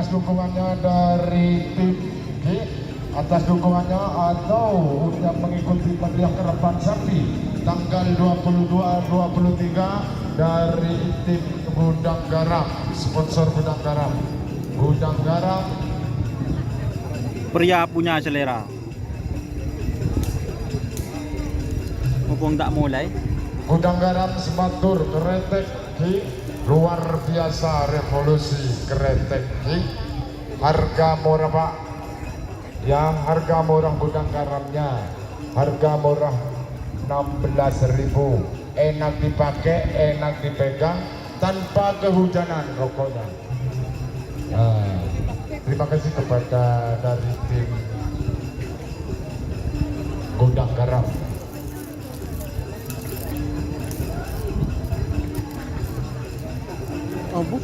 atas dukungannya dari tim G, atas dukungannya atau untuk mengikuti meriah kerapan sapi tanggal 22-23 dari tim Gudang Garam, sponsor Gudang Garam. Gudang Garam pria punya selera. Mumpung tak mulai. Gudang Garam Sebatur Kretek G, luar biasa revolusi Kretek G. Harga murah Pak, yang harga murah Gudang Garamnya, harga murah 16.000, enak dipakai, enak dipegang, tanpa kehujanan rokoknya. Nah, terima kasih kepada dari tim Gudang Garam. Oh, Bu.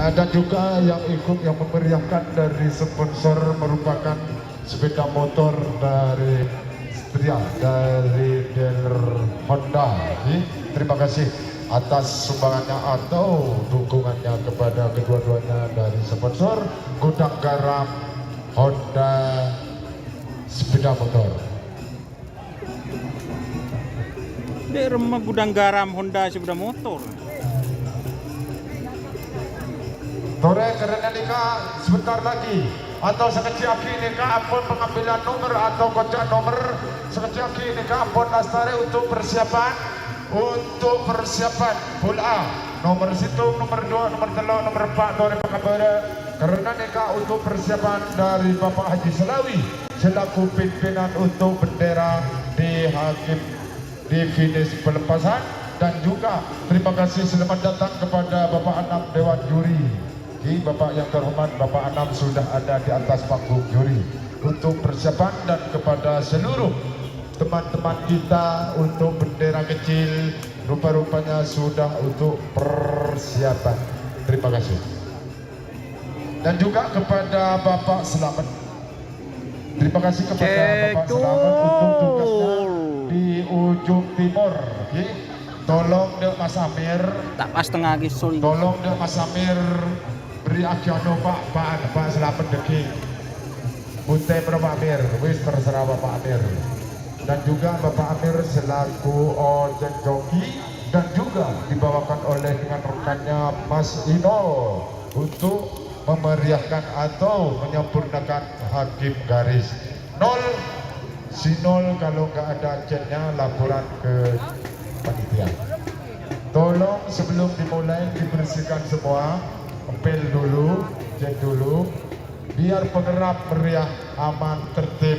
Dan juga yang ikut yang memeriahkan dari sponsor merupakan sepeda motor dari Setia, dari dealer Honda. Terima kasih atas sumbangannya atau dukungannya kepada kedua-duanya dari sponsor Gudang Garam Honda sepeda motor. Di rumah Gudang Garam Honda sepeda motor. Tore karena nikah sebentar lagi atau sekecil nikah apun pengambilan nomor atau kocak nomor sekecil nikah apun lastare untuk persiapan pool A, nomor situng, nomor 2, nomor 3, nomor 4 Tore Pakabara karena nikah untuk persiapan dari Bapak Haji Selawi selaku pimpinan untuk bendera di hakim di finish pelepasan. Dan juga terima kasih selamat datang kepada Bapak Anam Dewan Juri. Bapak yang terhormat, Bapak Anam sudah ada di atas panggung juri untuk persiapan, dan kepada seluruh teman-teman kita untuk bendera kecil rupa-rupanya sudah untuk persiapan. Terima kasih. Dan juga kepada Bapak Selamat. Terima kasih kepada Bapak Selamat untuk tugasnya di ujung timur. Tolong dek Mas Amir. Tak pas tengah kisah. Tolong dek Mas Amir beri akiono Pak Selamat deki Bunte Bapak Amir, wis terserah Bapak Amir. Dan juga Bapak Amir selaku ojek joki, dan juga dibawakan oleh dengan rekannya Mas Ino untuk memeriahkan atau menyempurnakan hakim garis 0 si 0. Kalau nggak ada chatnya laporan ke panitia. Tolong sebelum dimulai dibersihkan semua, pel dulu, cek dulu, biar penggerap meriah, aman, tertib,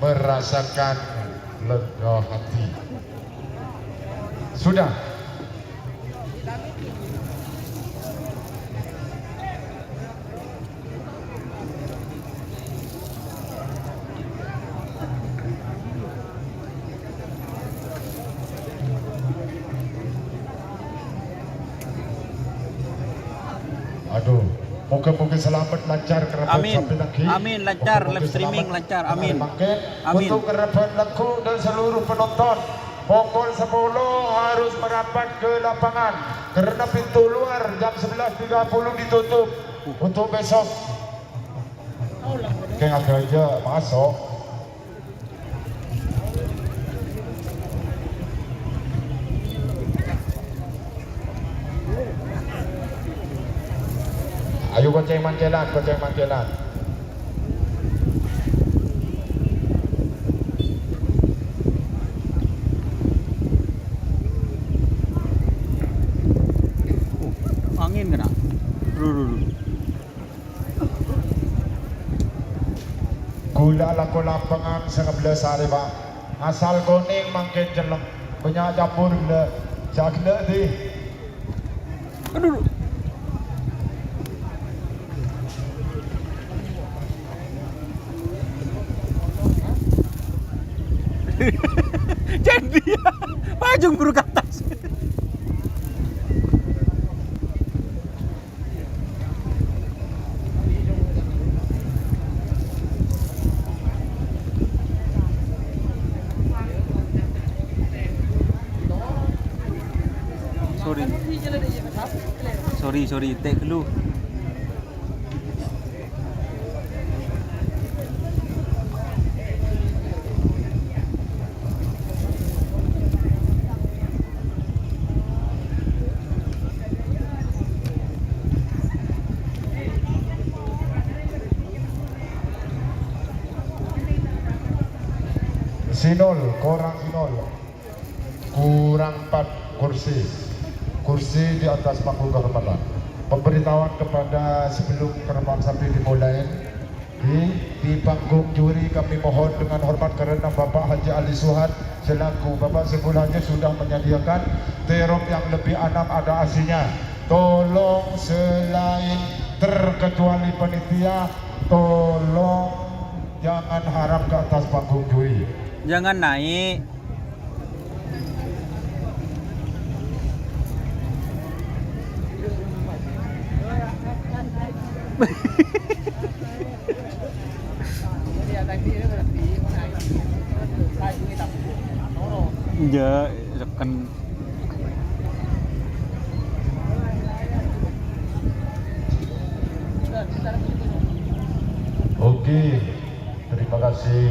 merasakan lega hati. Sudah. Aduh, moga-moga selamat lancar kerabat sampai lagi. Amin, lancar live streaming lancar. Amin. Amin. Untuk kerabat laku dan seluruh penonton, pukul 10 harus merapat ke lapangan karena pintu luar jam 11.30 ditutup untuk besok. Kayak ada aja masuk. Ayo gonceng mancelan, gonceng mancelan. Angin kena. Gula laku lapangan 11 hari Pak. Asal kuning makin jelek. Banyak campur gula. Cakle di. Aduh. Jadi pajung buru ke atas. sorry tek dulu. Sinol, kurang sinol, kurang 4 kursi, kursi di atas panggung kehormatan. Pemberitahuan kepada sebelum penerbangan sampai dimulai di panggung juri kami mohon dengan hormat karena Bapak Haji Ali Suhad selaku Bapak sebelumnya sudah menyediakan terop yang lebih 6 ada asinya. Tolong selain terkecuali panitia, tolong jangan harap ke atas panggung juri. Jangan naik. Ya, kan Oke, terima kasih.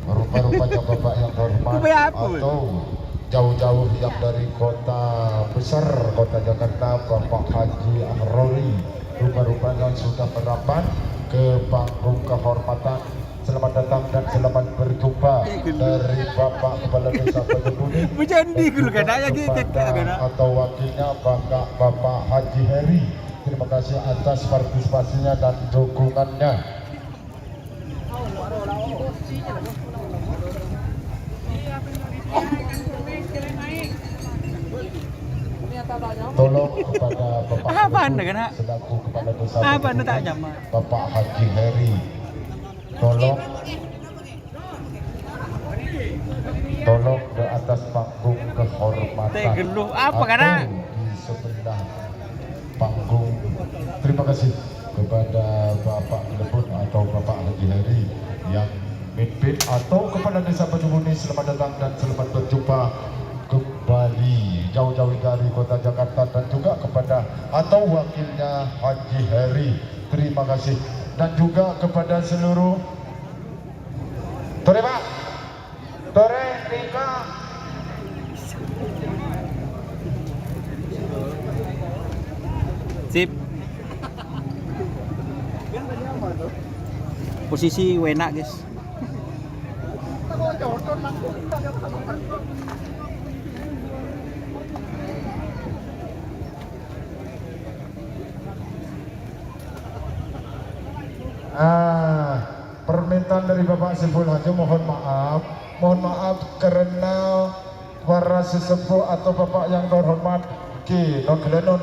Rupa-rupanya Bapak yang hormat atau jauh-jauh yang dari kota besar, kota Jakarta, Bapak Haji Amroli, rupa-rupanya sudah merapat ke panggung kehormatan. Selamat datang dan selamat berjumpa dari Bapak Kepala Desa Pejebuni bercandi dulu kadang atau wakilnya Bapak Haji Heri. Terima kasih atas partisipasinya dan dukungannya. Tolong kepada Bapak selaku Kepala Desa Bapak Haji Heri, tolong ke atas panggung kehormatan atau di sebelah panggung. Terima kasih kepada Bapak Lebun atau Bapak Haji Heri yang mimpin atau Kepala Desa Pejebuni. Selamat datang dan selamat berjumpa kembali jauh-jauh dari kota Jakarta dan juga kepada atau wakilnya Haji Heri. Terima kasih dan juga kepada seluruh Tore Pak, Tore Nika. Sip. Posisi enak guys. Permintaan dari Bapak Siful Haji, mohon maaf karena para sesepuh atau Bapak yang terhormat non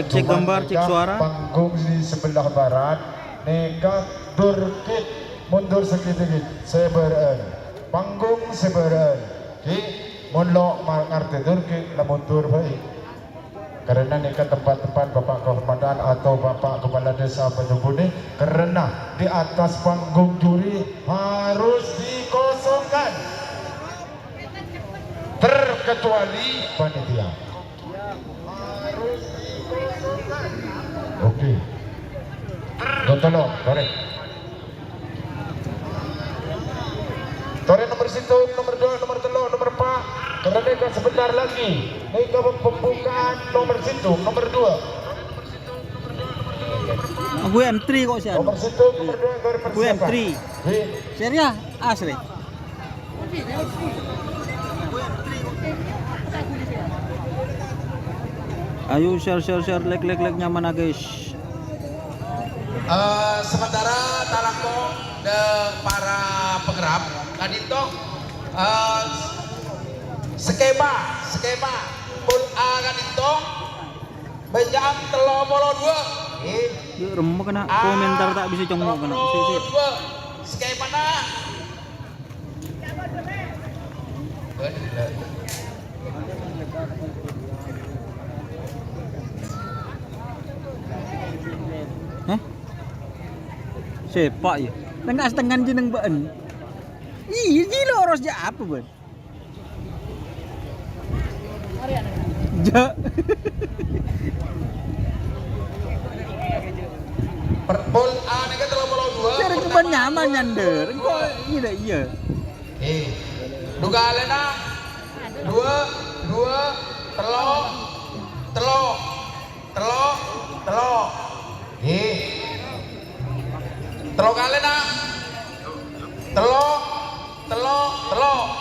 cek gambar, cek suara. Panggung di sebelah barat neka durkit mundur sedikit seberen panggung seberen ki munlo ngarti durkit la mundur baik karena neka tempat-tempat Bapak Kehormatan atau Bapak Kepala Desa Pejebuni karena di atas panggung juri harus dikosongkan terkecuali panitia. Oke. Tolong, Tore nomor situ, nomor 2, nomor 3, nomor 4. Karena mereka sebentar lagi. Mereka pembukaan nomor situ, nomor 2. Gue entry kok sih. Nomor situ, nomor 2 dari persiapan. Gue entry. Serius asli. Ayo share like nyaman guys. Sementara talangkong de para penggerak tadi toh skema pun kan itu benjang telo molo 2 remuk kena komentar tak bisa congok kena sip skema na sepak ya. Tengah setengah jeneng baan. Ih, gila orosnya apa, Bang? Ja. Pol A ini kan 32. Cari cuma nyaman nyander. Kok iya iya. Duga alena 2 telok telok telok telok. Telok alena telok telok telok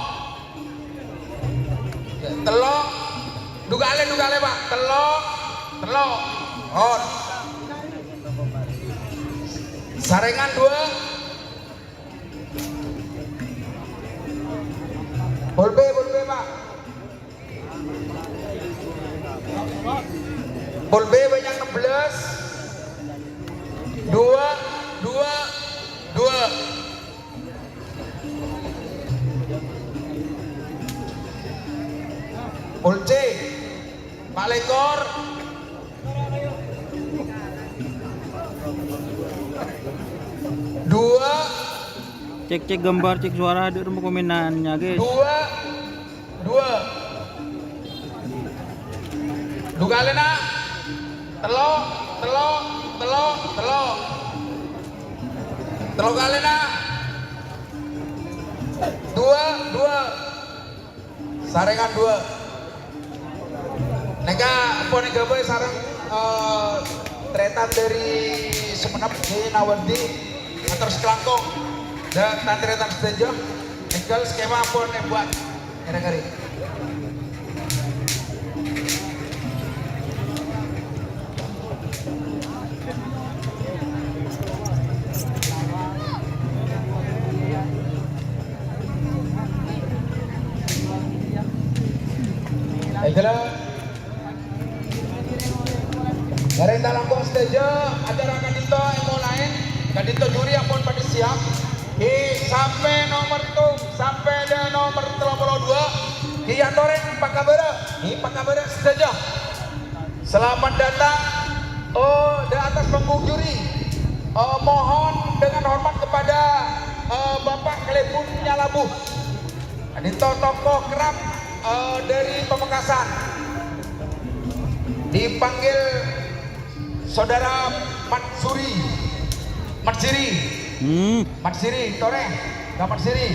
telok duga ale Pak telok telok on sarengan 2 bol B Pak bol B banyak 16 2 bol C Pak Lekor dua Cek gambar, cek suara di rumah komenannya, guys. dua duga alena telok alena 2 sarengan 2 nega apa nega boy sareng tretan dari Sumenep di Nawandi atau Sekelangkong dan tretan sedaja nega skema apa nih buat kira-kira itulah dari Talangkong stage acara kadito emo lain kadito juri apun pada siap sampai nomor itu sampai ada nomor 32 Hiyantoren Pak Kabara stage selamat datang di atas panggung juri mohon dengan hormat kepada Bapak Klepun Nyalabuh kadito tokoh kerap dari Pamekasan dipanggil saudara Matsiri Tore nggak Matsiri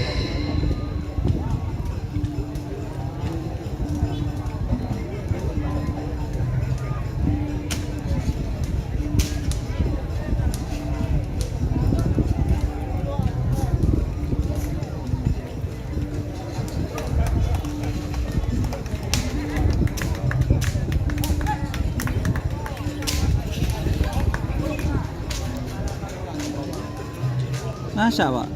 Masa Pak?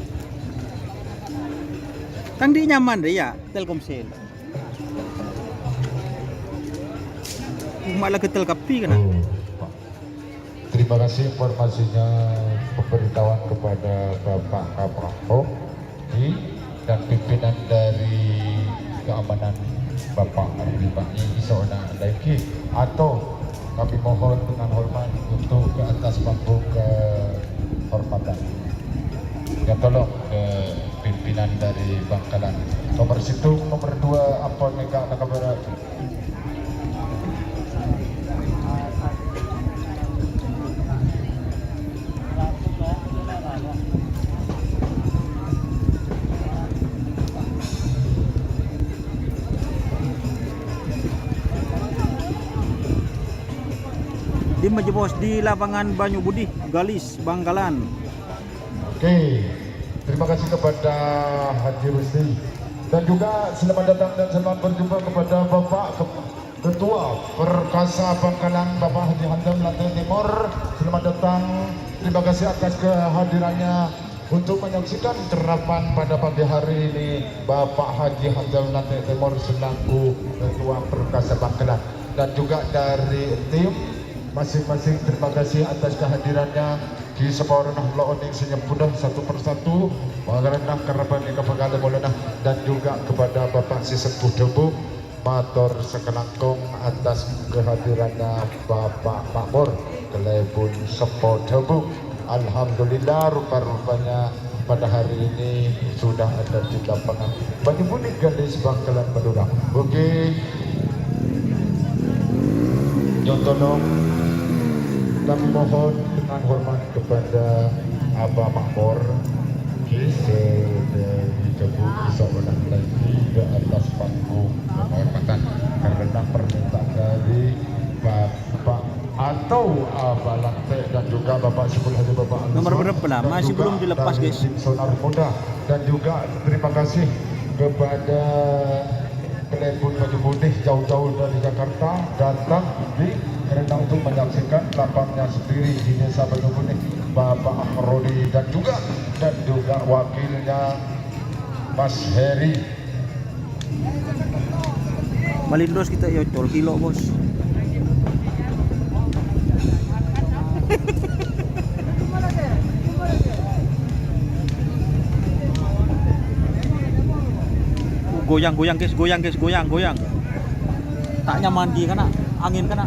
Kan di nyaman deh ya Telkomsel. Malah ketel kapi kan? Terima kasih informasinya pemberitahuan kepada Bapak Kapolres dan pimpinan dari keamanan Bapak Arifani Isona Daiki atau kami mohon dengan hormat untuk ke atas panggung kehormatan. Ya tolong pimpinan dari Bangkalan nomor 1 nomor 2 apa nega nakabara Di Majebos di lapangan Banyu Budi, Galis, Bangkalan. Oke, terima kasih kepada Haji Rusdi dan juga selamat datang dan selamat berjumpa kepada Bapak Ketua Perkasa Bangkalan Bapak Haji Handam Lantai Timur. Selamat datang, terima kasih atas kehadirannya untuk menyaksikan terapan pada pagi hari ini Bapak Haji Handam Lantai Timur selaku Ketua Perkasa Bangkalan dan juga dari tim masing-masing. Terima kasih atas kehadirannya di separuh oning senyap mudah satu persatu mengenah kerabat kepada Maulana dan juga kepada Bapak Si Sepuh Debu Matur Sekelangkong atas kehadirannya Bapak Makmur Kelebun Sepo Debu. Alhamdulillah rupa-rupanya pada hari ini sudah ada di lapangan Banyu Budi Galis Bangkalan Madura. Oke. Yang tolong kami mohon dengan hormat kepada Abah Makmur bisa dicebut bisa menang lagi ke atas panggung kehormatan karena permintaan dari Bapak atau Abah Lantai dan juga Bapak Syukul Hadi Bapak Al Nomor berapa lah? Masih belum dilepas, guys. Sonar Muda dan juga terima kasih kepada pelebur baju putih jauh-jauh dari Jakarta datang di Rendang untuk menyaksikan lapangnya sendiri di Desa Baju Putih Bapak Rodi dan juga wakilnya Mas Heri. Malindos kita yocol kilo bos. Goyang goyang. Tak nyaman di kana angin kana.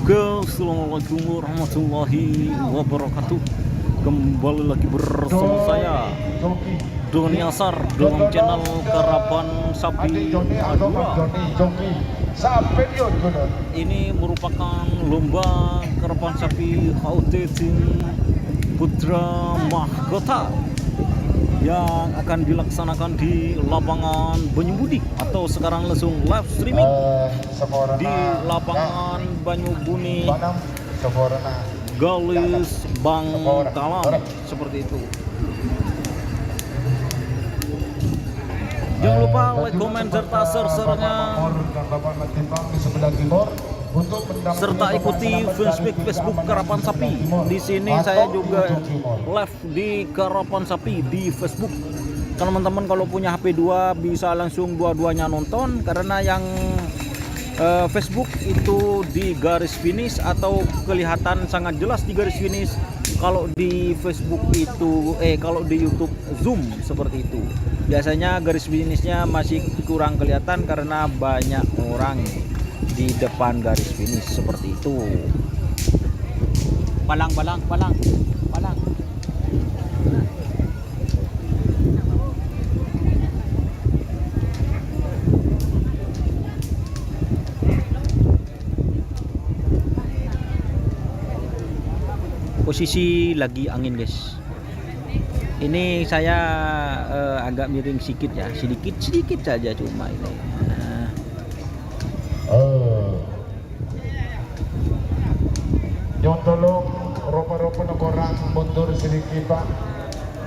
Assalamualaikum warahmatullahi wabarakatuh. Kembali lagi bersama saya Doni Asar dalam channel Karapan Sapi Madura. Ini merupakan lomba karapan sapi HUT Tim Putra Mahkota yang akan dilaksanakan di lapangan Banyubudi atau sekarang langsung live streaming di lapangan Banyubuni Galis Bangkalan seperti itu. Jangan lupa like, komen, serta share-nya, serta ikuti Facebook Karapan Sapi. Di sini saya juga live di Karapan Sapi di Facebook. Teman-teman kalau punya HP 2 bisa langsung dua-duanya nonton, karena yang Facebook itu di garis finish atau kelihatan sangat jelas di garis finish. Kalau di Facebook itu kalau di YouTube zoom seperti itu. Biasanya garis finishnya masih kurang kelihatan karena banyak orang di depan garis finish seperti itu. Palang. Posisi lagi angin guys. Ini saya agak miring sedikit ya, sedikit saja cuma ini. Yang tolong rupa-rupa orang mundur sedikit Pak.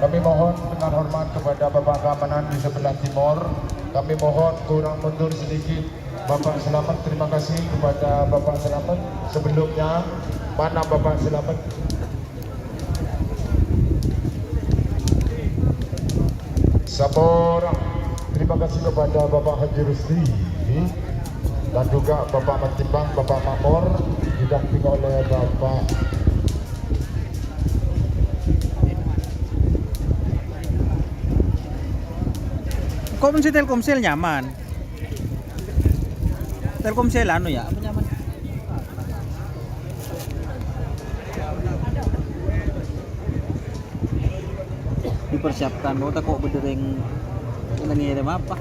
Kami mohon dengan hormat kepada Bapak Keamanan di sebelah timur. Kami mohon kurang mundur sedikit. Bapak Selamat, terima kasih kepada Bapak Selamat. Sebelumnya, mana Bapak Selamat? Sabar. Terima kasih kepada Bapak Haji Rusdi dan juga Bapak Matimbang, Bapak Makmur, didampingi oleh Bapak Komsi Telkomsel nyaman. Telkomsel anu ya, apa nyaman? Dipersiapkan, mau tak kok berdering ngirim apa?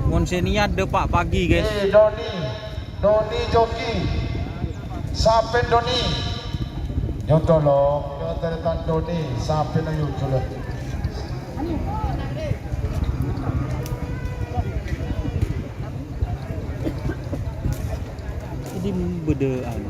Monsenia depak pagi guys. Doni joki. Sapen Doni. Nyotolong, nyoteretan Doni, sapen ayo coba. Jadi beda anu.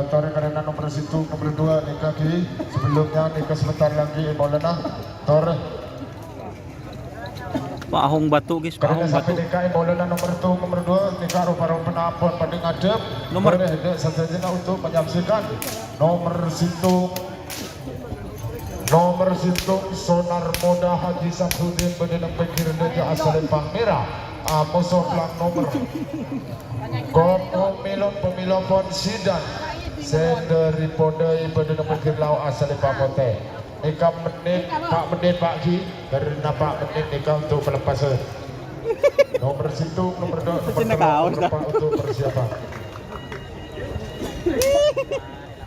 Tore karena nomor situ nomor 2 Nika kiri. Sebelumnya Nika sebentar lagi Maulana Tore Pak Ahong Batu guys, Pak karena Ahong sampai Batu. Nika Maulana nomor 2 Nika rupa-rupa penapon pada ngadep Nomor- Tore hendak saja untuk menyaksikan nomor situ Sonar Muda Haji Samsudin Bedenang Pekir Deja asal Pangmira musuh pelang nomor Kopo Milon Pemilopon Sidan Senderi Podai Bedenang Pekir Lau asal Pamote Nika menit Pak Ki karena Pak menit Nika untuk pelepasan nomor situ nomor 2 nomor 3 untuk persiapan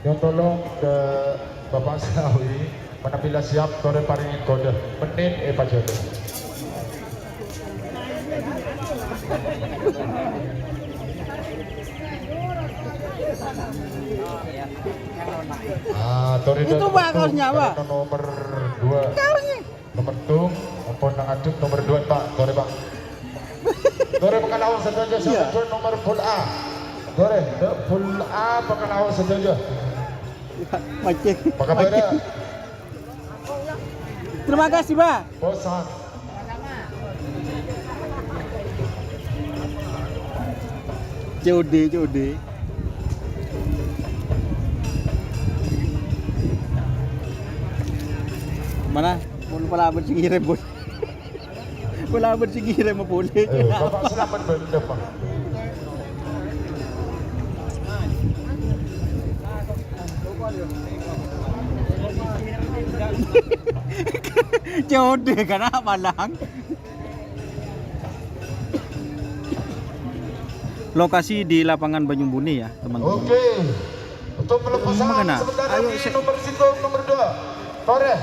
yang tolong ke Bapak Sawi menapila siap Tore paringin kode menit Pak Jodoh Tore Itu Pak kaosnya, Pak. nomor 2 nomor tung maupun ngaduk nomor 2 Pak Tore Pak Tore pekan awal saja sampai nomor full A Tore full A pekan awal saja Macet. maka beda Terima kasih, Pak. bosan COD. Mana? Pala bersingire bos. Pala bersingire mau boleh. Bapak selamat benda Pak COD karena Malang. Lokasi di lapangan Banyumbuni ya teman-teman. Oke untuk pelepasan Mana? sebentar Ayo, lagi nomor situ nomor 2 Tore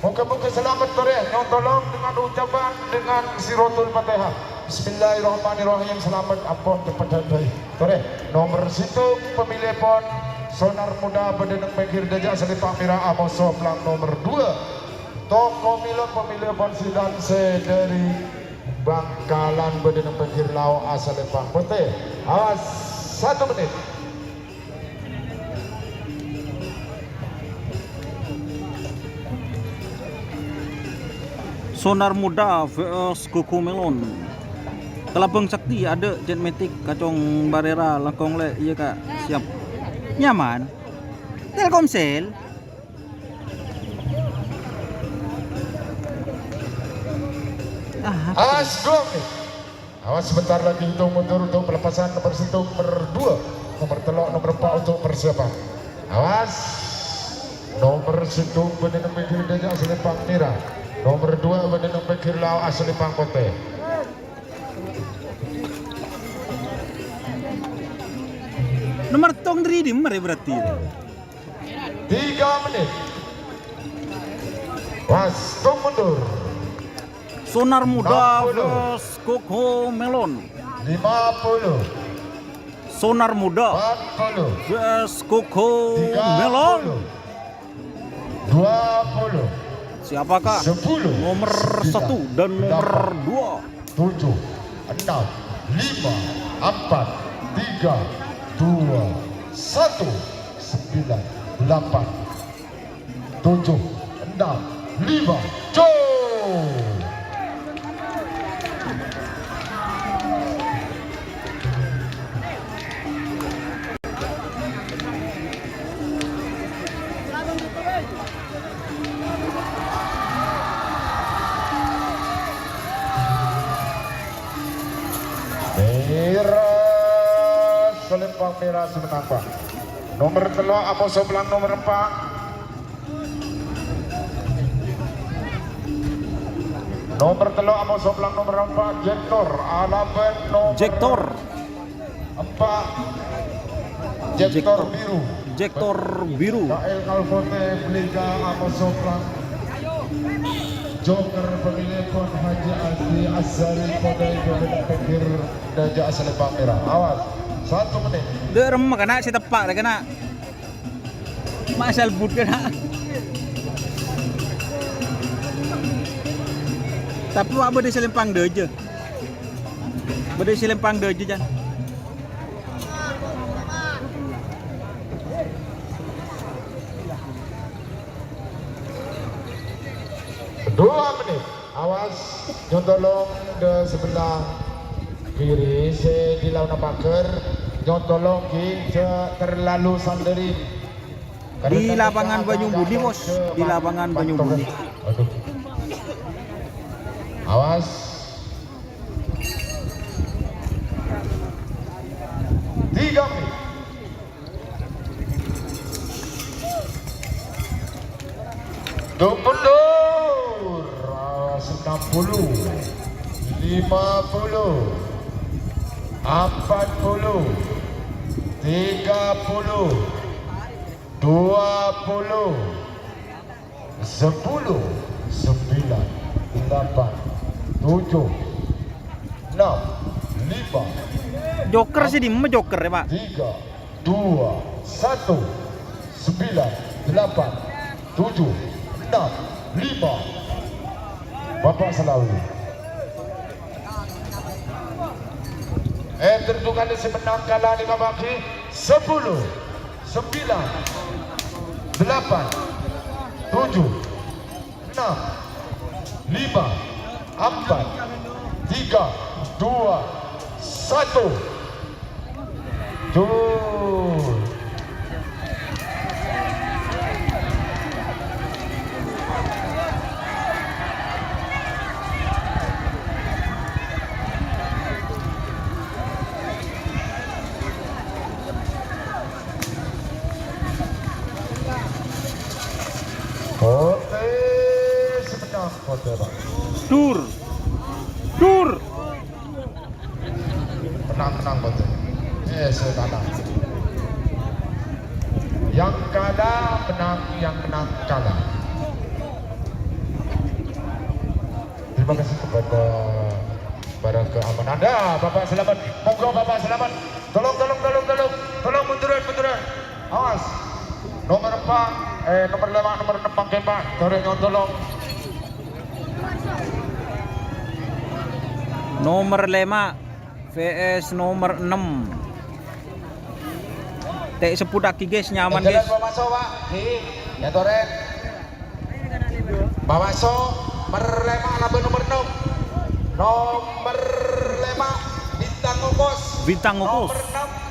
moga-moga selamat Tore yang tolong dengan ucapan dengan sirotul fatihah Bismillahirrahmanirrahim selamat ampun kepada baik Tore nomor situ pemilih pon Sonar Muda Bedeneng Pekir Deja Asal Pangmira Amoso pelang nomor 2 Toko Milon pemilih pon Sidan dari Bangkalan Bedeneng Pekir Lau Asal Pangpote awas 1 menit Sonar Muda vs Kuku Melon. Kelabang Sakti ada Jetmatic Kacong Barera Langkong Le iya Kak siap. Nyaman. Telkomsel. awas 2 menit awas sebentar lagi hitung mundur untuk pelepasan nomor situ nomor 2 nomor telok nomor 4 untuk persiapan awas nomor situ Bedeneng Pekir Deja Asal Pangmira nomor 2 Bedeneng Pekir Lau Asal Pangkote Nomor tong redeem berarti. 3 menit awas tung mundur Sonar Muda 60. vs Kuku Melon. 50 Sonar Muda 40 vs Kuku Melon. 20 Siapakah 10 nomor 1 dan nomor 2? 7 6 5 4 3 2 1 9 8 7 6 5 go Merah Selempang merah sebenang Pak nomor telok apa sebelang nomor 4 nomor telok apa sebelang nomor 4 Jektor Alaben nomor Jektor 4 Jektor biru Jektor biru. KL Kalfote Beliga apa sebelang Joker pemilih pon Haji Azri Azari Podai Bedeneng Pekir Deja Asal Pangmira awas 1 menit Dia remah kena si tepak dah kena. Masal but kena. Tapi apa dia selempang dia je. Berde selempang dia je jan. 2 menit. Awas, tolong di sebelah kiri saya di lawan Bakar. Tolong terlalu sanderin. Di lapangan Banyu Budi, Bos. Di lapangan Banyu Budi. Aduh. Awas. Tiga menit. Mundur 60, 50, 40, 30, 20, 10, 9, 8, 7, 6, 5, Joker sih di mana Joker ya, Pak? 3, 2, 1, 9, 8, 7, 6, 5. Bapak selalu. Tertukar si menang kalah 5 baki 10, 9, 8, 7, 6, 5, 4, 3, 2, 1. Tuh. Kote sebenang kote Pak. Dur. Menang kote. Sebenang. Yang kalah menang, yang menang kalah. Terima kasih kepada keamanan Anda, Bapak selamat. Monggo Bapak selamat. Tolong munduran. Awas. Nomor 4, nomor 5, nomor 6 Pak Kempak. Tolong. Nomor 5 VS nomor 6. Tek sepudak guys, nyaman Jalan guys. Bawaso Pak, ya Toren. Bawaso merlema laban nomor 6. Nomor 5 Bintang Ngokos. Bintang Nomor Ngokos. 6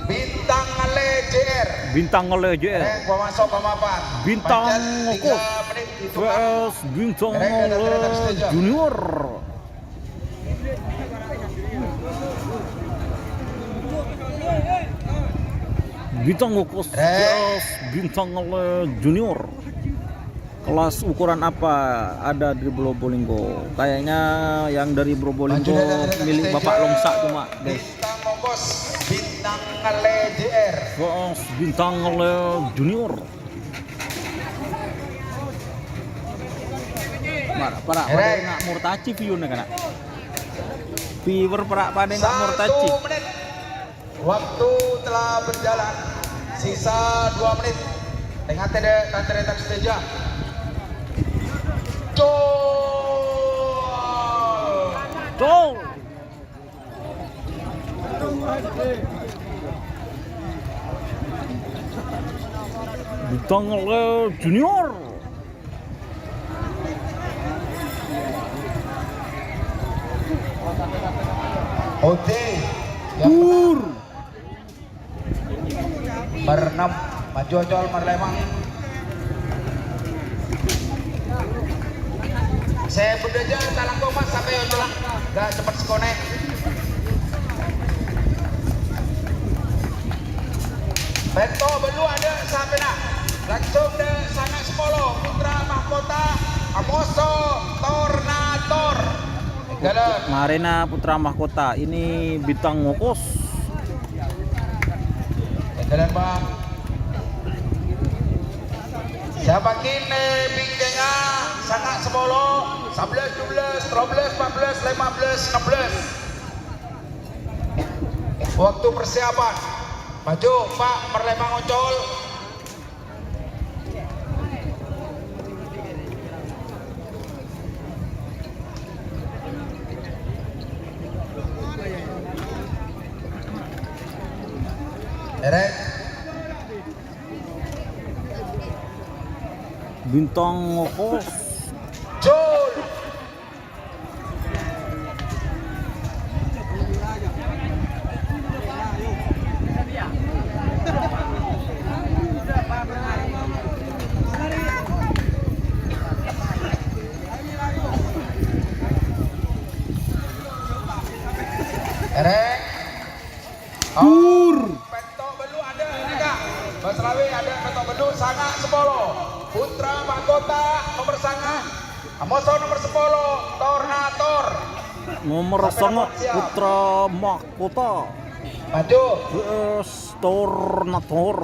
Bintang Ale JR. Bintang oleh JR. Bawaso pemapan. Bintang Panjat Ngokos 3 menit itu, Pak. VS Bintang Mereka oleh datang setuju. Junior. Bintang Ngokos VS Bintang oleh Junior. Kelas ukuran apa ada di Probolinggo? Kayaknya yang dari Probolinggo milik Bapak Longsa cuma, guys. Bintang Ngokos Bintang Ale JR. VS Bintang oleh Junior. Para pada nak murtaci view-nya kan. Viewer para pada nak murtaci. 1 menit. Waktu telah berjalan. Sisa 2 menit. Tengah tanteretan seteja. Gol. Bintang oleh Junior. Oke. Dur. Berenam maju ojol merlemang. Saya bedaja talang mas sampai ojolang gak cepat sekonek. Beto belum ada sampai nak langsung de sangat sepolo Putra Mahkota Amoso Tornator. Jalan. Marina Putra Mahkota ini Bintang Ngokos. Jalan Bang. Siapa kini bingkengnya sangat sepolo 11, 12, 13, 14, 15, 16. Waktu persiapan. Maju Pak Merlemang Oncol. Erek. Bintang Ngokos. Jo Mas Lawi ada Ketok Bedu Sanga 10. Putra Mahkota nomor Sanga. Amoso nomor 10 Tornator. Nomor sangat Putra Mahkota Maju. vs Tornator.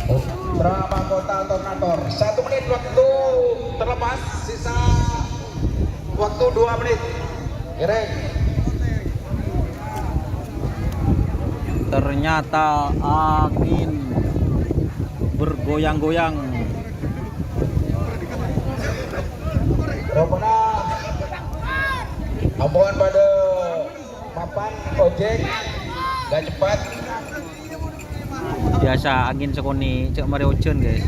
Putra Mahkota Tornator. 1 menit waktu terlepas, sisa waktu 2 menit. Giring. Ternyata angin bergoyang-goyang. Ropona ampungan pada papan ojek gak cepat. Biasa angin sekoni cek mari ocean guys.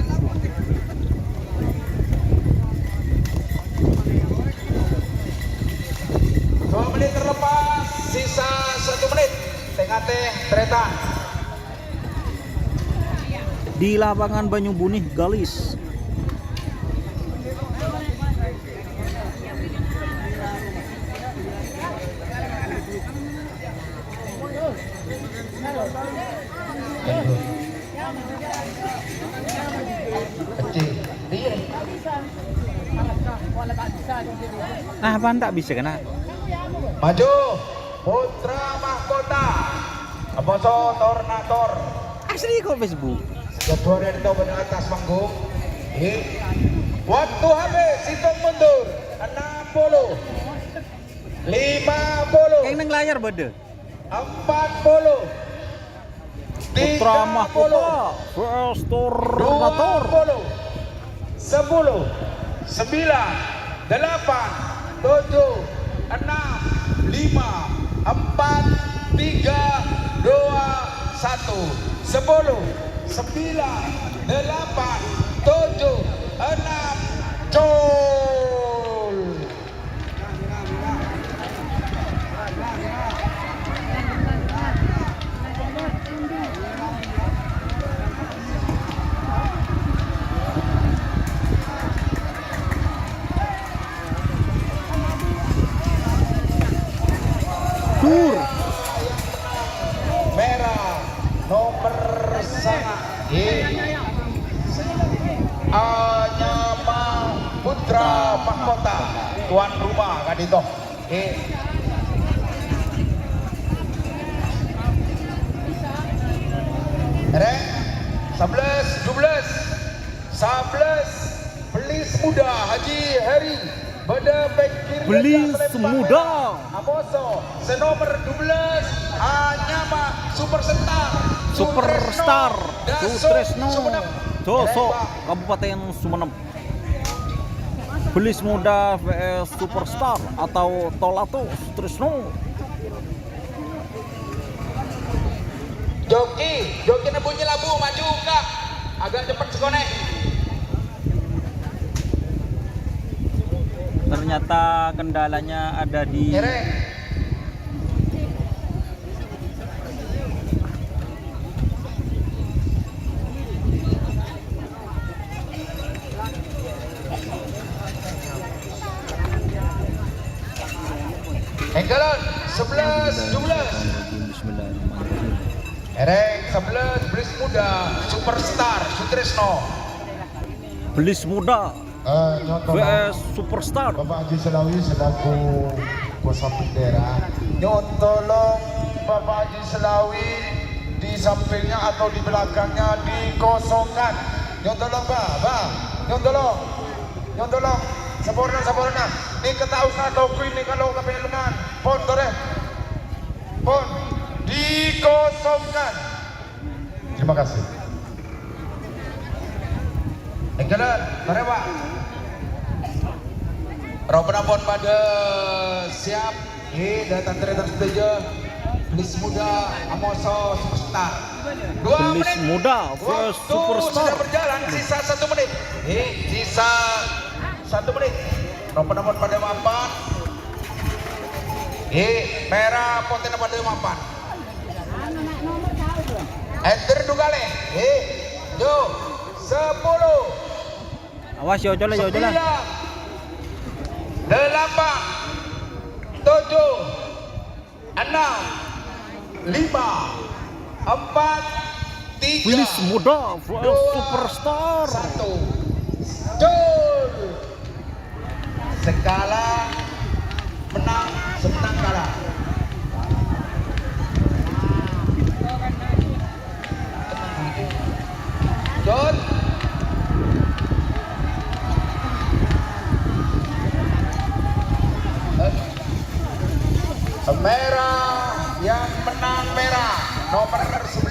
Dua menit terlepas, sisa 1 menit. Tengah teh Tretan. Di lapangan Banyu Bunih Galis. Kecil. Nah, apaan tak bisa kena? Maju. Putra Mahkota. Amoso Tornator. Asli kok Facebook. Kedua dari toben atas panggung. Waktu habis, hitung mundur. 60. 50. Yang nang layar bade. 40. Putra Mahkota vs Tornator. 10, 9, 8, 7, 6, 5, 4, 3, 2, 1. 10, 9, 8, 7, 6, col. Tur. Merah nomor sana Anyama Putra Mahkota tuan rumah kadito. Rek 11 Belis Muda Haji Heri pada back kiri Belis Muda. Amoso senomor 12 Anyama Superstar Sutresno Doso Kabupaten Sumeneb. Belis Muda vs Superstar atau Tolato Sutresno. Joki bunyi labu maju kak agak cepat sekone. Ternyata kendalanya ada di Enggalan 11 12 Ereng 11 Belis Muda Superstar Sutresno. Belis Muda vs Superstar. Bapak Haji Selawi selaku kuasa bendera nyotolong Bapak Haji Selawi di sampingnya atau di belakangnya dikosongkan. Nyotolong nyotolong sempurna ini ketahuan atau ini kalau kepelengan pon dikosongkan. Terima kasih. Enggalan Pak. Robena pon pada siap. Datang terletak setuju. Belis Muda Amoso Superstar. 2 Belis menit. Muda vs Superstar. Sudah berjalan sisa 1 menit. Sisa 1 menit. Robena pon pada mapan. Merah poten pada mapan. Enter Dugale. Jo 10. Awas yo jola. 9, 8, 7, 6, 5, 4, 3, 4, 3, Finish muda vs superstar. 1. Gol. Skala menang, semenang kalah. Gol. Merah yang menang merah nomor 11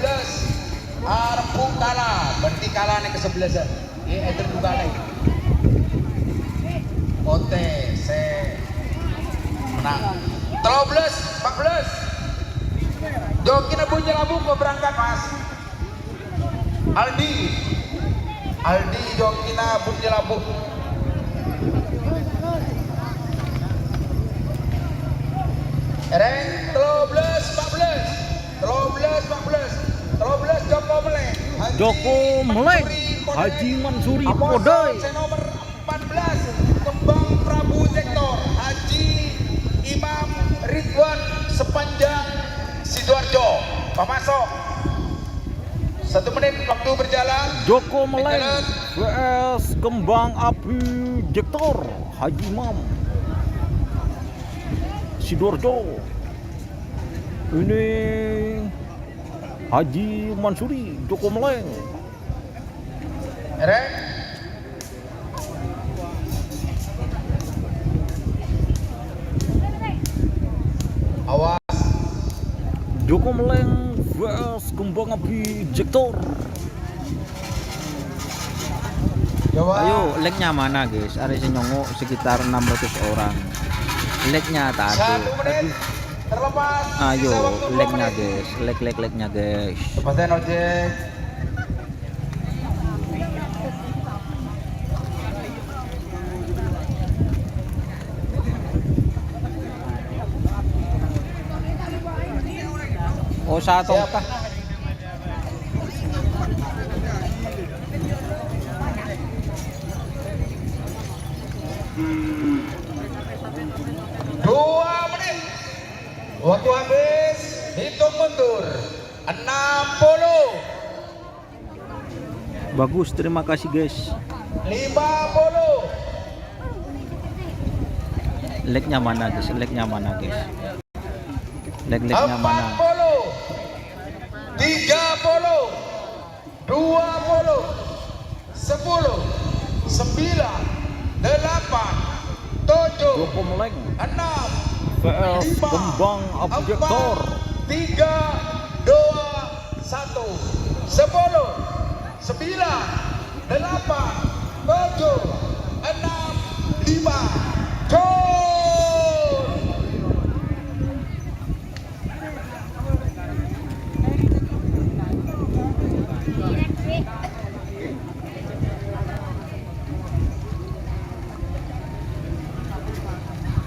Arpu kalah, berarti kalah nih ke-11 ya. Ini itu juga nih. Ote se menang 13 14. Jokin bunyi labu ke berangkat Mas. Aldi Jokina bunyi labu. Reng 13 14 Joko Meleng Haji Mansuri Podai. nomor 14 Kembang Prabu Sektor Haji Imam Ridwan sepanjang Sidoarjo. Pemasok 1 menit waktu berjalan. Joko Meleng vs Kembang Api Jektor Haji Imam Sidoarjo. Ini Haji Mansuri, Joko Meleng. Reng awas Joko Meleng vs Kembang Api Jektor. Jawa. Ayo, legnya mana guys? Ada yang nyongo sekitar 600 orang. Legnya tadi. 1 menit terlepas. Ayo, Sisa waktu 2 legnya menit. guys. Legnya guys. Lepasin ojek. Oh, satu Siap. kah? Dua menit. Waktu habis. Hitung mundur. 60. Bagus, terima kasih guys. 50. Legnya mana guys? Legnya mana guys? Legnya mana? 40. 30. 20. 10. 9. 8. 7. Joko Meleng 6. vs 5, Kembang Api Jektor. 3, 2, 1. 10. 9. 8. 7. 6. 5. Gol.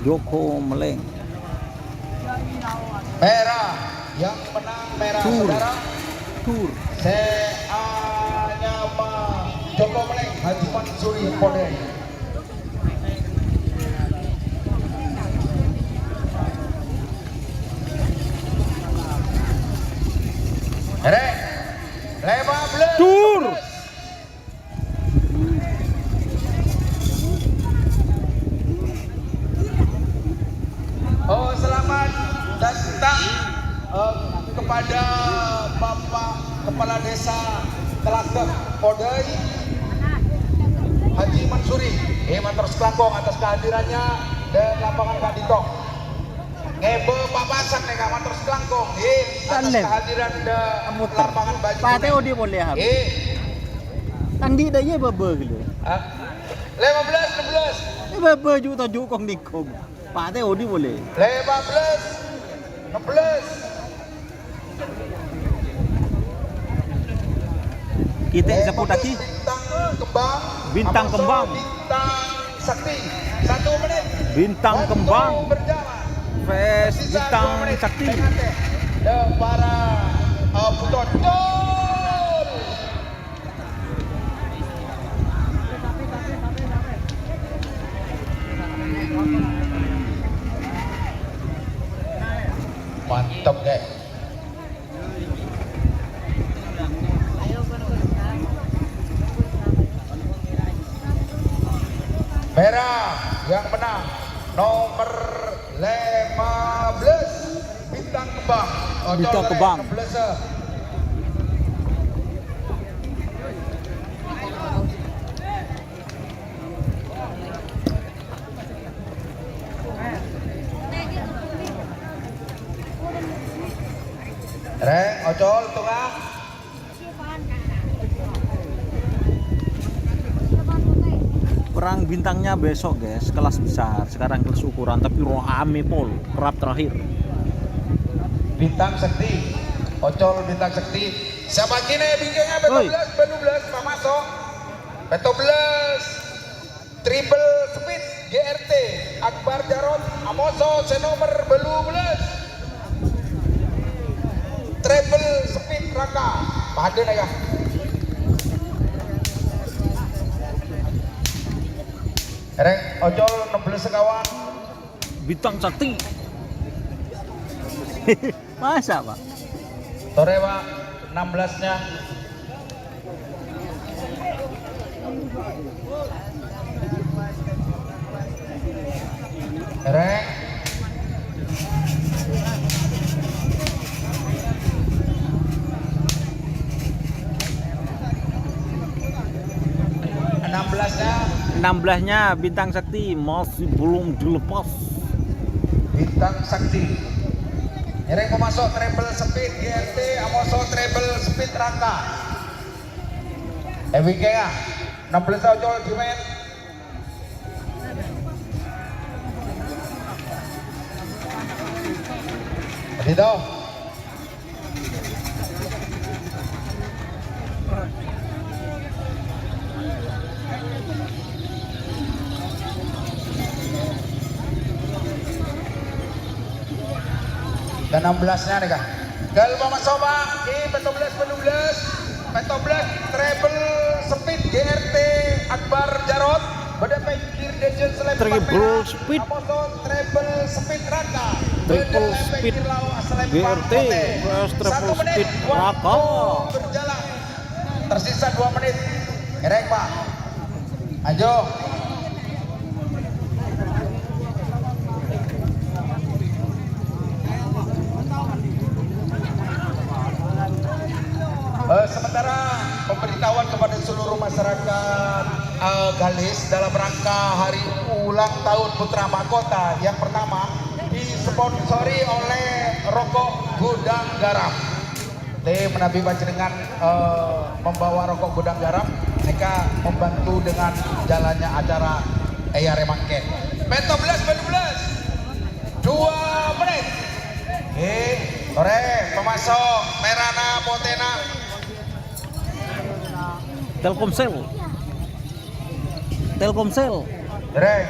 Joko Meleng. Merah yang menang merah Tur. saudara. Tur. Seanyama Joko Meleng Haji Mansuri Podai. Rek 15. Tur. Oh, selamat datang kepada Bapak Kepala Desa Telagak Podai Haji Mansuri Matur Selangkong atas kehadirannya dan lapangan Kaditong. Ngebe papasan nih Matur Selangkong atas kehadiran dan lapangan Baju Pate Kuning. odi boleh hab. Eh, Tandi dah ye bebe gitu. 15 16 Bebe ju tajuk kong dikong. Pate odi boleh. 15 16. Kita seputaki Bintang Bintang Amoso, Kembang. Bintang Sakti 1 menit. Bintang Waktu Kembang berjalan. vs Sisa 2 Bintang menit. Sakti. Dengan teh. Dan para puton gol. Mantap deh. Merah yang menang nomor 15 Bintang Kebang. Bintang Kebang. 16. Reng, ocol, tengah. Perang bintangnya besok guys, kelas besar. Sekarang kelas ukuran tapi rame pol, kerap terakhir. Bintang Sekti, ocol Bintang Sekti. Siapa kini bingkingnya Oi. belubles, Pak Masok. Betobles, triple speed GRT, Akbar Jarot, Amoso, senomer belubles. Triple speed Raka, Paden ya. Reng, ocol 16 sekawan. Bintang Sakti. Masa Pak? Sore Pak, 16-nya. Reng. nya 16-nya Bintang Sakti masih belum dilepas. Bintang Sakti. Reng mau masuk treble speed GRT, Amoso treble speed Raka. EWG ya, 16 ojol dimen. Dito. Dan 16-nya nih kak. Gal Mama Soba, Betobles treble speed GRT Akbar Jarot, pada pinggir Dejen Seleb Triple speed. Amoso treble speed Raka. Triple speed GRT plus triple speed Raka. Berjalan. Tersisa 2 menit. Erek Pak. Ayo. Sementara pemberitahuan kepada seluruh masyarakat Galis dalam rangka hari ulang tahun Putra Mahkota yang pertama disponsori oleh Rokok Gudang Garam. Tim Nabi Panjenengan membawa Rokok Gudang Garam, mereka membantu dengan jalannya acara Eyare Mangke. Betobles 2 menit. Sore pemasok Merana Potena. Telkomsel. Reng.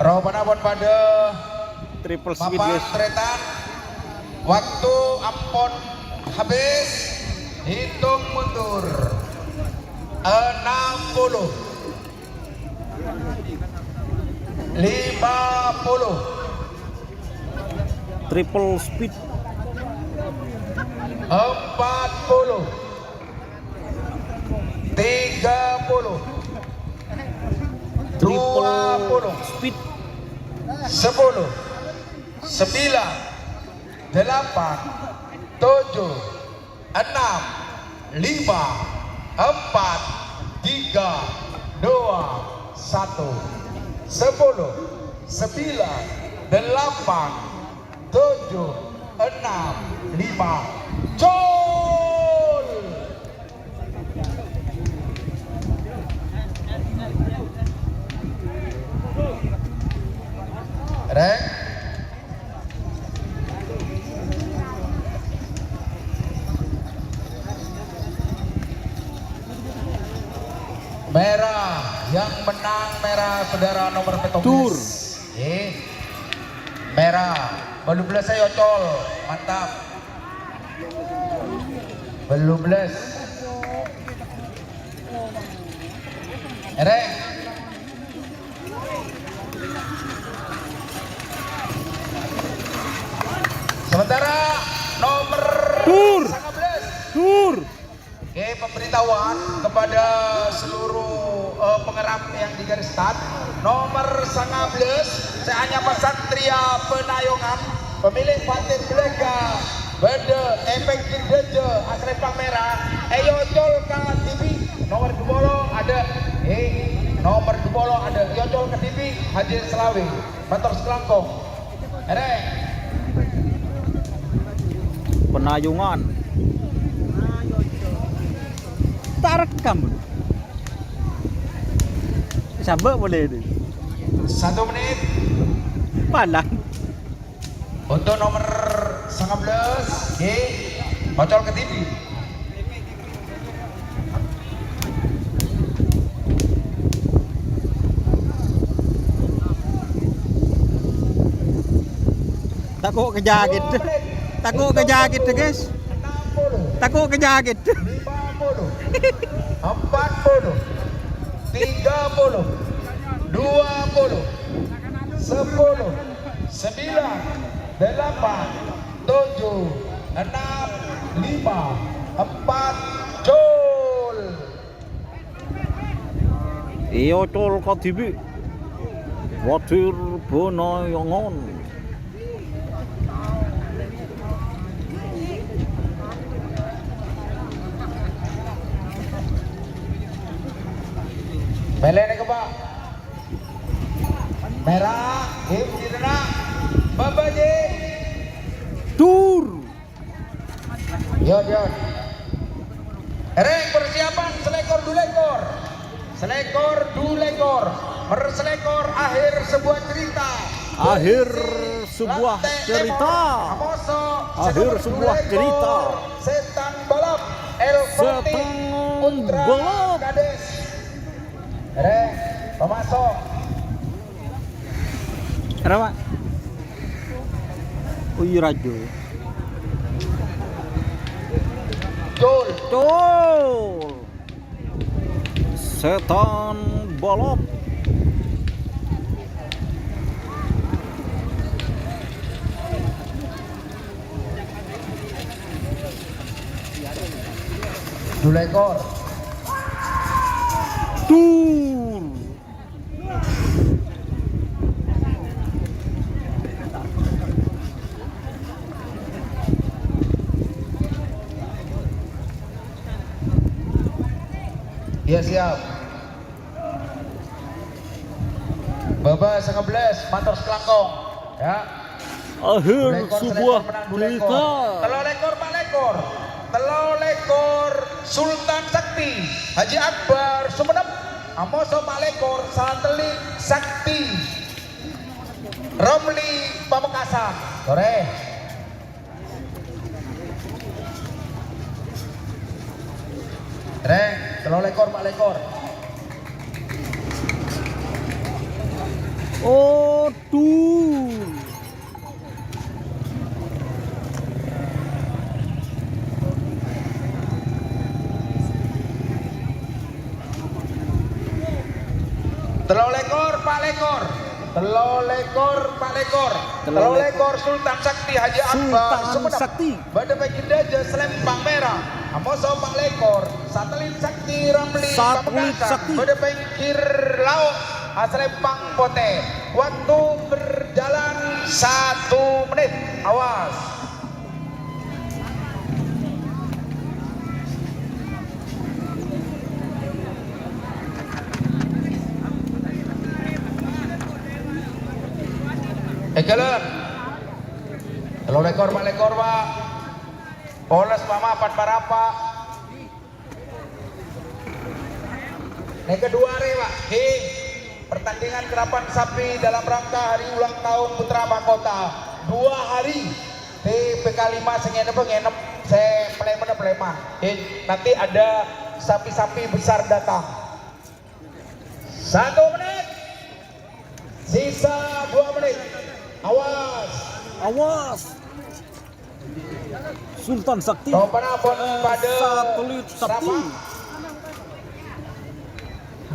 Robanabon pada Triple speed Bapak guys. Tretan. Waktu ampon habis. Hitung mundur 60 50 Triple speed 40 30 triple 20 speed 10 9 8 7 6 5 4 3 2 1 10 9 8 7 6 5 Jol. Rek. Merah yang menang merah saudara nomor 17. Tur. Merah belum selesai ocol, mantap. Belum beles. Reng. Sementara nomor Tur. 19. Tur. pemberitahuan kepada seluruh pengerap yang di garis start. Nomor 19 saya hanya Satria Penayongan, pemilik Fatir Belega Bede Efektif Deje Asrepang Merah Eyo Colka TV. Nomor 20 ada nomor 20 ada Eyo Colka TV Haji Selawi Motor Selangkong. Penayungan. Tak rekam. Sambak boleh itu. 1 menit Palang. untuk nomor 19 Ocol ke TV. Takut kejagit. Takut kejagit guys. 60, Takut kejagit. 50, 40, 30, 20, 10, 9, 8, 7, 6, 5, 4, Jol. Iyo tol KTV. Watir Penayongan. Belene ke Pak. Merah, Himjirna, Babaji. Tur. Yo. Reng persiapan selekor dulekor. Selekor dulekor. Merselekor akhir sebuah cerita. Akhir sebuah cerita. Akhir sebuah cerita. Setan balap. El Fatih Setan Putra balap. Kades. Reng, pemasok. Kenapa? Uy rajo. Jol. Tol. Setan balap. Dulekor. Tur. Ya siap. Baba 19 Mantor Selangkong. Ya. Akhir Dulekor, sebuah selekor menang Dulekor. cerita. Telo lekor Pak Lekor. Telo lekor Sultan Sakti Haji Akbar Sumenep. Amoso Pak Lekor Satelit Sakti Romli Pamekasan. Sore. Reng, telo lekor Pak Lekor. Oh, tur. Telo lekor Pak Lekor. Telo lekor Pak Lekor. Telo Telo lekor Sultan Sakti Haji Akbar Sultan Sumenep. Sakti. Bade Baginda Selempang Merah. Amoso Pak Lekor. Satelit Sakti Ramli Satelit Pamekasan. Sakti. Bade Bengkir Laut Selempang Pote. Waktu berjalan 1 menit. Awas. Ekelun. Telo lekor Pak Lekor Pak. Poles Mama Pat Barapa. Yang kedua hari Pak. Pertandingan kerapan sapi dalam rangka hari ulang tahun Putra Mahkota 2 hari di PK5 sengenep saya pleman. Nanti ada sapi-sapi besar datang. 1 menit sisa 2 menit. Awas. Awas. Sultan Sakti. Penabon pada Satelit Sakti.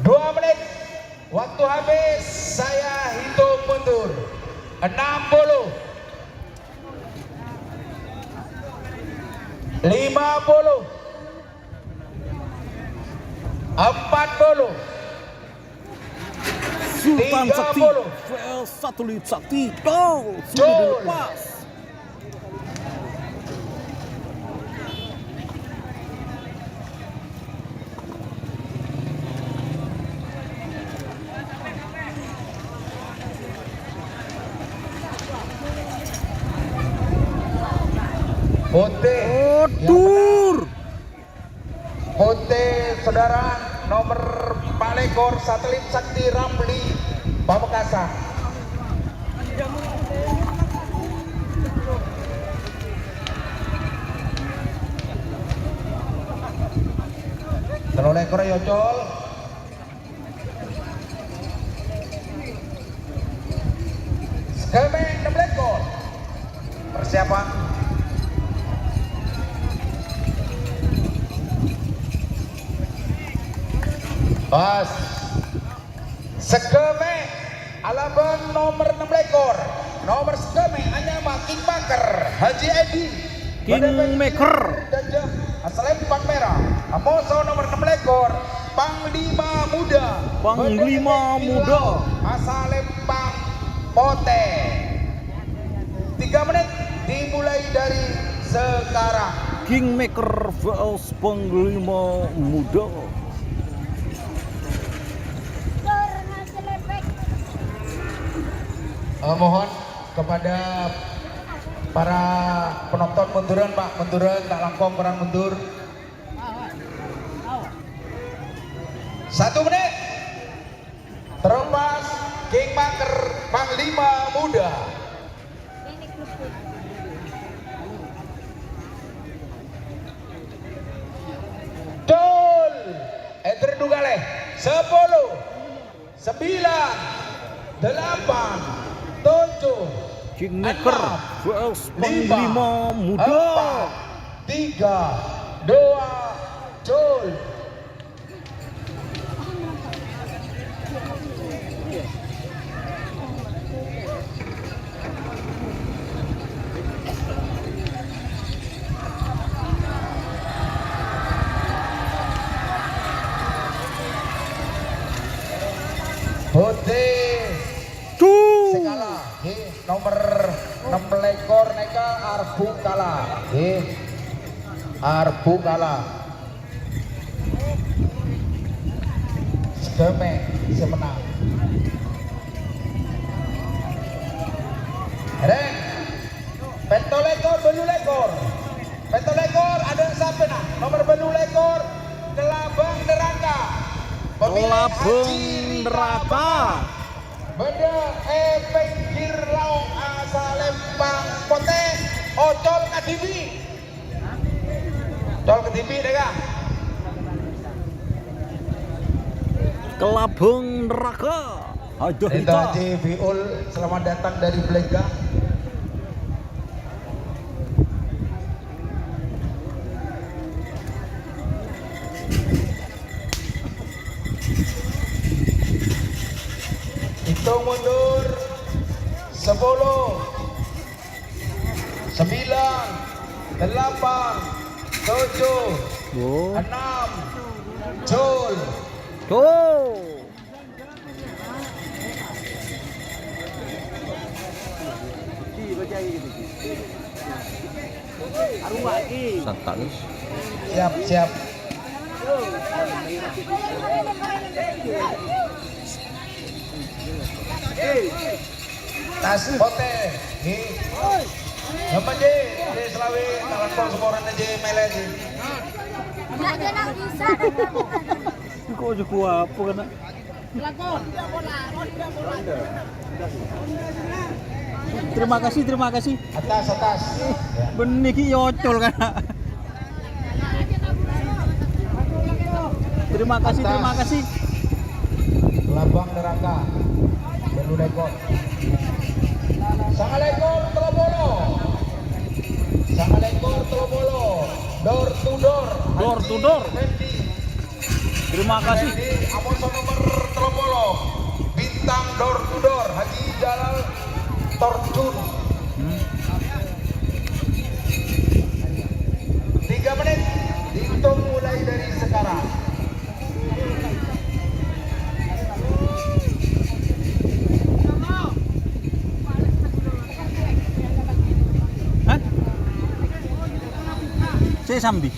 2 menit. Waktu habis, saya hitung mundur. 60, 50, 55, 40. Sultan Sakti 30. vs Satelit Sakti. Gol sudah Gol. dilepas. Putih. Tur. Putih saudara nomor Palekor Satelit Sakti Ramli Pamekasan. Kalau lekor yocol. Skeme 6 lekor. Persiapan. Pas. Skeme Alaban nomor 6 lekor. Nomor skeme Anyama Kingmaker Haji Edi. Kingmaker. Asalempang merah. Amoso nomor 6 lekor. Panglima Muda. Panglima Muda. Asalempang Pote. 3 menit dimulai dari sekarang. Kingmaker vs Panglima Muda. Mohon kepada para penonton munduran Pak, munduran tak langkong kurang mundur. 1 menit terlepas Kingmaker Panglima Muda. Dol Eder Dugale 10 9 8 7 Kingmaker vs Panglima Muda. 3 2 Jol. Putih Sekala nomor 6 lekor neka Arbu Kala Arbu Kala Skeme semenang Reng Pentolekor belu lekor Pentolekor ada siapa nak nomor belu lekor Kelabang Neraka Kelabang Neraka. Beda pinggir laut Asalempang Pote Ocol Kadibi. Ocol Kadibi dega. Kelabang Neraka. Ada Rita Hita. Haji Biul selamat datang dari Blega. Hitung mundur 10 9 8 7 Oh. 6 Jul. Tuh. Santai. Siap. Tas Pote. Apa je? Di Selawi, talakon semoran aja mele aja. Nak bisa. Kok aja kuah apa kan? Terima kasih. Atas. Benih ki yocol kan. Terima kasih. Lambang Neraka. Belu lekor. Sangalekor Telobolo. Door to door. Terima kasih. Amoso nomor Telobolo. Bintang door to door. Haji Jalal Torjun. 3 menit dihitung mulai dari sekarang. sambi.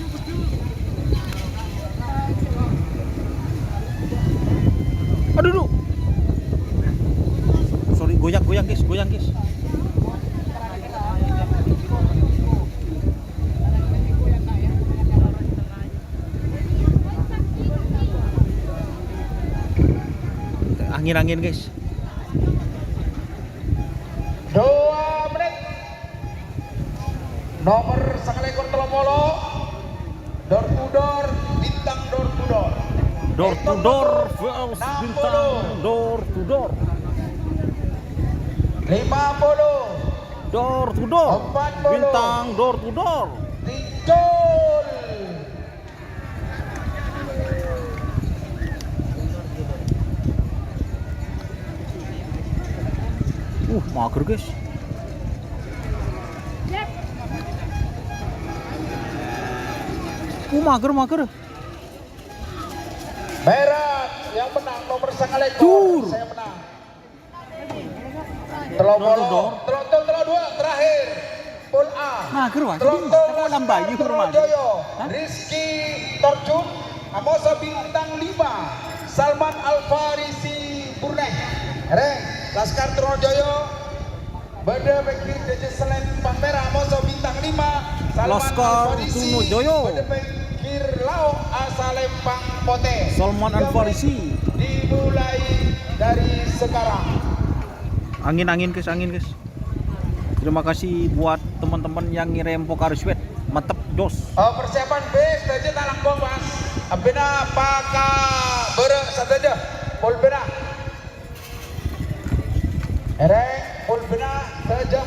Aduh. Sorry, goyang guys. Angin guys. 2 menit. Nomor Sangalekor Telopolo. Door to door, bintang door to door. Door to door, VS Bintang door to door. 50. Door to door, 40. Bintang door to door. Ticul. Mager guys. Mager. Merah yang menang nomor Sangalekor. Dur. Saya menang. Telopolo. Telotol 2 terakhir. Pool A. Mager wah. Telotol Aku lambayu rumah. Joyo. Rizky Torjun. Amosa Bintang 5. Salman Alfarisi Brunei. Reng. Laskar Trojoyo. Bada Bekir DJ Selen Pampera Amoso Bintang 5. Salman Laskar Alfarisi. Trojoyo. Bada Bekir Lao Asalempang Pote. Salman Alfarisi. Dimulai dari sekarang. Angin guys. Terima kasih buat teman-teman yang ngirim Pokari Sweat. Mantap jos. Persiapan B saja tak langkong mas. Abena paka bere saja. Pol bena. Pol bena saja.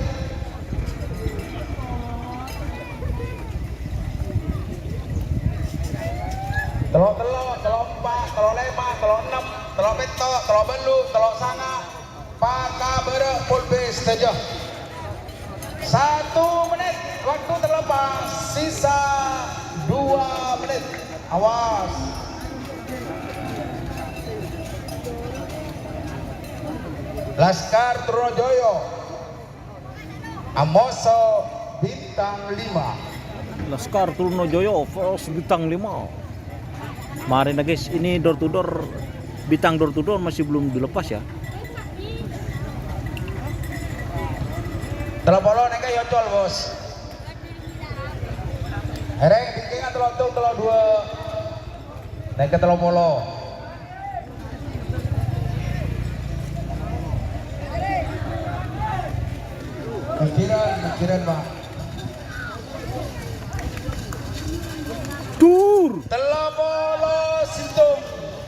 Telok 4, telok 5, telok 6, telok petok, telok belu, telok sanga. Paka bere pol B saja. 1 menit waktu terlepas, sisa 2 menit. Awas. Laskar Trojoyo. Amoso Bintang 5. Laskar Trunojoyo VS Bintang 5. Mari nah guys, ini door to door Bintang door to door masih belum dilepas ya. Telopolo neka yocol bos. Hereng bikingan telok 2. Neka telopolo. Pikiran Pak. Dur. Telopolo Sintung.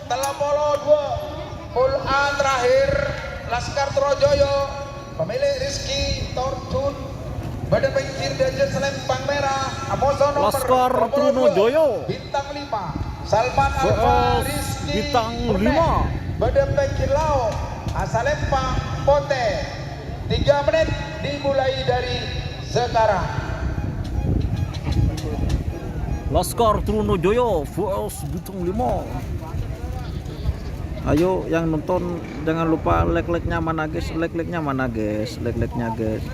Telopolo 2. Pool A terakhir Laskar Trojoyo. Pemilik Rizky Torjun. Badan Pengkir Dajen Selempang Merah. Amoso nomor Laskar Trunojoyo. Bintang 5. Salman VS Alfarisi Bintang Brunei. 5. Badan Pengkir Lao Asalempang Pote. 3 menit dimulai dari sekarang. Laskar Trunojoyo VS Bintang 5. Ayo yang nonton jangan lupa like-nya mana guys, like-nya guys.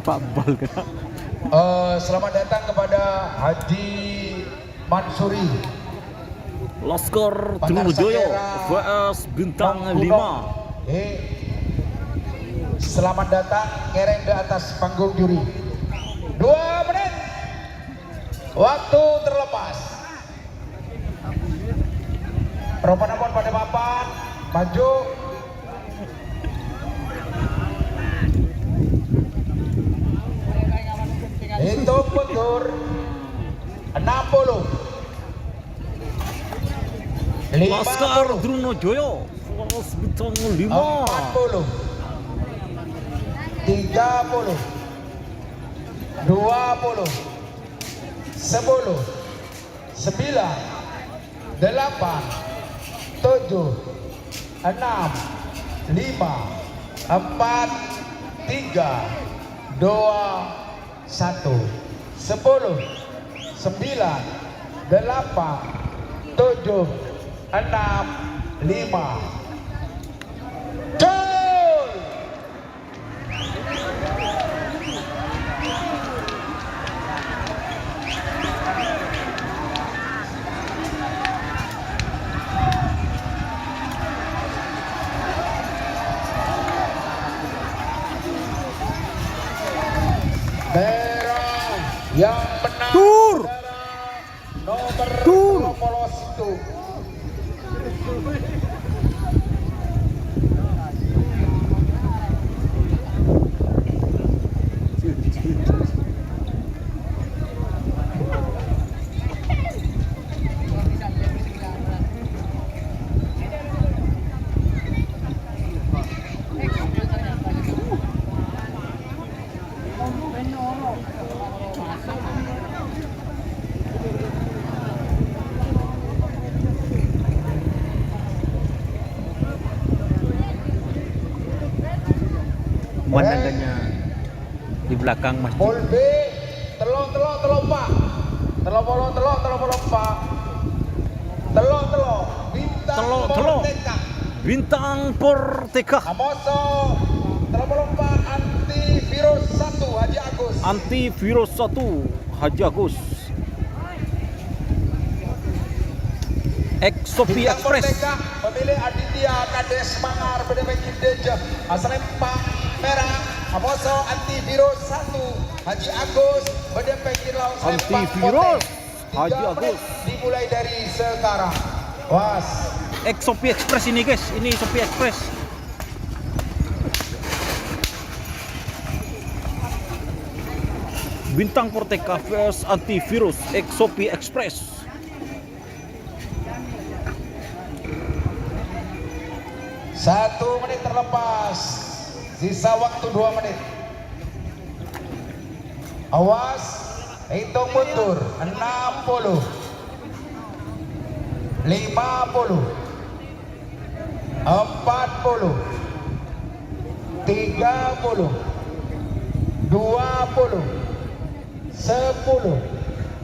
Pak Bal kena. Selamat datang kepada Haji Mansuri. Laskar Trunojoyo VS Bintang 5. Selamat datang ngereng di atas panggung juri. 2 menit waktu terlepas. Ropan pada papan maju. Hitung mundur 60. Laskar Trunojoyo VS Bintang 5. 40. 30. 20. 10, 9, 8, 7, 6, 5, 4, 3, 2, 1, 10, 9, 8, 7, 6, 5. Gol! pemandangannya di belakang masjid. Pol B, telok pak. Telok pak. Telok. Bintang Telok. Merdeka. Bintang Merdeka. Amoso, telok pak. Antivirus 1 Haji Agus. Antivirus 1 Haji Agus. Exopi Bintang Express. Merdeka, pemilik Aditya Kades Mangar Bedemeng Kindeja Asalempang Merah Amoso Antivirus 1 Haji Agus Bedemeng Kilau Antivirus Haji Agus. Dimulai dari sekarang. Was. Exopi Express ini guys, ini Exopi Express. Bintang Merdeka vs Antivirus Exopi Express. 1 menit terlepas, sisa waktu 2 menit. Awas, hitung mundur. 60, 50, 40, 30, 20, 10,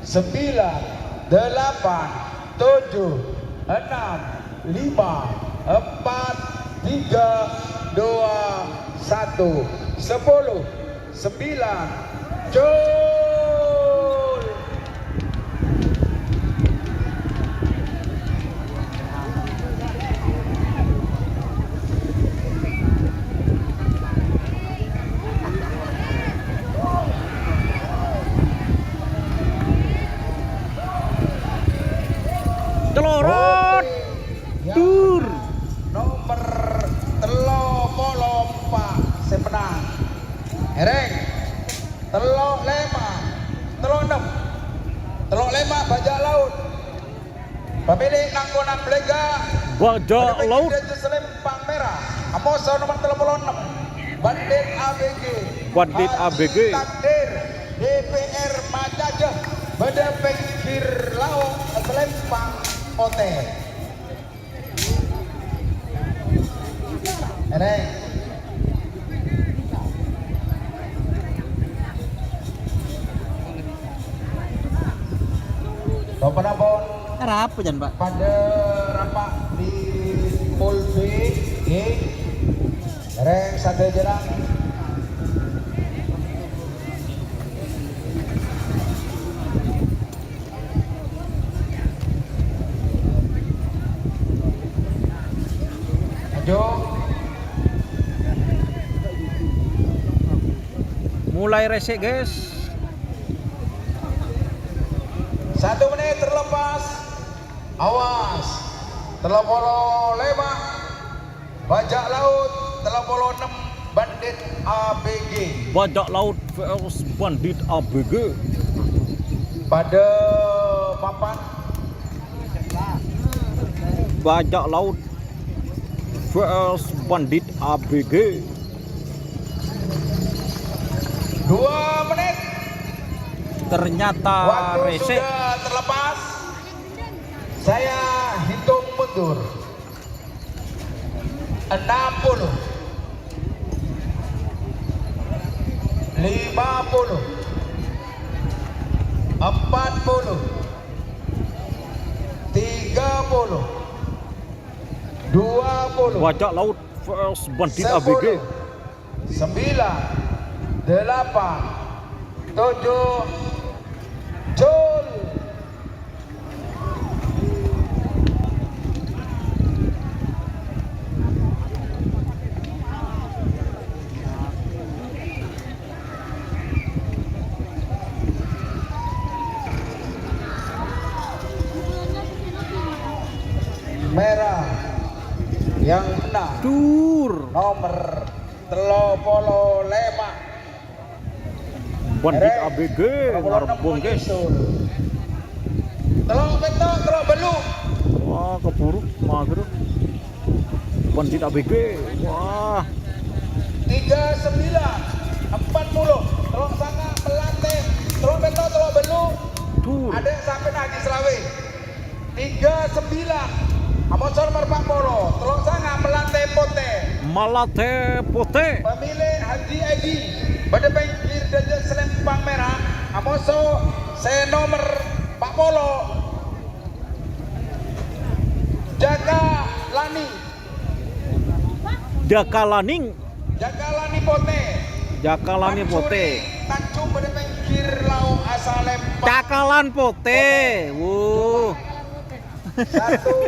9, 8, 7, 6, 5, 4, 3, 2, 1, 10, 9, jol. Telorot tur. Nomor 34 sepenang. Ereng. Telok 5. Telok 6. Telok 5 bajak laut. Pemilik nanggonan belega. Bajak laut. Selempang merah. Amoso nomor 36. Bandit ABG. Bandit ABG. Takdir DPR Majajah. Bedepeng Firlau Selempang Hotel. Ereng. Bapak Nabon Apa jan, Pak? pada rapat di Pol B, Ereng satu jelang. Maju. Mulai resek, guys. 1 menit terlepas. Awas. Telopolo 5. Bajak laut. Telopolo 6. Bandit ABG. Bajak laut vs Bandit ABG. Pada papan Bajak laut vs Bandit ABG. 2 menit. Ternyata Waktu resek. sudah terlepas. Saya hitung mundur. 60, 50, 40, 30, 20, Bajak laut vs Bandit ABG. 9, 8, 7, jol. Merah yang menang Tur. nomor 35. Bandit ABG ngarbong, guys. Telok betok, telok belu. Wah, keburu mager. Bandit ABG. Wah, 39, 40. Telok sana melatih. Telok betok, telok belu. tur. Ada sampai Haji Selawe. 39, Amosor nomor 40, Telok Sanga Melate Pote. Malate Pote. Pemilih Haji Edi pada pinggir dan selempang merah. Amoso saya nomor 40 Jaka Lani. Jakalaning. Jaka Lani Pote. Jakalani Pote. Tanjung pada pinggir laut asal lempang. Cakalan Pote. Wuh. 1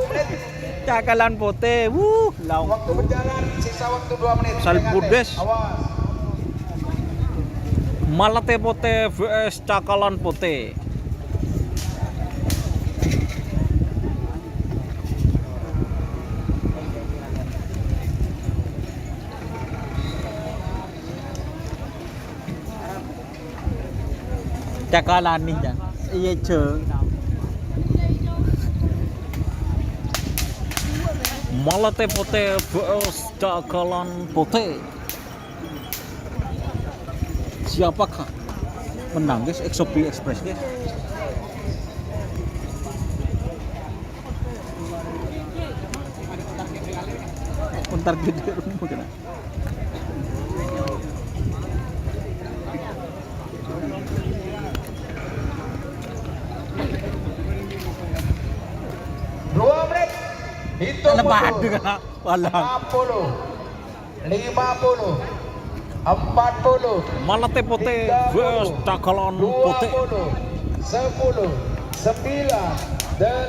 menit. Cakalan Pote. Wuh. Laung. Waktu berjalan sisa waktu 2 menit. Salpudes. Awas. Malate Pote vs Cakalan Pote. Cakalan nih kan. Iya ce. Malate Pote vs Cakalan Pote. Siapakah menang guys? Exopi Express guys. Bentar gede rumah kena. Hitung Lebat mundur. kena walang. 50 50 40 Malate Pote vs Cakalan Pote. 20 10 9 8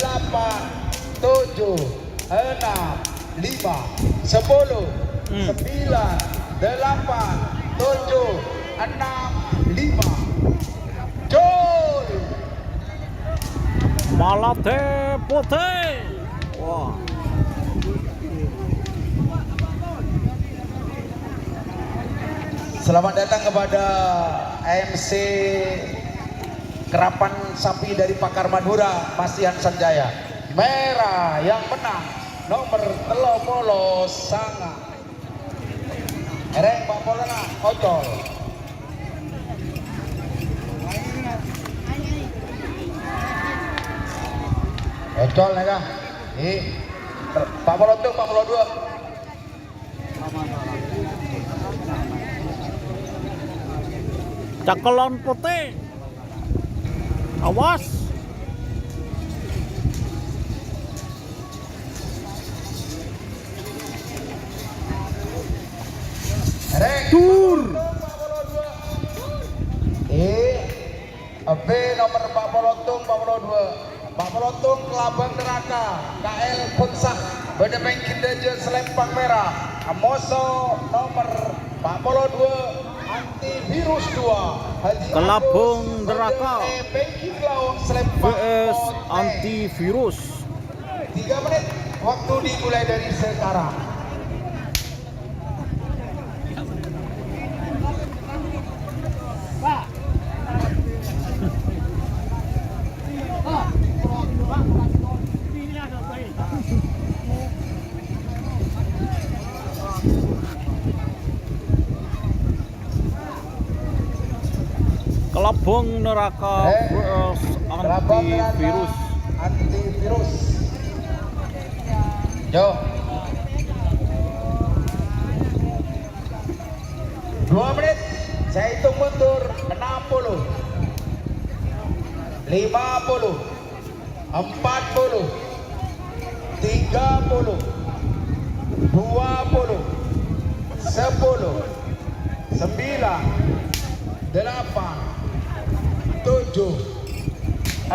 7 6 5 10 9 8 7 6 5 Jol. Malate Pote. Wah. Selamat datang kepada AMC Kerapan Sapi dari Pakar Madura, Masihan Sanjaya. Merah yang menang nomor 30 Sanga. Ereng Pak Polana Ocol. Ocol ya kah? Pak Polotung, Pak Polo 2. Cakalan Pote. Awas. Tur. B nomor Pak Polotung, Pak Polo 2. Pak Polotung Kelabang Neraka, KL Puncak, Bedemeng Kindeje Selempang Merah. Amoso nomor Pak Polo 2. Antivirus 2 Haji Kelabang Neraka VS Antivirus. 3 menit waktu dimulai dari sekarang. Kelabang Neraka vs Antivirus. Antivirus. Yo. 2 menit. Saya hitung mundur 60 50 40 30 20 10 9 8 7 6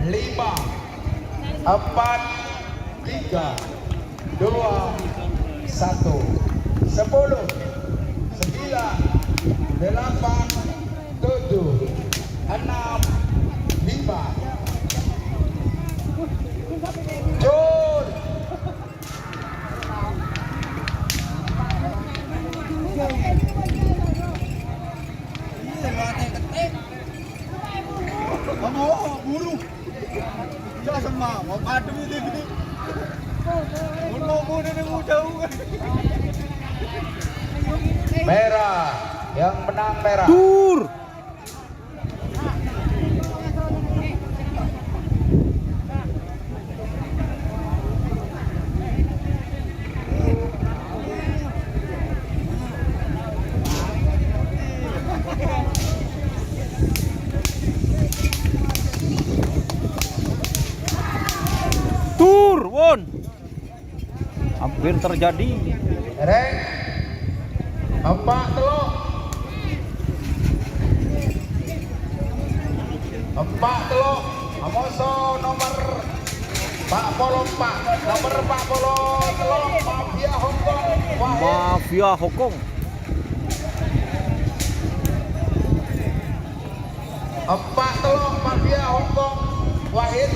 5 4 3 2 1 10 9 8 7 6 5 Jor. Buru. Jangan mau padu ini. Merah yang menang merah. Tur. Bir terjadi. Reng. Empat teluk. Empat teluk. Amoso nomor 44. Nomor 40 teluk. Mafia Hongkong. Wahid. Mafia Hongkong. Empat teluk Mafia Hongkong. Wahid.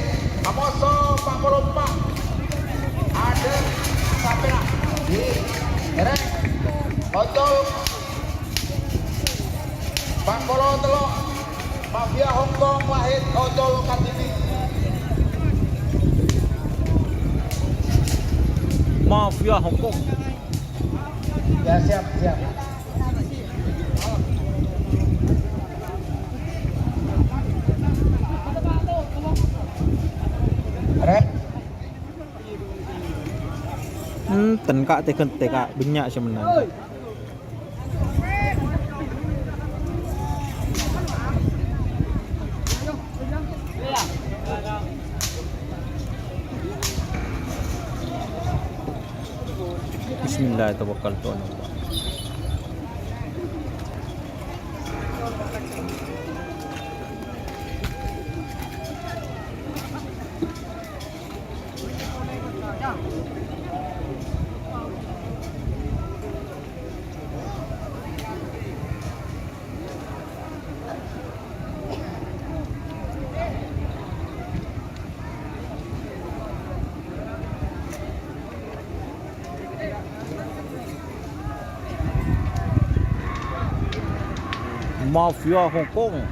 Amoso 44. Ada sampai lah. Di Reng. Ojol 40 teluk Mafia Hongkong. Wahid. Ojol Kartini. Mafia Hongkong. Ya siap siap. Rek. Tenkak teken teka banyak sebenarnya. Bismillahirrahmanirrahim. Mafia Hongkong.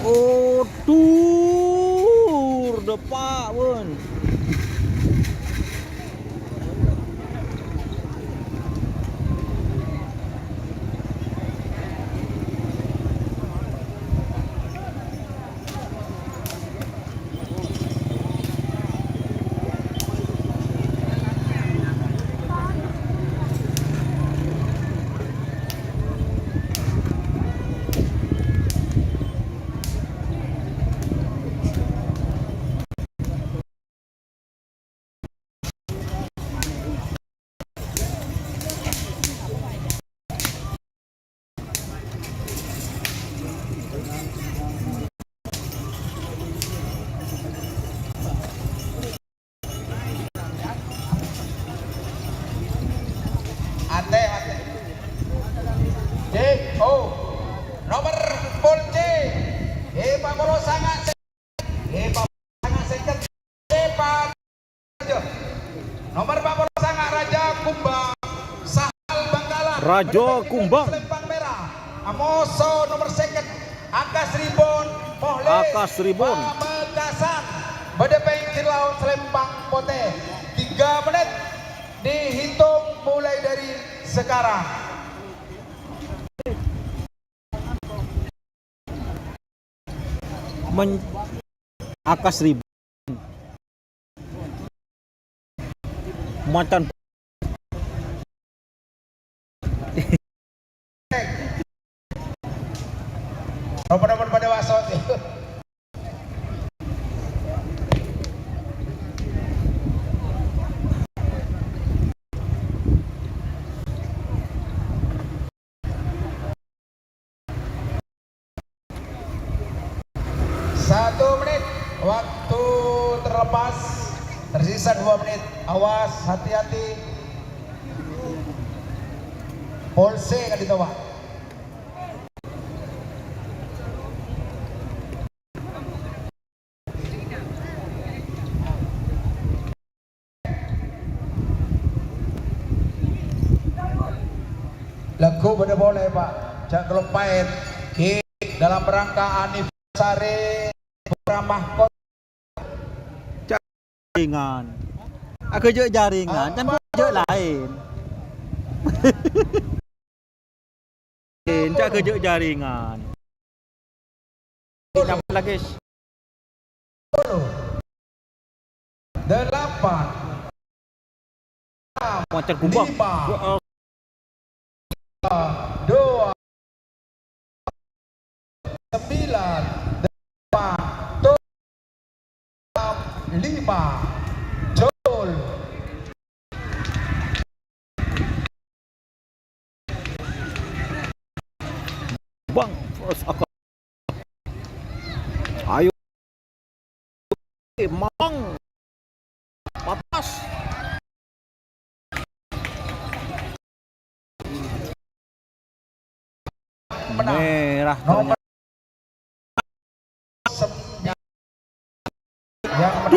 Oh, tur depan pun. Ate. C. O. Nomor pol C. Pak Bolo sangat. Pak sangat seket. Pak. Nomor Pak Bolo sangat Raja Kumbang. Sahal Bangkalan. Raja Kumbang. Selempang merah. Amoso nomor seket. Akas Ribon. Pohle. Akas Ribon. Pamekasan. Bedepeng Kirlaut Selempang Pote. 3 menit dihitung mulai dari sekarang. Akas Ribon. Macan Nomor-nomor pada wasot. Satu menit waktu terlepas, tersisa 2 menit. Awas, hati-hati. Polse kan ditawar. Lagu pada boleh Pak, jangan kelupain dalam rangka anniversary ramah kota. jaringan. Aku je jaringan, kan je lain. Cak kerja jaringan. Nama lagi. 8, Macan Kubang. 5, 2, 9, 8, 5, Jol. Bang, terus aku. Ayo. Mang. Patas. Merah. Nomor yang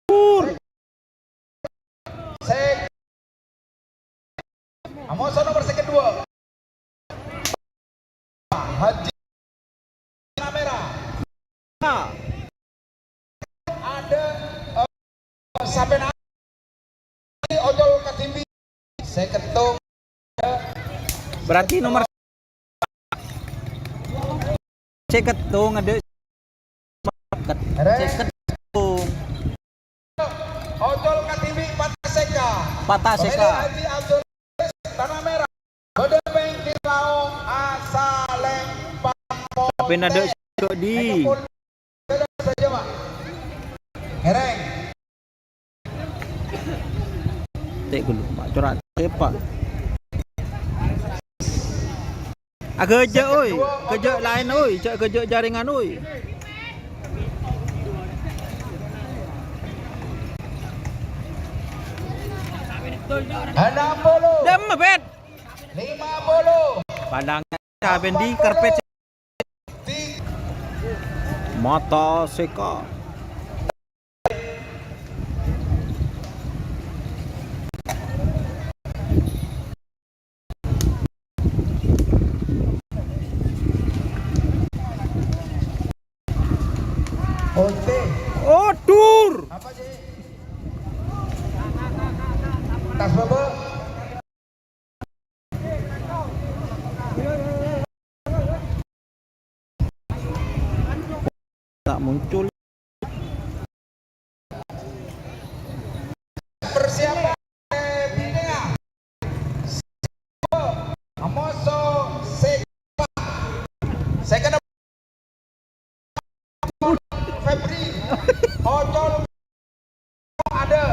Tur. Sek Amoso nomor sek kedua Haji Merah. Nah, Ada sampai nanti ojol katimbi sek ketung berarti nomor ceketung ada ceketung ojol katimbi Pataseka. Pataseka. Haji Abdul Tanah Merah. Bode bengki laong asaleng pampo. tapi nada di saja Pak. Hereng. tek dulu mak corak tepak kerja oi kerja lain oi kerja jaringan oi 60, dem bet 50, pandangnya Bendi karpet mata seka Ote. oh tur Apa sih? Tas bebe. tak muncul Persiapan Bidea. Amoso Seka. Second Febri. Ojol ada.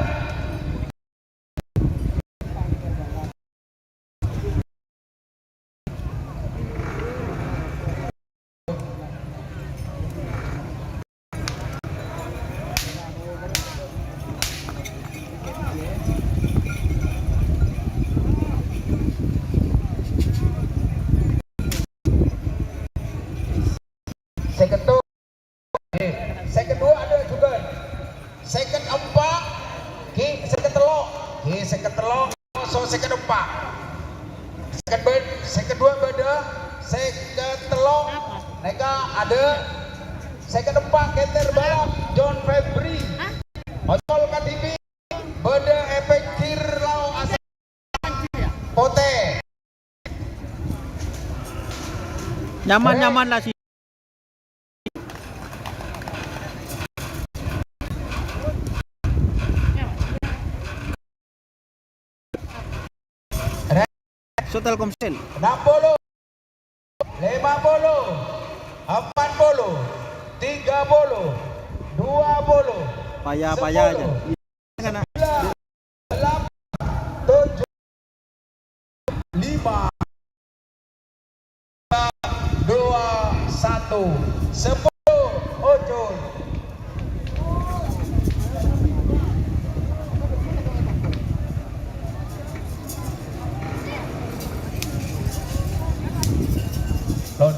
Second dua ada juga. Second 4, second telok, second telok, so second 4. Second dua beda, second telok, mereka ada. Second 4 keter balap John Febri. Ojol KTV beda efek kir lau asal pote. nyaman lah sih so Telkomsel 60, 50, 40, 30, 20, payah aja 9, 8, 7, 5, 2, 1, 10, ojol. Lon.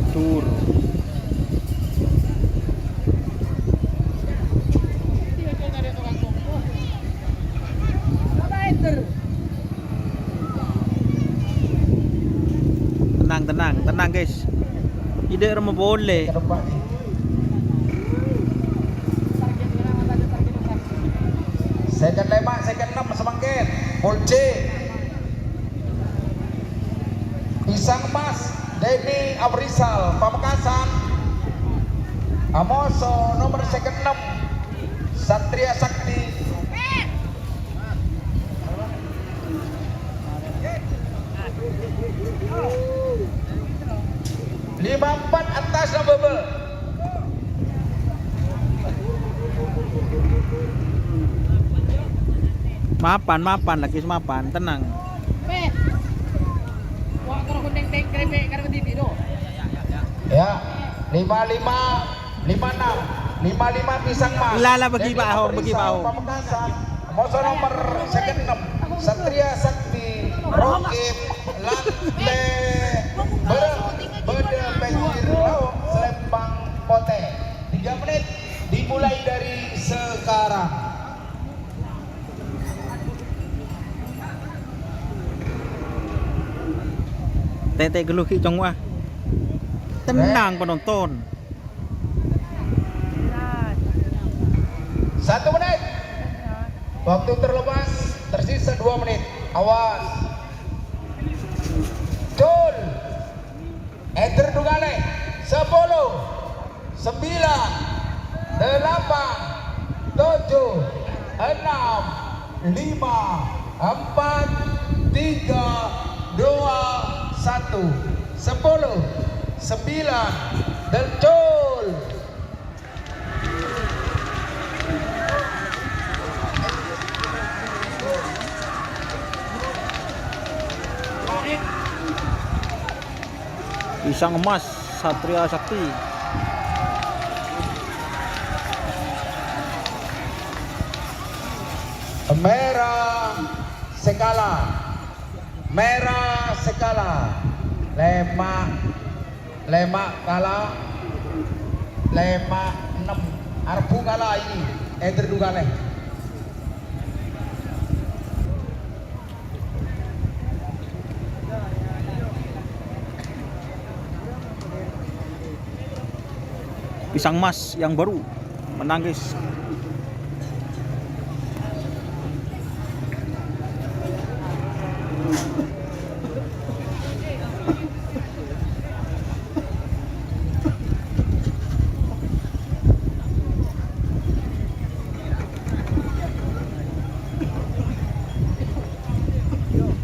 tur tenang guys ide rumah boleh Ke depan nih. second 5, second 6 semangkin. Pol C. Pisang Emas, Denny Abrizal, Pamekasan. Amoso nomor second 6, Satria Sakti. 54 atas no bebe. Mapan lagi mapan, tenang. Ya, 55, 56, 55 Pisang Mas. Lala bagi Pak Ahok, bagi Pak Ahok. Pamekasan. Moso nomor second 6, Satria Sakti, Rokib, Lante, Bede Banjir Lauk, Selempang Pote. 3 menit dimulai dari sekarang. Tete geluhi congwah. Tenang penonton. 1 menit. Waktu terlepas, tersisa 2 menit. Awas. Cul. Enter Dugale. 10, 9, 8, 7, 6, 5, 4, 3, 2, 1. 10, 9, dan cul. Pisang Emas, Satria Sakti. Merah Sekala, Merah Sekala, Lemak kalah, Lemak 6, Arbu kalah ini, Eder Dugale. Pisang Emas yang baru menangis.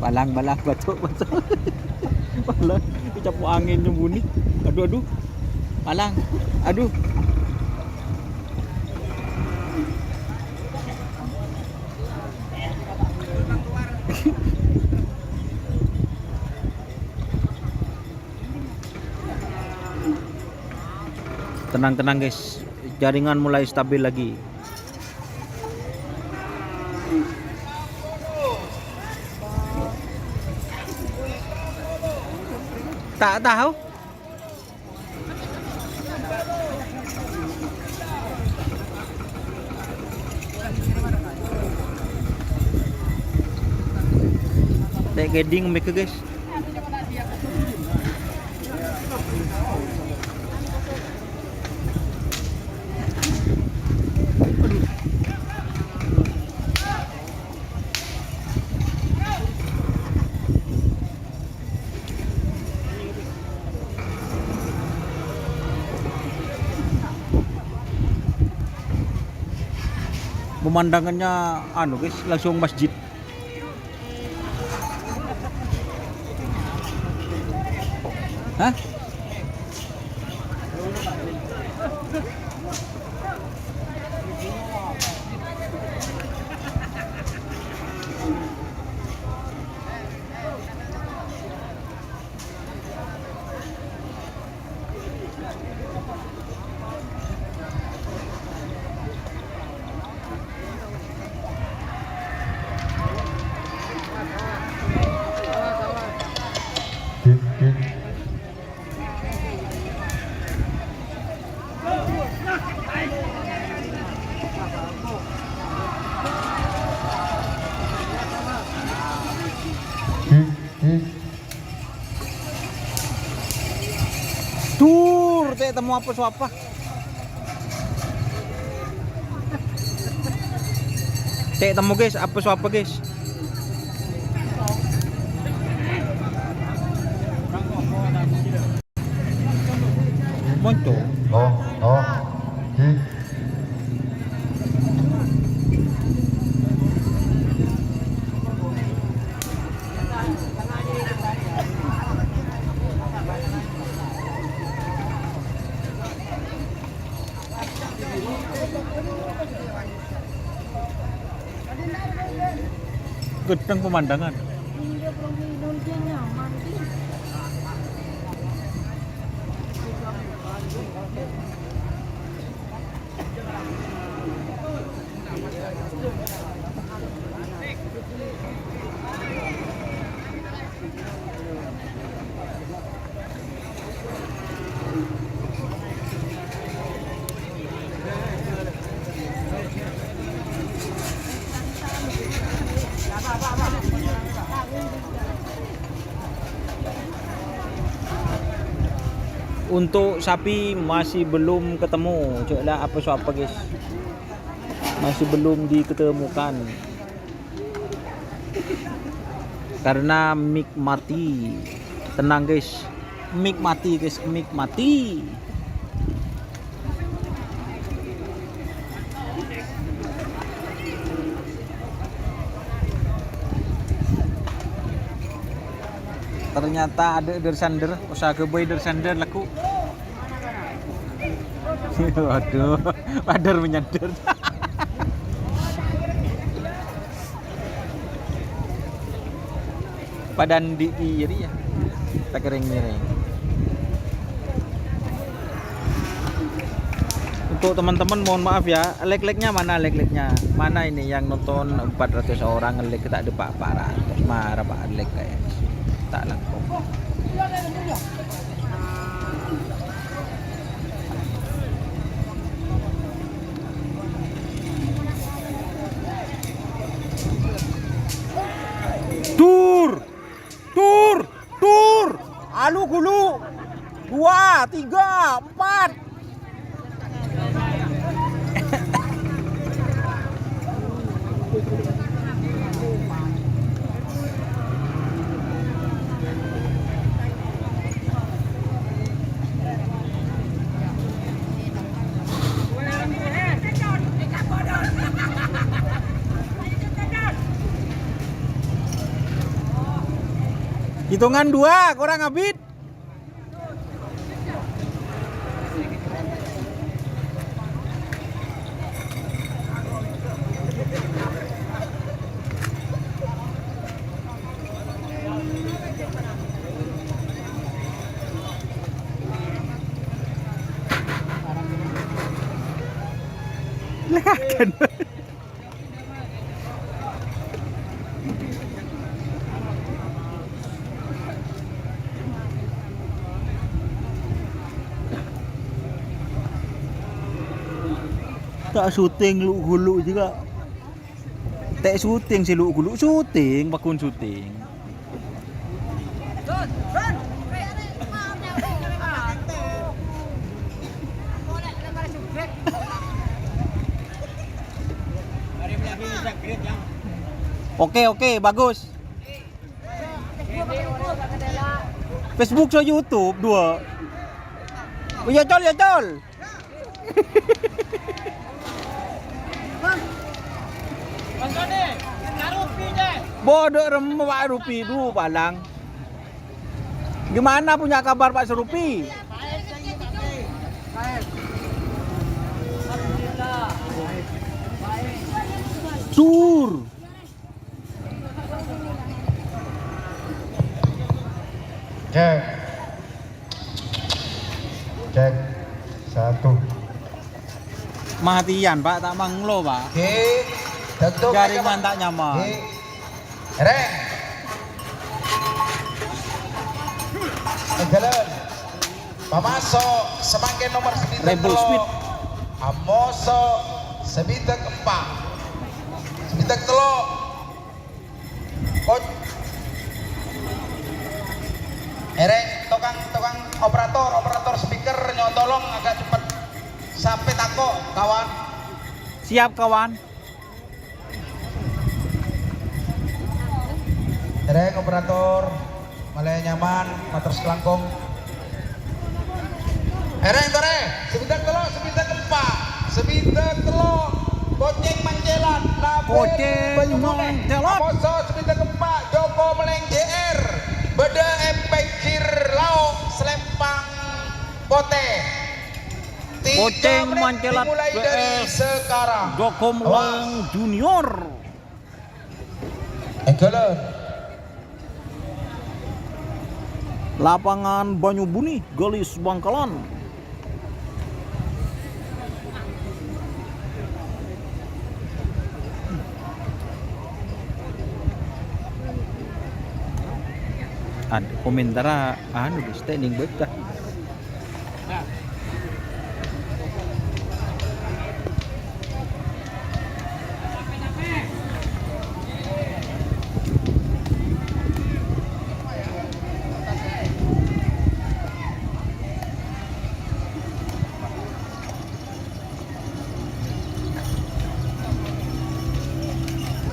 Balang batuk. Balang dicapu angin yang bunyi. Aduh. Balang. Aduh. Tenang guys. Jaringan mulai stabil lagi. Tak tahu. Dek geding mereka guys. Pemandangannya anu guys, langsung masjid. Hah? Tur, teh temu apa suapa? Cek temu guys, apa guys? Monco. Di. Gedeng pemandangan. Untuk sapi masih belum ketemu. Coba apa guys? Masih belum diketemukan. Karena mic mati. Tenang guys. Mic mati guys, mic mati. Ternyata ada dersander, usaha kebay dersander laku. Waduh, padar menyadar. Padan di kiri ya, tak kering miring. Untuk teman-teman mohon maaf ya, like-like-nya mana like-like-nya? Mana ini yang nonton 400 orang nge-like kita ada Pak 400. Marah Pak like kayak. Tak langsung. Tur. Alu gulu. 2, 3, 4. Hitungan 2, kurang abit. Lekan. Tak syuting lu gulu juga. Tak syuting si lu gulu syuting, bakun syuting. Oke, bagus. Facebook so YouTube 2. Ya col. Bodoh remeh Pak Rupi dulu palang. Gimana punya kabar Pak Serupi? Tur. Cek 1. Matian Pak, tak manglo Pak. Oke, tentu Jaringan tak nyaman. Reng. Jalan. Pamasok semakin nomor 9. Rebel Speed. Amoso sebintang 4. Sebintang 3. Coach. Reng, tukang operator speaker nyotolong agak cepat sampai tako kawan. Siap kawan. Reng operator Malaya nyaman motor selangkong. Reng tore sebentar telok sebentar keempat sebentar telok Koceng Manjelan Koceng Manjelan. Amoso sebentar keempat Joko Meleng JR Beda Epek Kir Lauk Selempang Pote. Koceng Manjelat dimulai dari PS sekarang. Joko Meleng Junior. Engkelan Lapangan Banyubuni, Galis Bangkalan. Ada komentar anu di standing baik dah.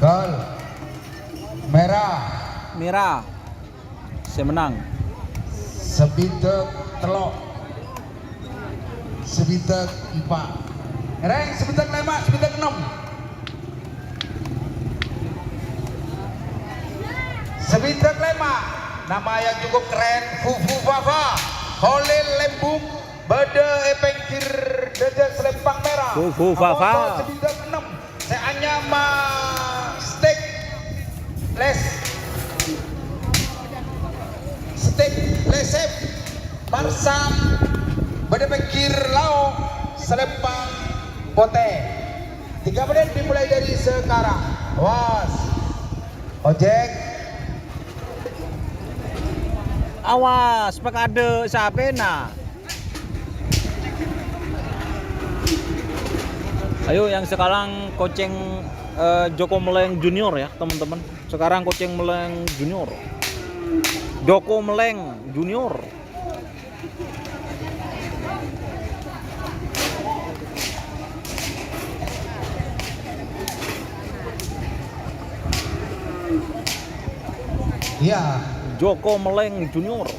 gol merah Merah. Saya menang. sebitek telok sebitek empat Reng sebitek lima sebitek enam sebitek lima nama yang cukup keren Fufu Fafa Holil Lembung Bade Epengkir Dejek Selempang Merah Fufu Fafa. Amoso sebitek enam Seanya ma steak les steak lesep Barsam Bade Pengkir Lao Selempang Pote 3 menit dimulai dari sekarang. Was ojek Awas, pak ada siapa nak? Ayo yang sekarang Koceng Joko Meleng Junior ya teman-teman. Sekarang Koceng Meleng Junior. Joko Meleng Junior. iya Joko Meleng Junior.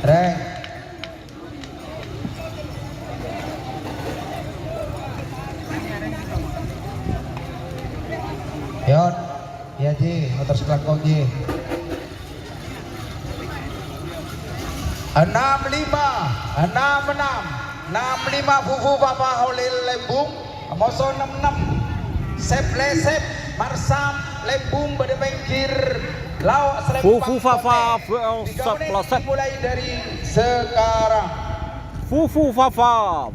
Reng Yon ya Ji motor selangkong Ji 65 Fufu Papa Holil Lembung Amoso 66 Sep Lesep Marsam Lembung Bade Pengkir Lau Selempang Fufu Fafa Pote. vs 3 menit Lesep. mulai dari sekarang. Fufu Fafa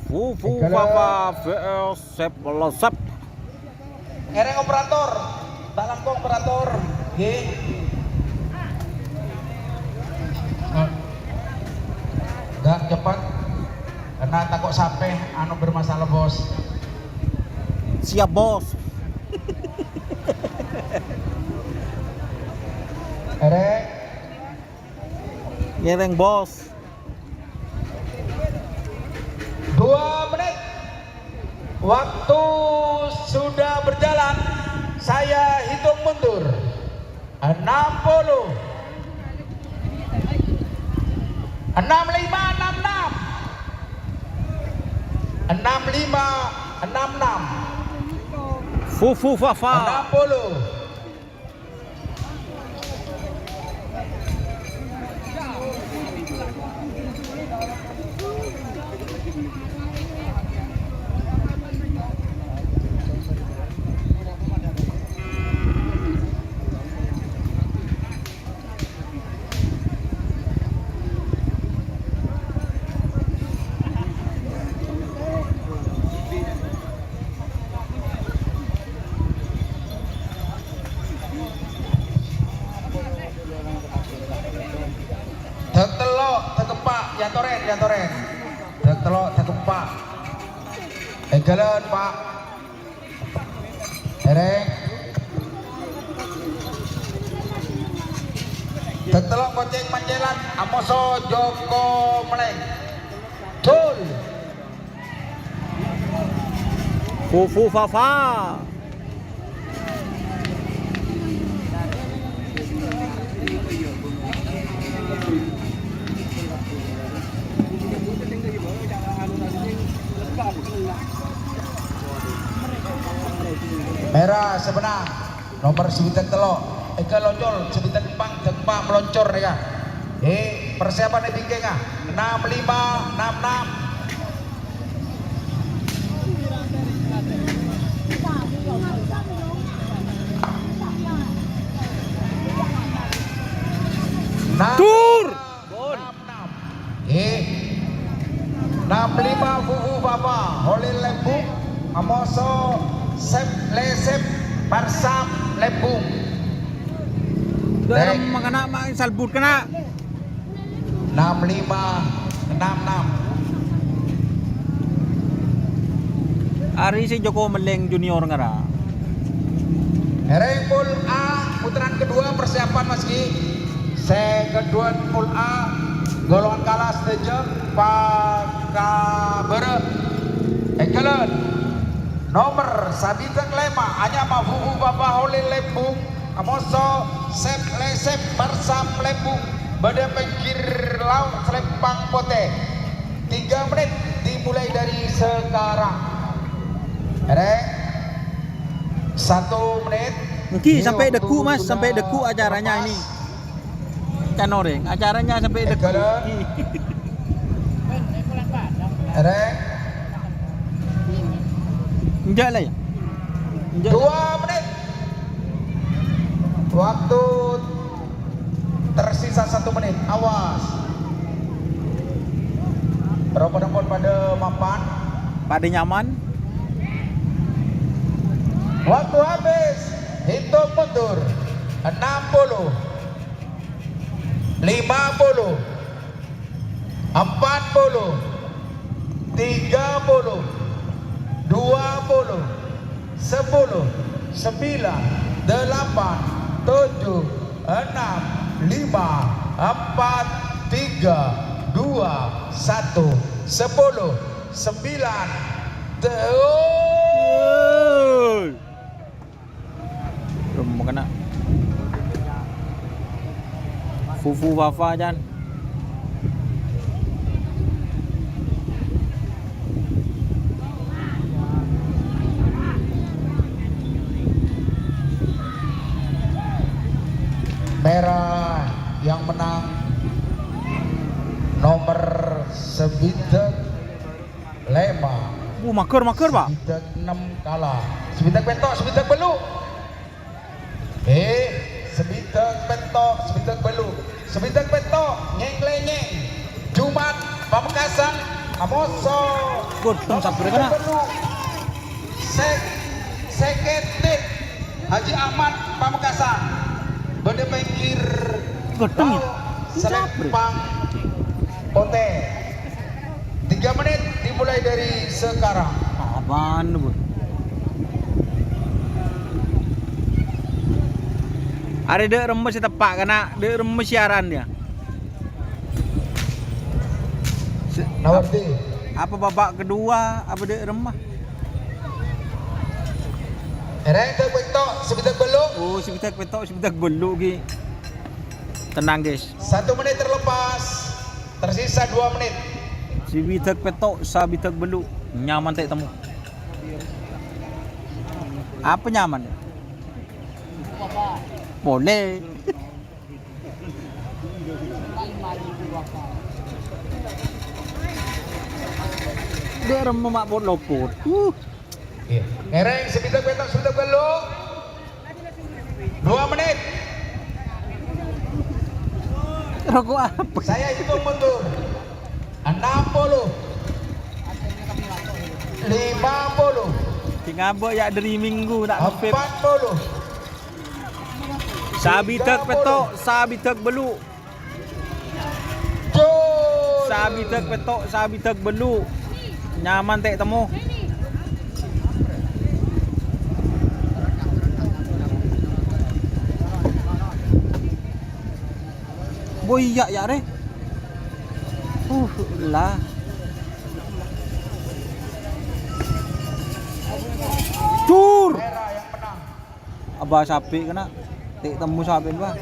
vs Lesep. Ereng operator tak langkong operator G gak cepat karena takut sampai anu bermasalah bos. Siap bos. Ereng Yereng bos. 2 menit waktu sudah berjalan, saya hitung mundur 60 65 66 65 66 Fufu Fafa. 60 Dek telok, dek kepak, jantoren. Dek telok, dek kepak. Enggelan Pak. Ereng. Dek telok Koceng Manjelan, Amoso Joko Meleng. Fufu Fafa. Merah sebenang nomor sebitak telok Eka lonjol sebitak pang tempat meloncor ya. Persiapan di bingkeng 65 66 Tur. 65 Fufu Baba Holil Lembung Amoso Sep Lesep Barsam Lembung. Dalam makana mak salbut kena. 65 66 Ari si Joko Meleng Junior ngara. Reng Pool A putaran kedua persiapan meski kedua Pool A golongan kalah stage Pakabere Ekelen nomor Sabitek Lema hanya Mafufu Baba Holil Lembung Amoso Sep Lesep Barsam Lembung Bada Pengkir Laut Selempang Pote 3 menit dimulai dari sekarang. Reng 1 menit. Mungkin Ini sampai waktu deku mas, sudah sampai deku acaranya ini. Canoreng, acaranya sampai deku. Reng Enggak lah ya. Enggak. 2 menit. Waktu tersisa 1 menit. Awas. Berapa nomor pada mapan? Pada nyaman. Waktu habis. Hitung mundur. 60 50 40 30 20 10 9 8 7 6 5 4 3 2 1 10 9 Belum mau kena. Fufu Fafa Jan. merah yang menang nomor Sebitek Lema. Maker pak. Sebitek 6 kalah. Sebitek Bentok, Sebitek Belu. Sebitek Bentok, Sebitek Belu. Sebitek Bentok, Nyeng Lenyeng. Jumat Pamekasan, Amoso. Godong sabar kena. Seketik Haji Ahmad Pamekasan. Bade Pengkir Godong ya. Selempang Pote. 3 menit dimulai dari sekarang. Apaan bu? Ada dek remes tepak kena dek remes siaran dia. Nawardi. Apa babak kedua? Apa dek remah? Ereng ke Bentok, Sebitek Belu. Oh, sebitak petok, sebitak belu ki. Tenang guys. 1 menit terlepas. Tersisa 2 menit. Sebitak petok, sabitak belu. Nyaman tak temu. Apa nyaman? Boleh. Dia remah mak bot lopot. Ereng Sebitek Bentok, Sebitek Belu. 2 menit. Rokok apa? Saya hitung mundur. 60 50 Tinggal abok ya dari minggu tak ngepip. 40 Sabitak petok, sabitak belu. Jol. Sabitak petok, sabitak belu. Nyaman tak temu. Boyak ya re. Lah. laba sapi kena tik temu sapi bah.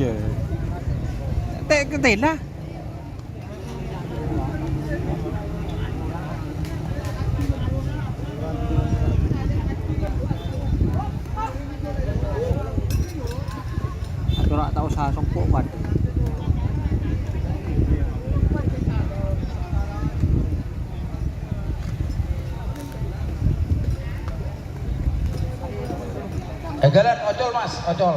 Iya. Tik ketela. Aku nak tahu saya sopok kan. Egalan ocol mas, ocol.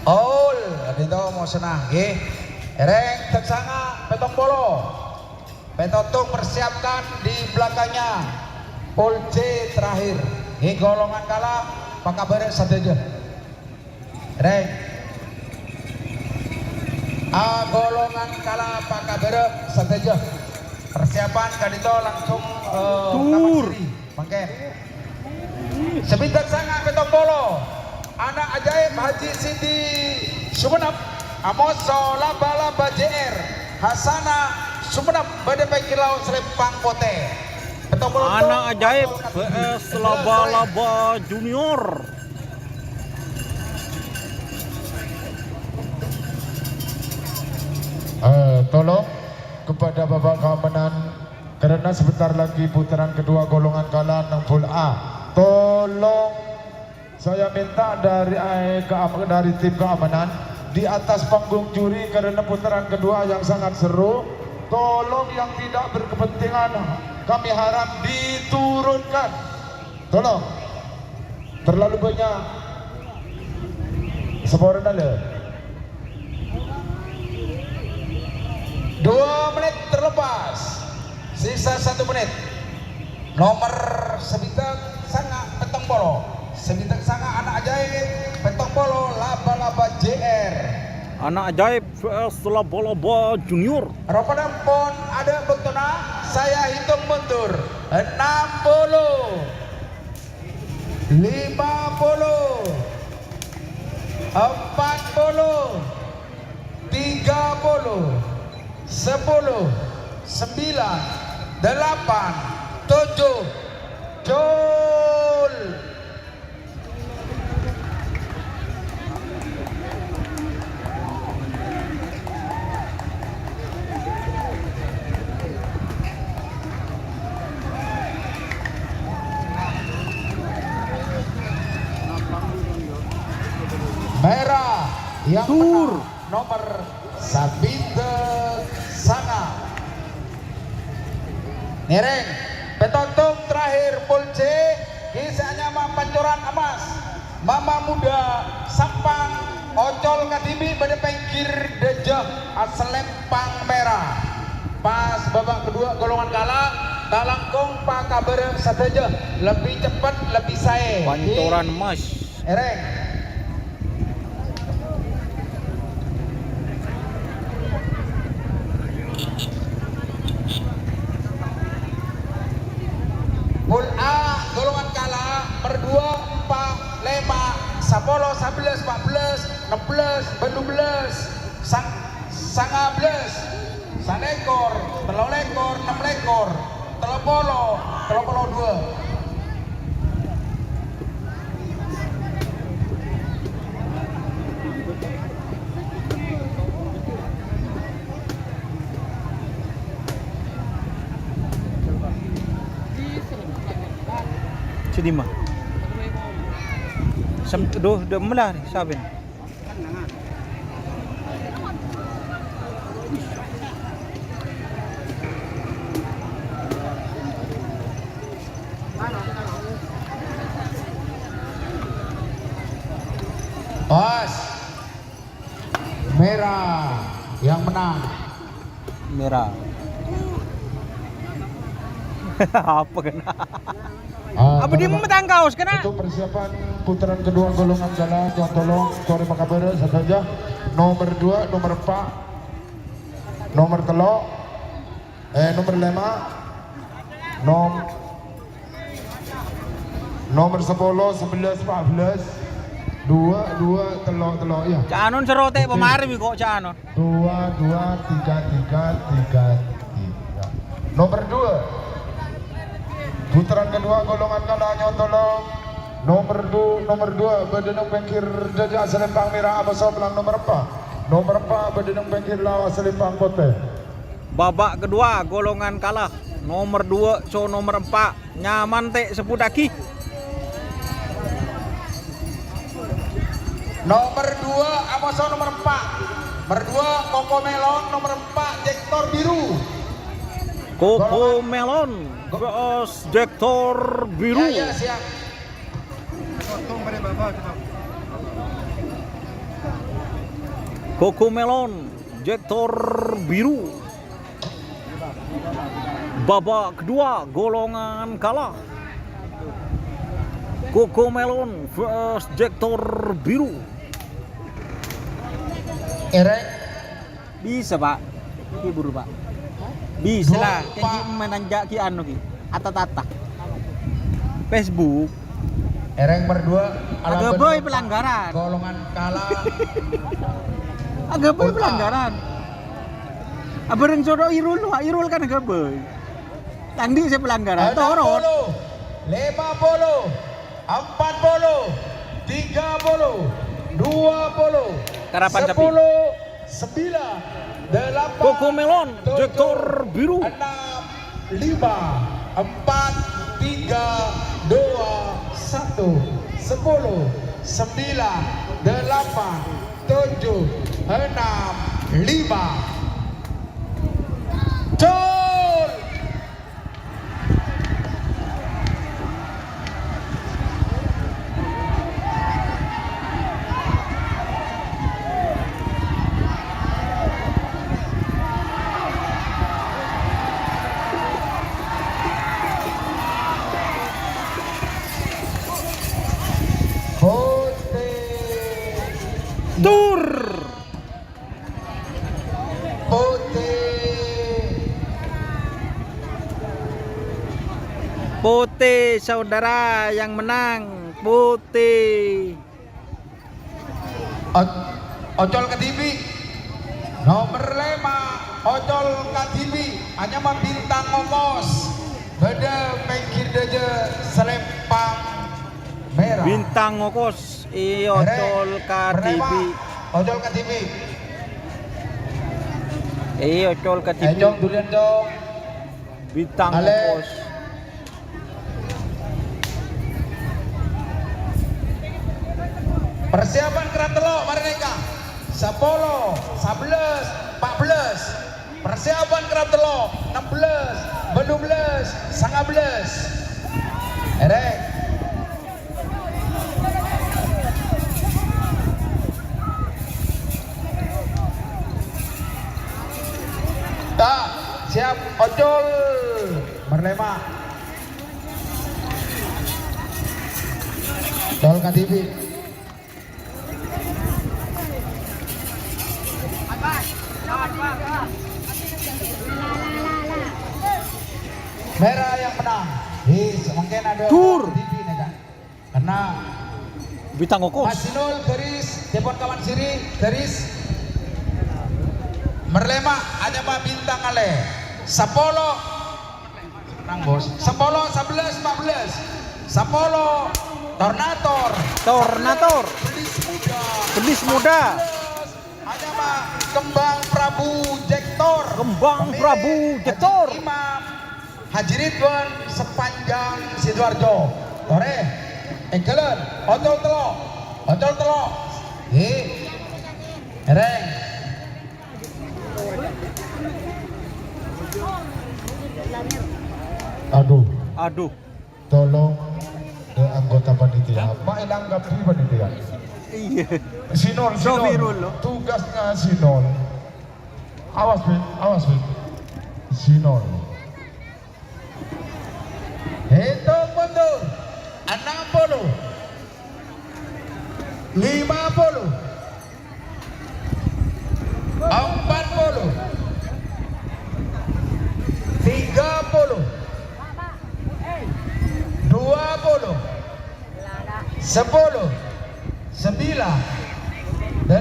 Ol, dito mo senang, nggih. Ereng tersanga petong bolo. Petotong persiapkan di belakangnya. Pol C terakhir. Nggih golongan kalah Pakabare sateja. Ereng. A golongan kalah Pakabare sateja. Persiapan kadito langsung Tur. Mangke. Sebentar sangat petong bolo. Anak ajaib Haji Siti Sumenep Amoso laba-laba JR Hasana Sumenep Badepai Kilau Selempang Pote. Anak ajaib PS laba-laba junior. Tolong kepada Bapak Keamanan karena sebentar lagi putaran kedua golongan kalah 60 A. Tolong saya minta dari tim keamanan di atas panggung juri karena putaran kedua yang sangat seru. Tolong yang tidak berkepentingan kami harap diturunkan. Tolong. Terlalu banyak seborang ada. 2 menit terlepas. Sisa 1 menit. Nomor sebintang sangat petong bolo. Sebintang sangat anak ajaib petong bolo laba-laba JR. Anak ajaib PS laba-laba junior. Ropadan pon ada bektona. Saya hitung mundur. 60 50 40 30 10 9 8 7 Jol. Merah yang Tur. menang nomor Sabinde Sana. Nereng petotong terakhir Pol C kisahnya Pancoran emas Mama Muda Sampang Ocol Katibi pada pengkir Dejah Selempang merah. Pas babak kedua golongan kalah Talangkong Pakabare sateja lebih cepat lebih sae. Pancoran emas. Ereng Pul A golongan kalah berdua 4 5 10 11 14 16 12 sangabelas salekor telur lekor 6 lekor telur polo 2. Sedima. Duh, udah melah nih, sabin. Bos merah yang menang. Merah. Apa kena? Apa dia memetang kaos kena? Untuk persiapan putaran kedua golongan kalah, tolong Sore Pakabare saja nomor 2, nomor 4, nomor 3, nomor 5, nomor 10, 11, 14, 2, 3, ya. Cak Anon serote pemari kok Cak Anon. 2, 3, 3. Nomor 2. Putaran kedua golongan kalah nyotolong. Nomor 2 Bedenung Bengkir Jajak Selempang Merah Abaso Belang nomor 4. Nomor 4 Bedenung Bengkir Lawas Selempang Putih. Babak kedua golongan kalah. Nomor 2 so nomor 4 nyaman teh sepudaki. Nomor 2 Amoso nomor 4. Nomor 2 Koko Melon, nomor 4 Jektor Biru. Koko Melon vs Jektor Biru. Ya, siap. Koko Melon, Jektor Biru. Babak kedua golongan kalah. Koko Melon vs Jektor Biru. Erek Bisa Pak, hibur Pak. Bisa lah, kayak menanjak ki anu ki, atat-atat. Facebook. Erek nomor 2 Agak boy pelanggaran. golongan kalah. Agak boy pelanggaran. Abareng jodoh Irul kan agak boy. Tangdi saya pelanggaran. Torot. 50, 40, 30, 20. Karapan 10, Sapi. 9, 8. Koko Melon, Jektor Biru. 6, 5, 4, 3, 2, 1. 10, 9, 8, 7, 6, 5. Gol! Tur. Putih saudara yang menang. Putih. Ocol ke TV nomor 5 Ocol ke TV hanya bintang ngomos beda pengkir deje Selempang Merah Bintang ngokos. Ocol KTV. Ocol ke TV Ocol KTV. Jong durian dong Bintang Ale. ngokos. persiapan kerat telok mari neka 10, 11, 14 persiapan kerat telok 16, 12, 19 erek tak siap ocol merlema Ocol KTV merah yang menang. Mungkin ada Tur. TV nih kan. Karena Bintang ngokos. Masinul garis Depon kawan siri garis Merlema ada Pak Bintang ale. Sapolo menang bos. Sapolo 11 14. Sapolo Tornator. Tornator. Belis muda. Ada Pak Kembang Prabu Jektor. Kembang Prabu Jektor. Imam Haji Ridwan sepanjang Sidoarjo. Tore, engkelen, ocol telok. Ereng. Aduh, tolong anggota panitia, menanggapi panitia. Iya. Sinol, Sofirul loh. tugasnya Sinol. Awas Fit. Sinol. Hitung mundur 60 50 10, 9, 8,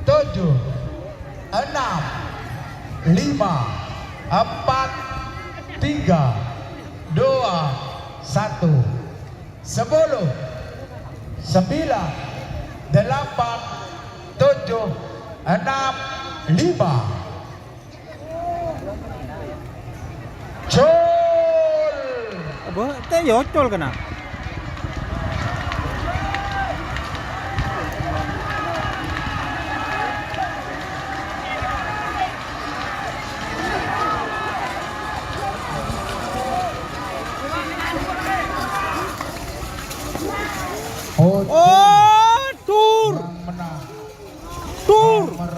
7, 6, 5, 4, 3, 2, 1. 10, 9, 8, 7, 6, 5. Col. Apa? Teh yocol kena. Oh, tur. Yang menang Tur. nomor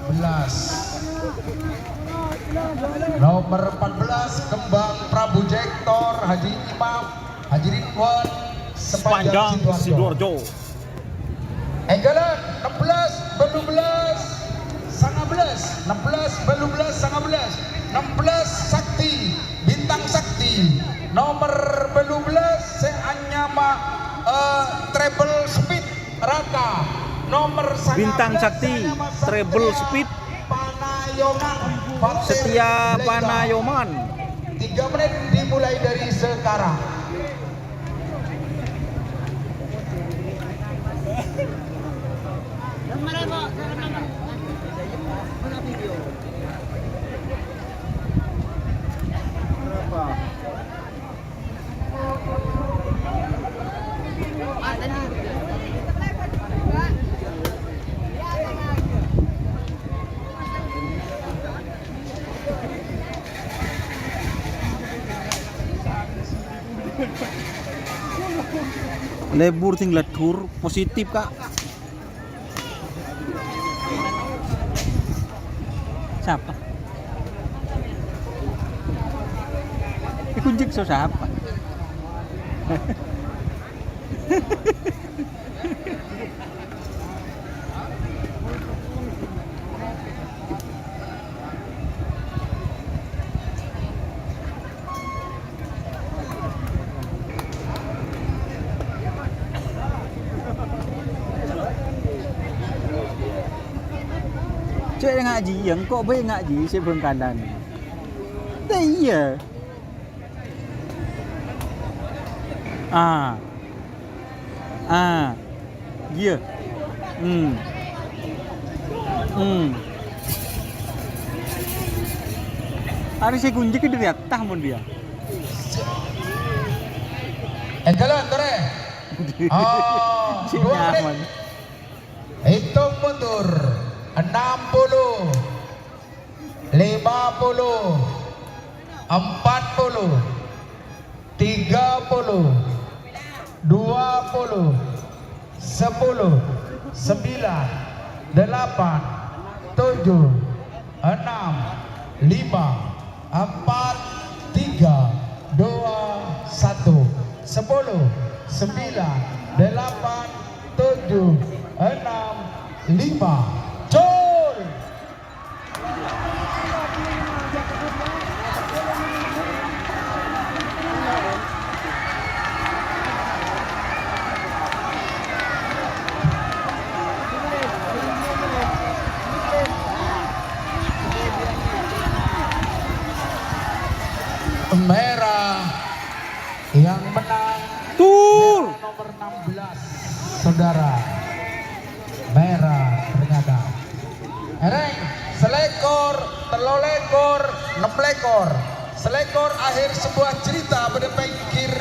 14. Nomor 14 Kembang Prabu Jektor Haji Imam Haji Ridwan Sepanjang Sidoarjo. Enggalan 16 belubelas sangabelas 16 belubelas sangabelas 16 Sakti Bintang Sakti nomor belubelas seanyama treble speed Raka nomor Bintang Sakti treble speed Panayoman Fatir Setia Blega. Panayoman. 3 menit dimulai dari sekarang. Lebur tinggal tur positif kak. Siapa? Kunjik so siapa? Cek ngaji yang kok baik ngaji sebelum kandang. Dah iya. Iya. Hari saya kunci ke dari atas pun dia. Enggalan tore. Si 2 nyaman. menit. Hitung mundur. 60, 50, 40, 30, 20, 10, 9, 8, 7, 6, 5, 4, 3, 2, 1. 10, 9, 8, 7, 6, 5. Col. Merah yang menang Tur. nomor 16 saudara merah ternyata ereng selekor telolekor 6 lekor selekor akhir sebuah cerita pada pinggir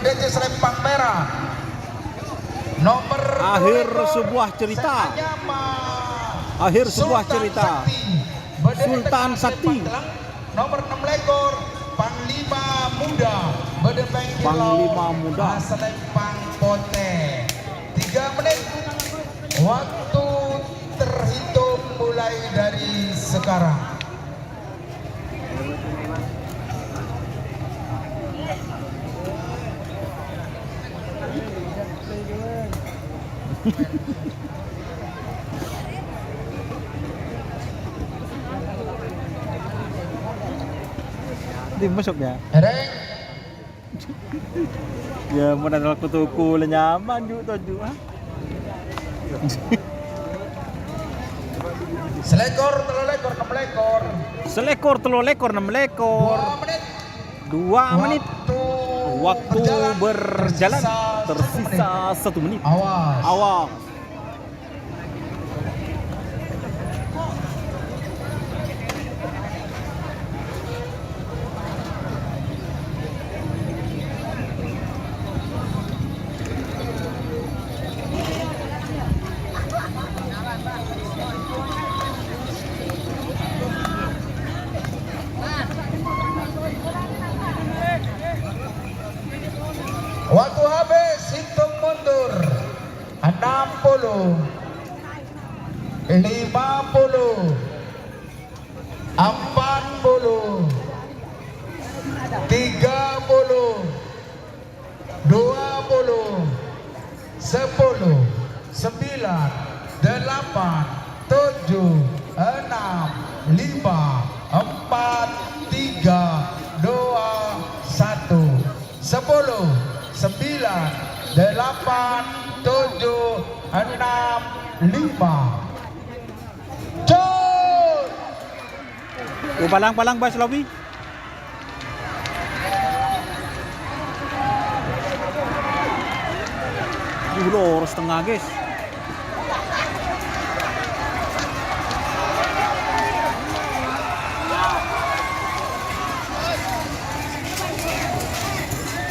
DJ Selempang merah nomor Akhir lekor, sebuah cerita. Seanyama. Akhir sebuah Sultan cerita. Sakti. Berdiri Sultan tegak Sakti. Panggilan, nomor 6 lekor Panglima Muda Bedepeng Panglima Muda. Selempang Pote 3 menit waktu terhitung mulai dari sekarang. Di masuk ya. Ereng Ya mana aku tuku nyaman juga tuh. Selekor, telur lekor, 6 lekor. Selekor, telur lekor, 6 lekor. 2 menit. 2 menit. Waktu berjalan tersisa 1 menit. Awas. Awas. Waktu habis, hitung mundur. 60, 50, 40, 30, 20, 10, 9, 8, 7, 6, 5, 4, 3, 2, 1, 10, 9, 8, 7, 6, 5. Jod! Oh, palang-palang Bas Lawi. Loh, setengah guys.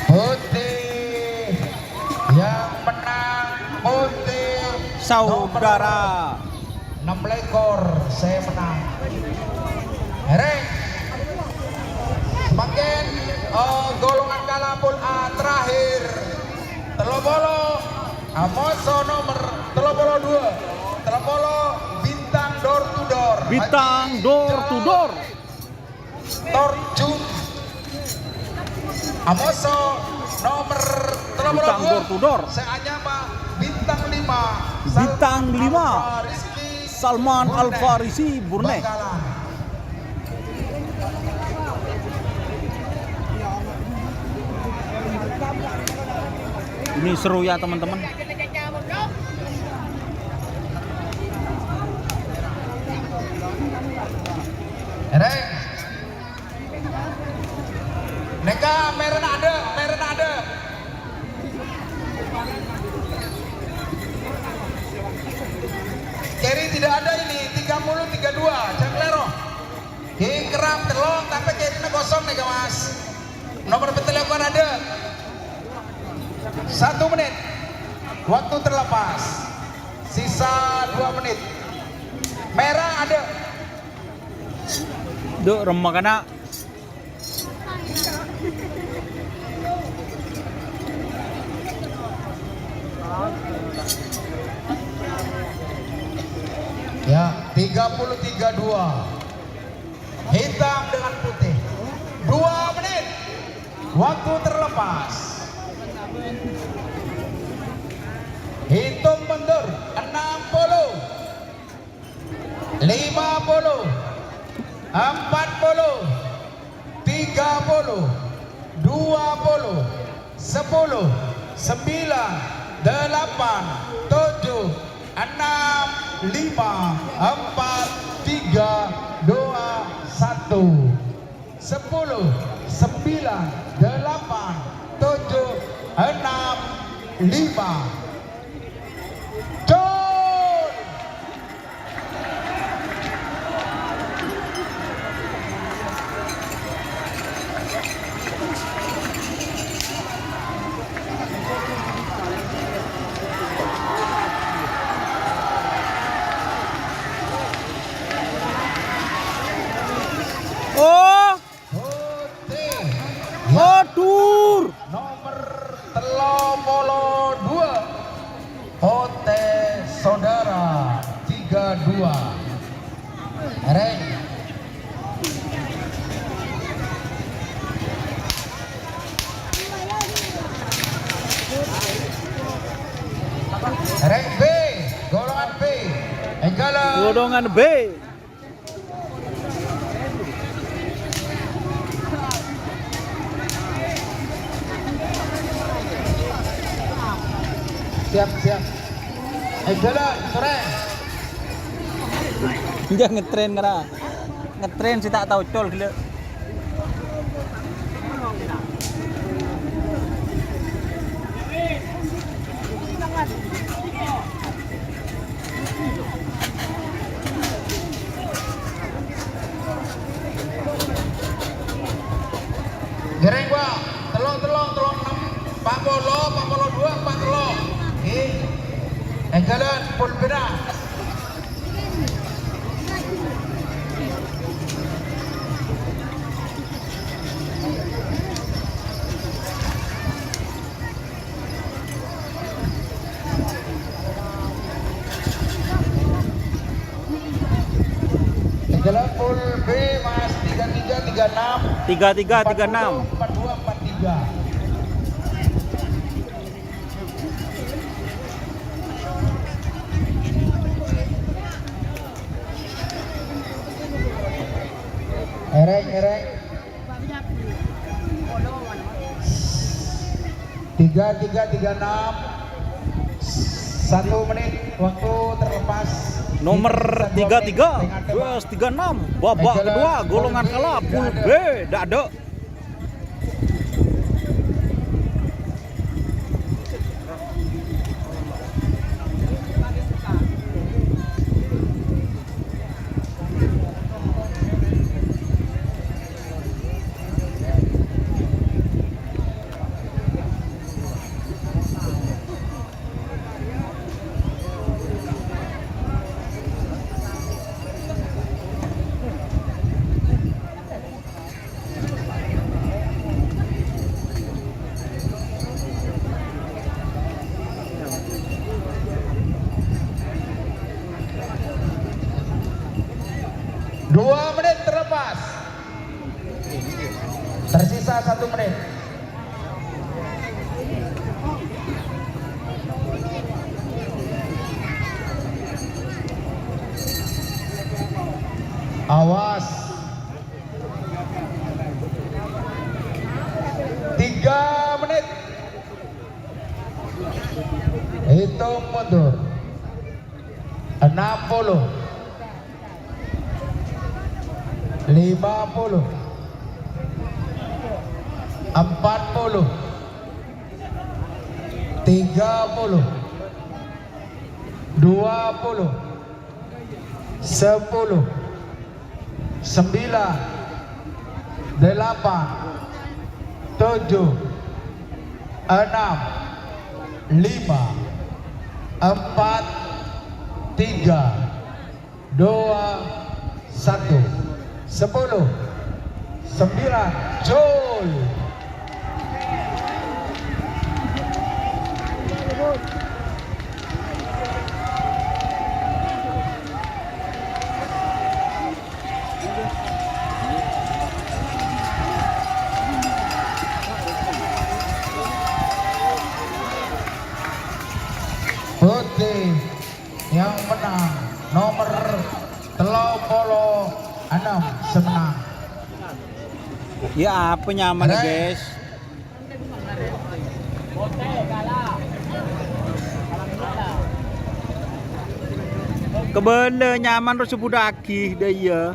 Putih yang menang, putih Saudara. 6 lekor saya menang. Hereng semakin golongan kalapun A terakhir Telopolo Amoso nomor Telopolo 2 Telopolo bintang door to door Bintang door to door. Torjun Amoso nomor Telopolo Bintang 2 door to door. saya Anyama bintang 5 Bintang 5. Rizky Salman Burne. Al-Farisi Burne. Bangkalan. Ini seru ya teman-teman. Hereng Neka meren ada Kerry tidak ada ini 30-32 Caklero Ki kerap telong tapi Kerry kosong nih mas. Nomor betelekon ada 1 menit waktu terlepas sisa 2 menit. Merah ada Duk remah kana. ya 33-2 hitam dengan putih 2 menit waktu terlepas. Hitung mundur 60 50 40 30 20 10 9 8 7 6 5 4 3 2 1 10 9 8 7 6 5 4 3 2 1 Oh, putih adur. nomor Telopolo 2 Ote Saudara 32 Hereng Hereng B golongan B Enggala Golongan B. Siap. Jalan, sore. Dia ngetren ngera. Ngetren sih tak tahu col gila. Gereng gua, telong 6, Pak Polo 2, Pak Telong. Jalan, pul beda. Jalan pul B Mas 3336 3336. 4243. Ereng 3336 1 menit waktu terlepas. Nomor 33 Bus 36 babak kedua golongan kalah pool B dada. Dua menit terlepas. Tersisa 1 menit. Awas. 3 menit. Hitung mundur. 60. 50, 40, 30, 20, 10, 9, 8, 7, 6, 5, 4, 3, 2, 1. 10, 9, Jol. Putih yang menang nomor 36 semenang. Ya apa nyaman nih guys. Kebele nyaman terus budaki deh ya.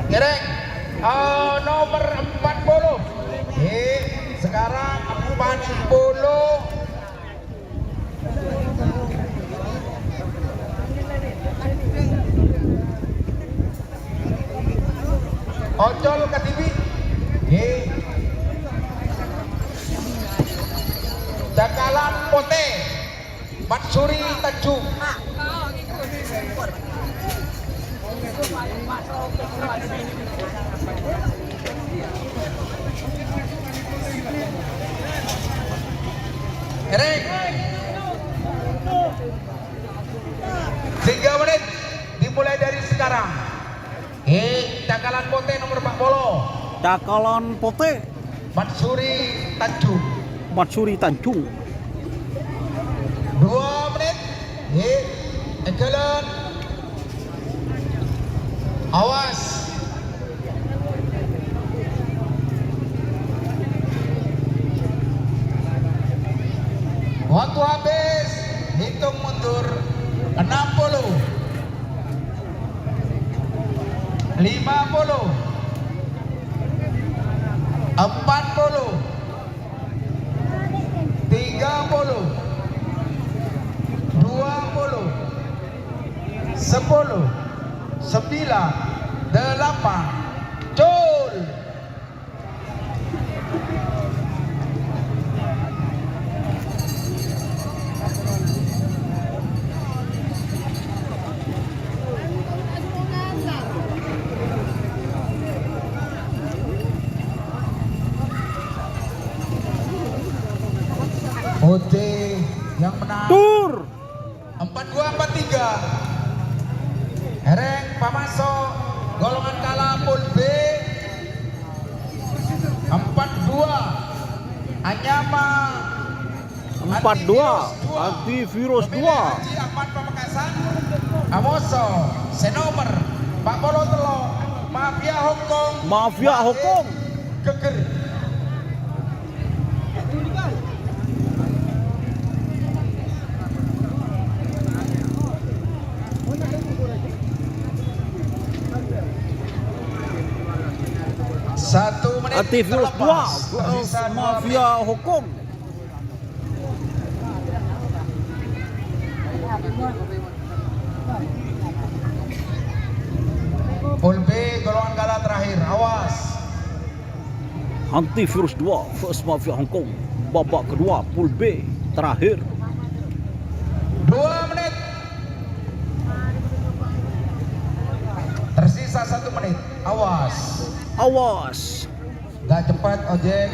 Gereng nomor 40. Sekarang 40. Ojol ke TV. Dakalan Pote Matsuri Tanjung. Ereng 3 menit dimulai dari sekarang. Dakalan Pote nomor 40. Dakalan Pote Matsuri Tanjung. Matsuri Tanjung. 2 Awas. Waktu habis, hitung mundur 60, 50, 40, 30, 20, 10, 9, 8, cul. OT yang menang Tur 42-43. Hereng Pamaso golongan kalah pool B 42. Anyama 42 antivirus 2 Haji Ahmad Pamekasan Amoso Senomer Pak Polo Telo Mafia Hongkong Mafia Hongkong Geger. Satu menit antivirus 2 terlepas. versus Tersisa 2 Mafia Hongkong. Pool B golongan kalah terakhir. Awas. Antivirus 2 versus Mafia Hongkong. Babak kedua pool B terakhir. 2 menit. Tersisa 1 menit. Awas. Awas. Gak cepat ojek.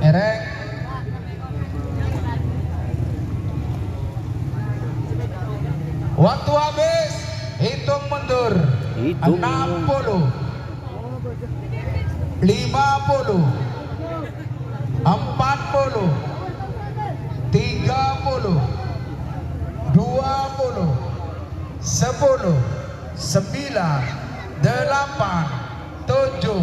Erek. Waktu habis. Hitung mundur. Hitung 60, 50, 40, 30, 20, 10, 9, 8, 7,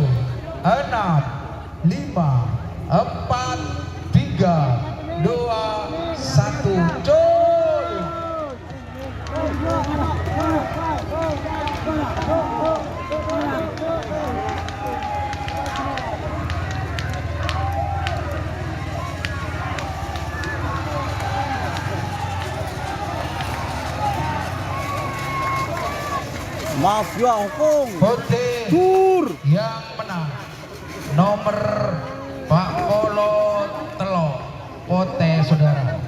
6, 5, 4, 3, 2, 1, cul. Mafia Hongkong. Putih Tur. yang menang nomor Pak Polo Telo Pote saudara.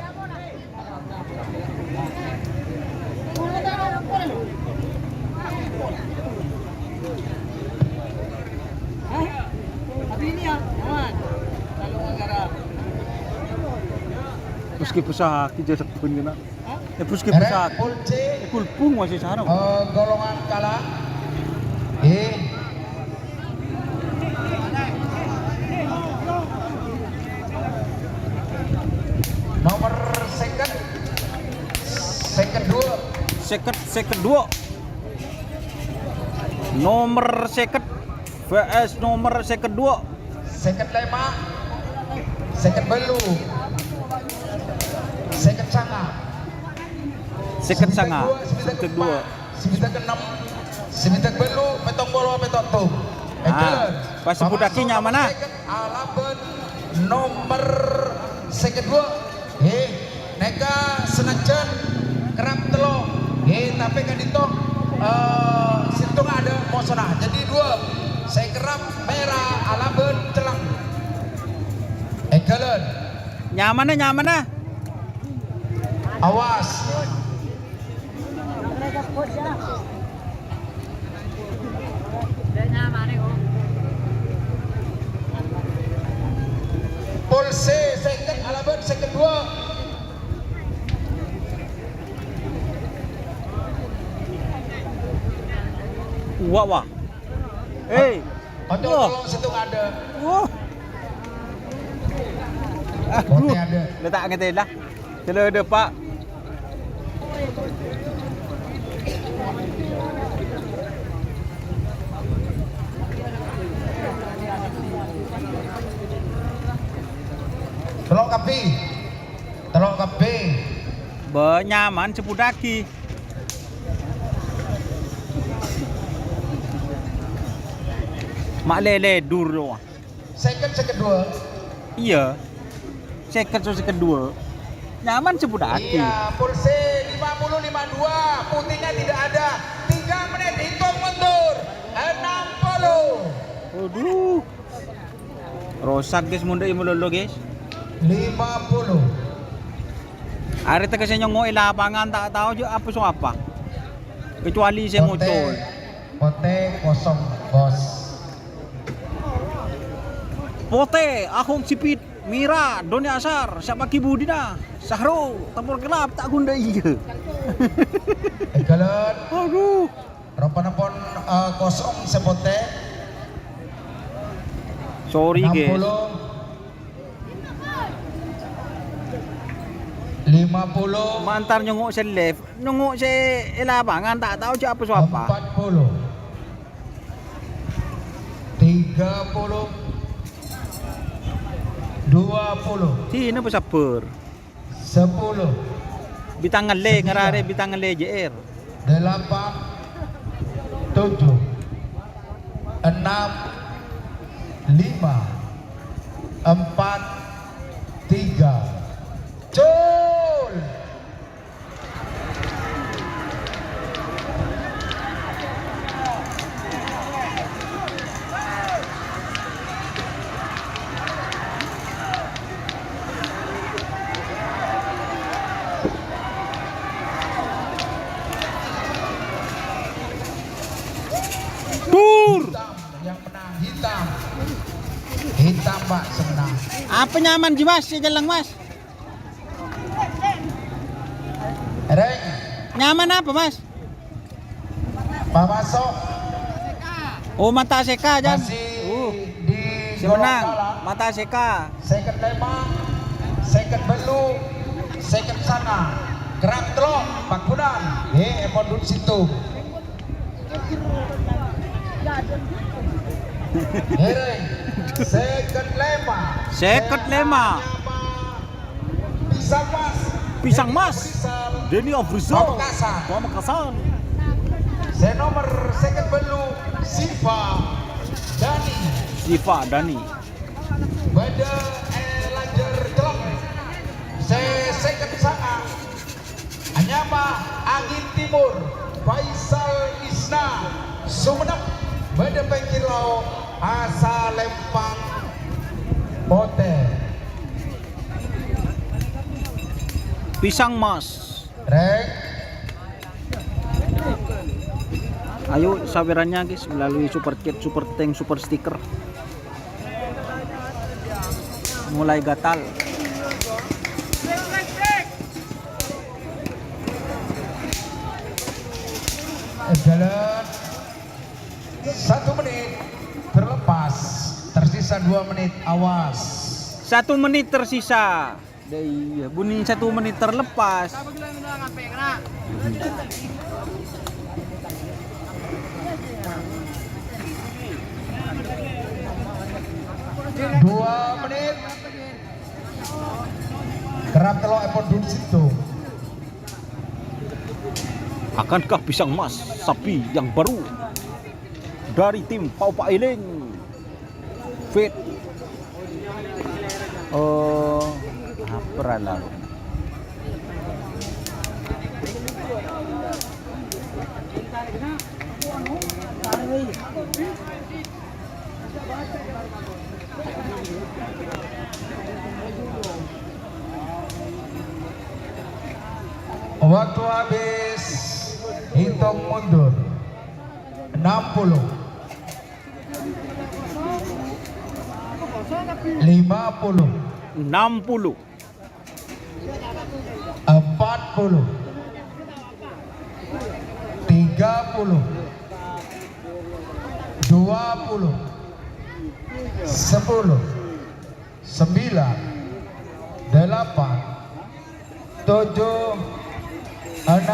Puski pesah kita sekun kena. Puski Erek pesah. Pool C Kulpung masih sarang. golongan kalah nomor Second 2. Nomor second vs nomor second 2. second 5 second belu second sanga Second sanga. Second 2. Simitak 6 Simitak belu petong bolo petong tum. Pas budakinya mana? Alaben nomor second 2. Neka senajan kerap telo. Tapi kan itu situng ada mosona. Jadi 2. Saya kerap merah alaben celang. Ekelen. Nyaman. Awas. Polse second alaban second 2. Wah. Tolong situ ada. Wah. Bote ada. Letak ngetel lah. Cela ada Pak. Telok kapi. Benyaman sepudaki. Mak lele dur doa. Second kedua. Iya. Second kedua. Nyaman sepudaki. Iya, pulse 50-52, putihnya tidak ada. 3 menit hitung mundur. 60. Aduh. Rosak guys mundur imulolo guys. 50. Ari tegas nyongo lapangan tak tahu juga apa so apa. Kecuali saya muncul. Pote kosong, bos. Pote, akong sipit, Mira, Doni Asar, siapa Kibudina, Sahro, Tempur Gelap, tak gunda iya. Egalan. Aduh. Ropanapon kosong sepote. Sorry guys. 50. Mantar nyongok sa left, nyongok sa lapangan tak tahu siapa so apa. 40. 30. 20. Sino pa saper? 10. Bitangan le, ngarare bitangan le JR. 8. 7. 6. 5. 4. 3. Cul. Tur. Yang menang hitam. Hitam Pak senang. Apa nyaman ji mas? Si jalang mas. Reng, Nyaman apa mas? Pak Masok Oh mata seka jan. masih di Si golong menang. bala. Mata seka. Second lema, second belu, second sana. Gerak telok, Pak Gunan. Epon duduk situ. Reng, second lema. Second lema. Pisang Mas. Pisang Mas. Pisang Denny Afrizal. Pamekasan. Pamekasan. Saya nomor second belu Siva Dani. Siva Dani. Pada Lajar Telok. Saya second sana. Anyama Angin Timur. Faisal Isna Sumenep. Pada Pengkirau Asa Lempang Pote. Pisang Mas. Rek. Ayo sawerannya guys melalui super chat, super tank, super stiker. Mulai gatal. Jalan 1 menit terlepas, tersisa 2 menit, awas. 1 menit tersisa. Iya, bunyi 1 menit terlepas. 2 menit. Kerap telok epon duduk situ. Akankah Pisang Mas sapi yang baru dari tim Pau Pak Iling fit apa lah Waktu habis, hitung mundur. 60. 50. 60 40. 30. 20. 10. 9. 8. 7. 5, 4,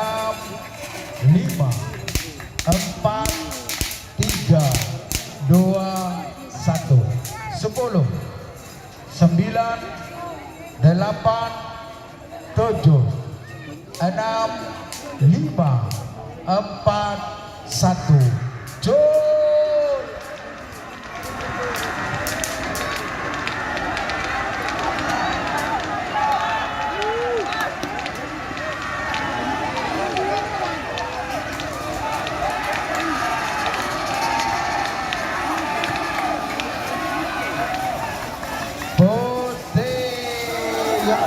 3, 2, 1. 10, 9, 8, 7, 6, 5, 4, 1. Jol.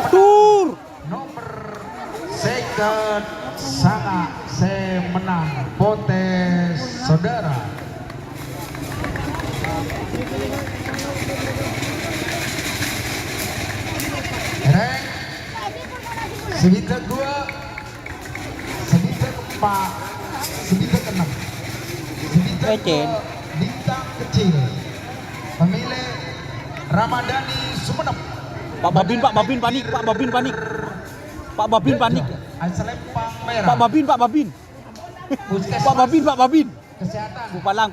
Tur. Nomor second sangat saya menang potes saudara. Rank sebintang 2, sebintang 4, sebintang 6, sebintang Ecen. 2, bintang kecil. Pemilih Ramadhani Sumenep. Pak Babin panik, Pak Babin panik. Pak Babin panik. Selempang merah. Pak Babin. Puskesmas Pak Babin. Kesehatan. Palang.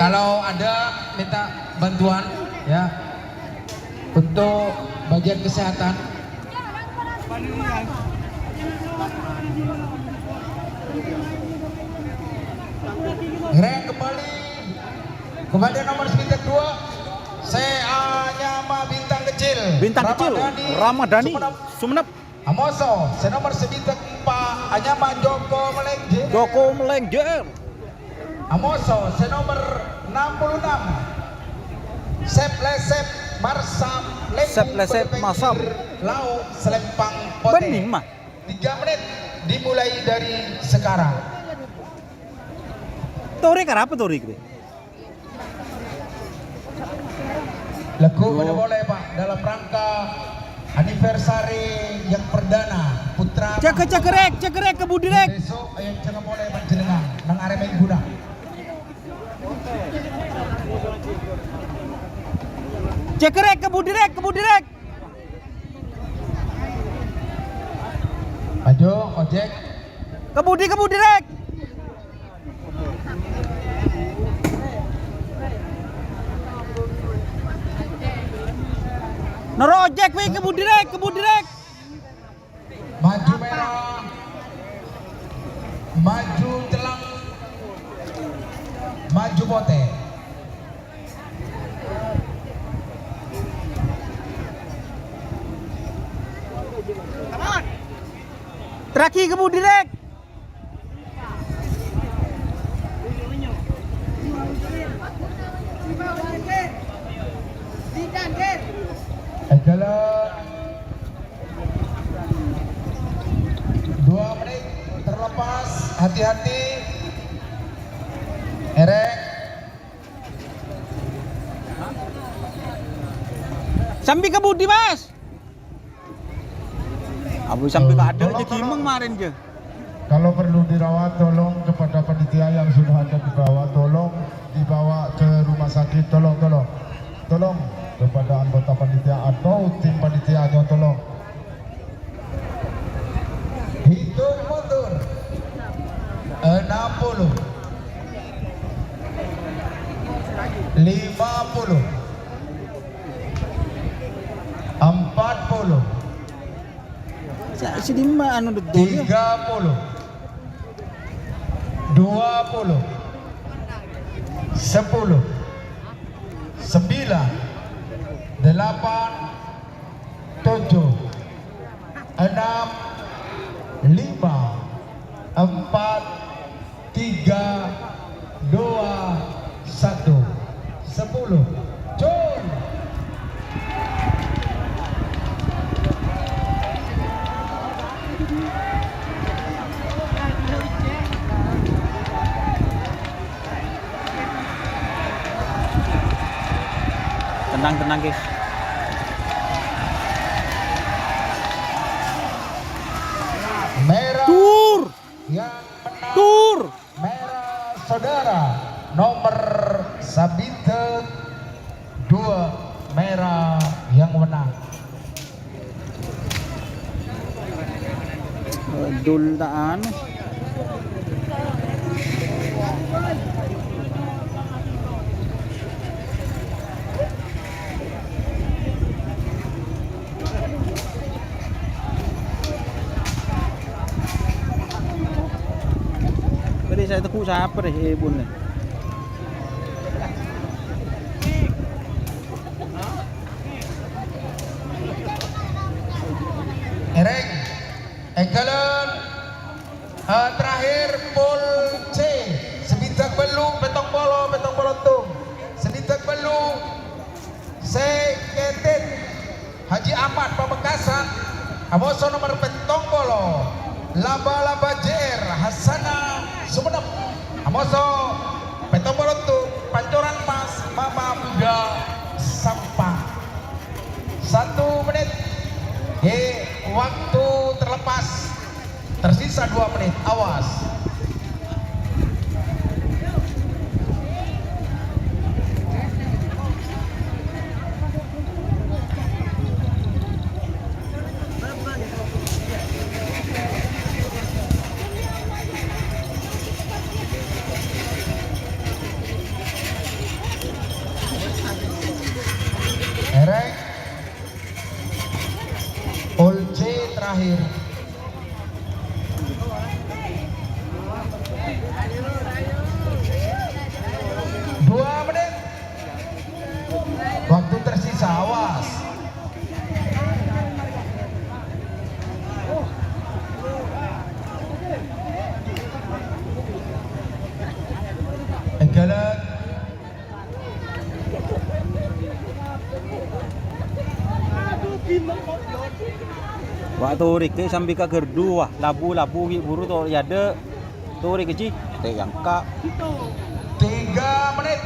Kalau ada minta bantuan ya untuk bagian kesehatan. Rank kembali kepada nomor bintang 2. Nyama bintang kecil. Bintang kecil. Ramadhani Sumenep. Amoso, senomor sebintang 4 Anyama Joko Melengje. Joko Melengjer. Amoso, senomor 66 Sep Lesep Marsam Lembu Sep Lesep Berpengkir, Marsam. Lau Selempang Pote. Bening mah. 3 menit dimulai dari sekarang. Tori apa Tori? Lagu mana boleh Pak dalam rangka anniversary yang perdana putra Cekerek ke Budirek. besok yang jangan boleh panjenengan nang arep main guna. Cekerek ke Budirek. Maju ojek. Ke Budirek. Nerojek wi ke Budirek. Maju merah. Maju telang. Maju pote. Traki ke Budirek. Jalan 2 menit terlepas, hati-hati. Erek Sampai ke Budi Mas. Abu sampai ke ada aja gimeng kemarin je. kalau perlu dirawat tolong kepada panitia yang sudah ada di bawah, tolong dibawa ke rumah sakit, tolong kepada anggota panitia atau tim panitianya, tolong. Hitung mundur 60 50 40 Sini mah anu betul ya. 30 20 10 9 8 7 6 5 4 3 2 1 10 Jom. Tenang guys. Merah Tur. yang menang. Tur. Merah saudara nomor Sabite 2 merah yang menang. Dul na ano. Pwede saya teku sa apa deh bun nih. Ereng, Engkalen, terakhir Pol C, Sebintak Belu, Petong Bolo Tung, Sebintak Belu, Seketit, Haji Ahmad Pamekasan, Amoso nomor Petong Bolo, Laba JR, Hasana Sumenep, Amoso Petong Bolo Tung, Pancoran Mas, Mama Muda, Sampang. 1 menit. Waktu terlepas, tersisa 2 menit, awas. Erek, Olce terakhir. Dua menit. Waktu tersisa, awas. Enggalan. Waktu rike sampai ke gerdu wah labu buru to ya de tuh rike ci teh yang ka 3 menit.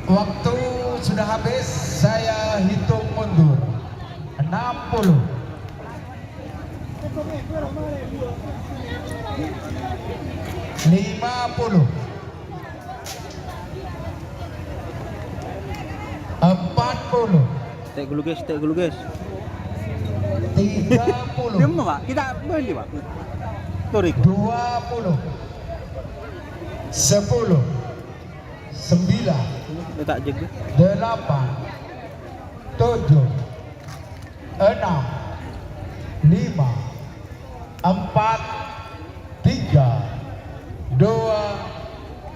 Waktu sudah habis, saya hitung mundur. 60. $50. 40. teh gulu guys 30. Diam Pak, kita beli Pak. Tuh rike 20. 10. 9. letak jeg 8. 7. 6. 5. 4. 3. 2.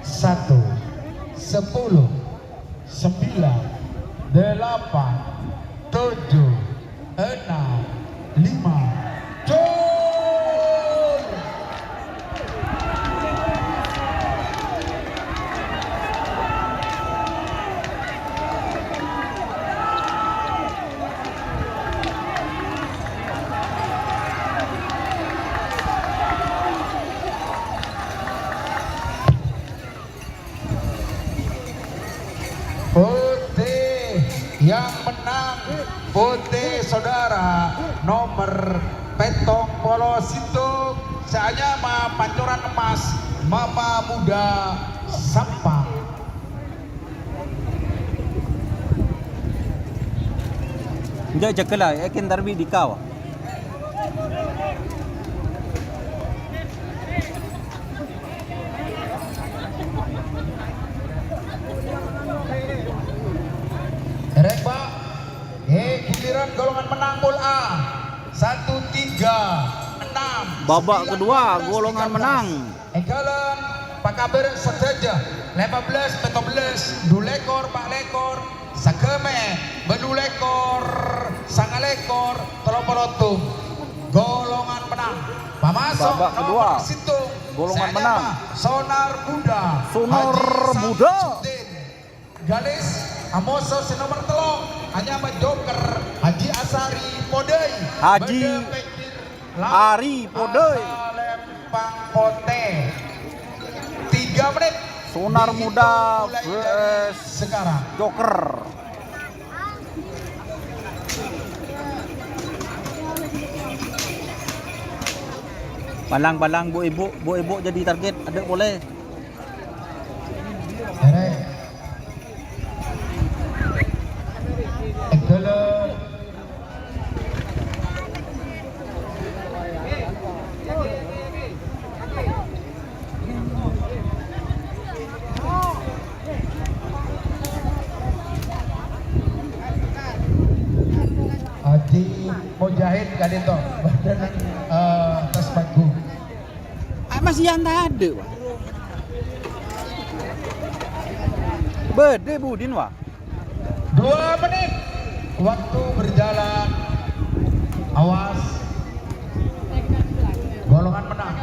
1. 10. 9. 8. 7. 6. 5. Jol. Putih yang menang, putih saudara nomor Petong Polo Situng Seanyama Pancoran Emas Mama Muda Sampang. Enggak jakela yakin tarbi di kau. Rekba, giliran golongan menang pool A 1, 3, 6. Babak 9, kedua 12, golongan 13. menang. Enggalan Pak Kabar Seteja 15, 17, 2 lekor, 4 lekor, Sakeme, Bedu lekor, Sanga lekor, Telopolotung. Golongan menang. Pamasok Babak kedua, nomor Situng golongan Seanyama, menang. Sonar Muda, Sonar Haji Muda. Samsudin. Galis Amoso nomor telong hanya Joker Haji Asari Podei Haji Ari Podei Lempang Pote 3 menit. Sonar Dihitung Muda mulai dari vs sekarang. Joker. Balang-balang bu ibu jadi target ada boleh. Erek Enggalan Mujahid Kadito badan tas bagu. Masih yang tak ada, Pak. Bede Budin, Pak. 2 menit waktu berjalan. Awas golongan menang.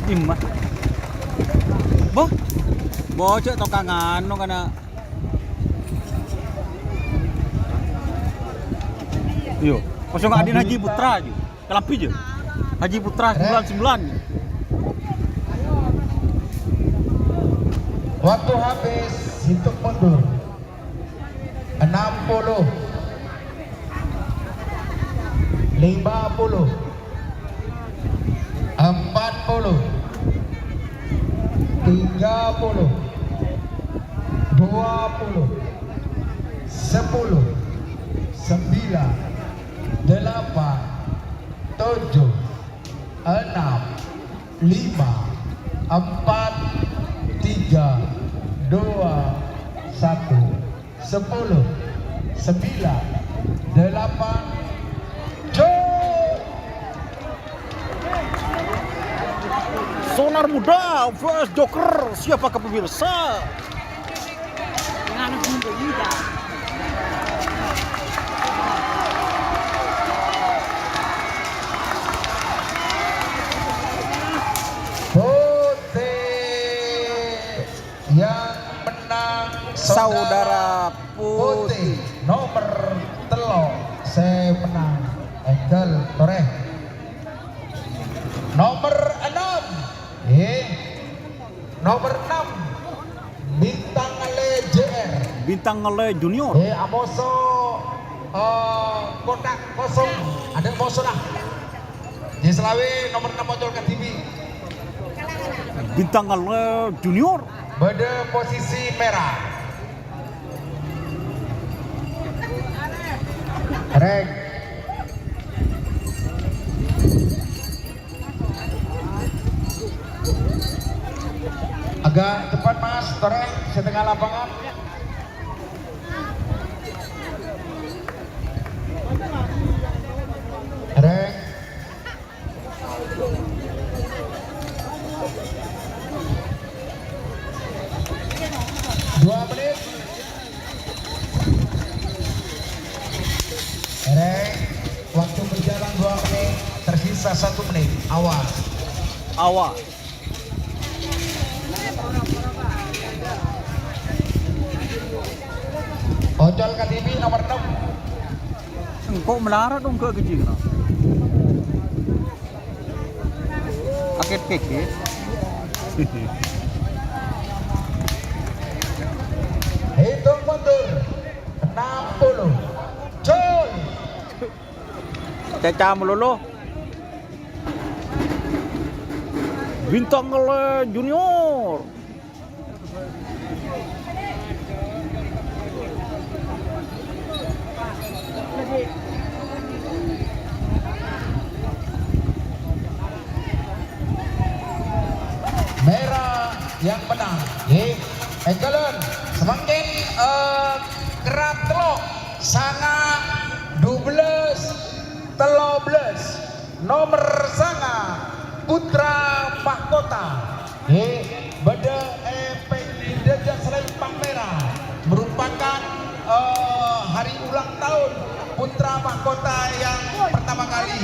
Imah. Boh. Bocok tokangan no kana. Yo, kosong adin Haji Putra aja. Kelampi aja. Haji Putra 99. Waktu habis, hitung mundur. 60, 50, 40, 30, 20, 10, 9, 8, 7, 6, 5, 4, 3, 2, 1, 10, 9, 8, Sonar Muda vs Joker, siapakah pemirsa? Putih yang menang Saudara Putih. nomor telo saya menang Engel Toreh nomor 6 nomor 6 Bintang Ale JR Bintang Ngele Junior. Amoso kotak kosong ada Amoso lah di Selawi nomor 6 Ojol TV Bintang Ngele Junior. pada posisi merah. Rek. Agak cepat Mas, Toreng, setengah lapangan. Rek. Dua menit. Rek, waktu berjalan 2 menit, tersisa 1 menit. Awas. Awas. Ojol KTV nomor 6. Kok melarat dong ke kecil no? Paket keke. Hitung mundur 60. Coy. Caca melulu. Bintang Ngele Junior. Merah yang menang. Engelen semakin kerat telok sanga 12 13 nomor sanga Putra Mahkota beda Dejan Selain Pang Merah merupakan hari ulang tahun Putra Mahkota yang pertama kali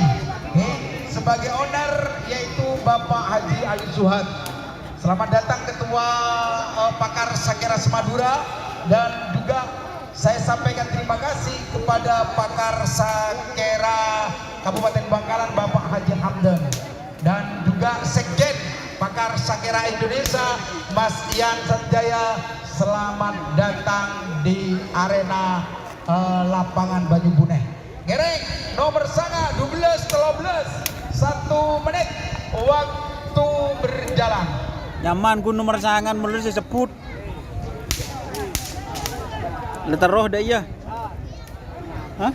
sebagai owner yaitu Bapak Haji Ali Suhad. Selamat datang Ketua Pakar Sakera Semadura dan juga saya sampaikan terima kasih kepada Pakar Sakera Kabupaten Bangkalan Bapak Haji Hamdan dan juga Sekjen Pakar Sakera Indonesia Mas Ian Sanjaya. Selamat datang di arena lapangan Banyu Buneh. Ngereng nomor sanga 12 13 1 menit waktu berjalan. Nyaman ku nomor sangan melulu disebut. Letar roh dah iya. Hah?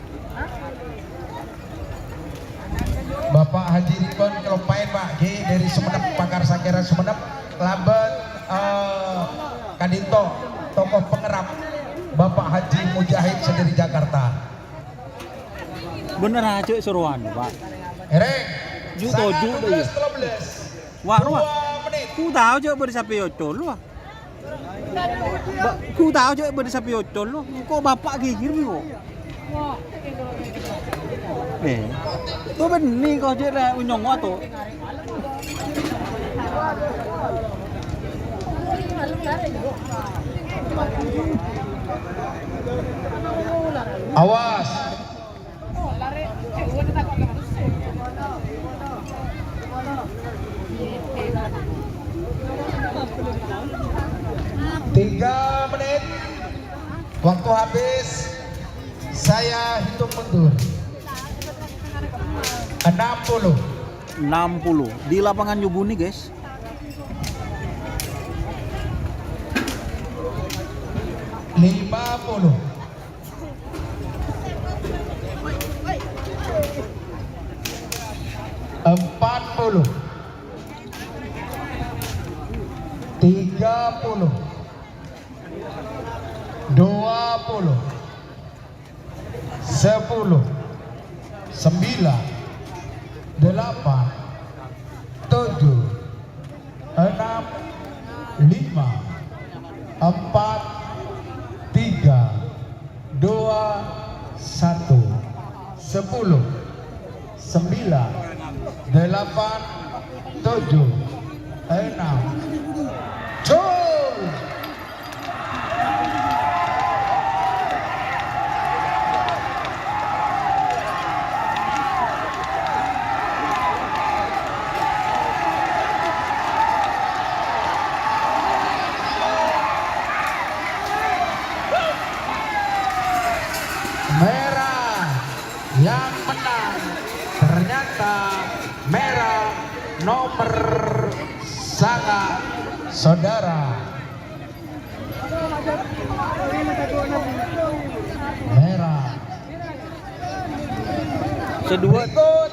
Bapak Haji Ridwan Kelopain Pak G dari Sumenep, Pakar Sakera Sumenep, Laban Kadito, tokoh pengerap Bapak Haji Mujahid sendiri Jakarta. Bener aja seruan, Pak. Ereng. Ju toju deh ya. 13. Wah, 2 wah. menit. Ku tahu je bersapi ocol lu. Ku tahu je bersapi ocol lu. Kok bapak gigir lu? Tuh benih kau je dah unyong wa tu. Awas. Tiga menit. Waktu habis. Saya hitung mundur. 60. 60 di lapangan Yubuni, guys. Lima puluh. Empat puluh. 30. 20. 10. 9. 8. 7. 6. 5. 4. 3. 2. 1. 10. 9. 8. 7. 6. Jol. Merah yang menang ternyata merah nomor sangat saudara. Merah. Kedua Berikut.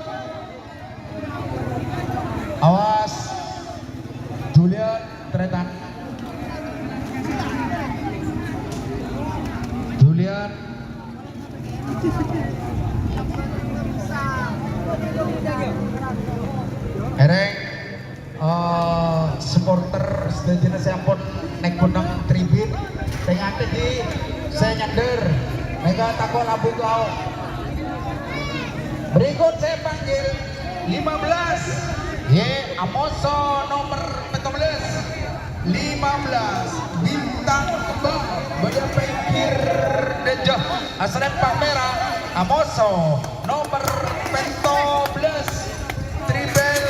Awas. Julian Tretan. Julian. Ereng. Supporter sejenis saya pun naik gunung tribun. Tengah di saya nyader. Mega takut abu kau. Berikut saya panggil 15. Amoso nomor 14. 15 bintang kembang pada pinggir dejah asrempang merah Amoso nomor 14 Tribel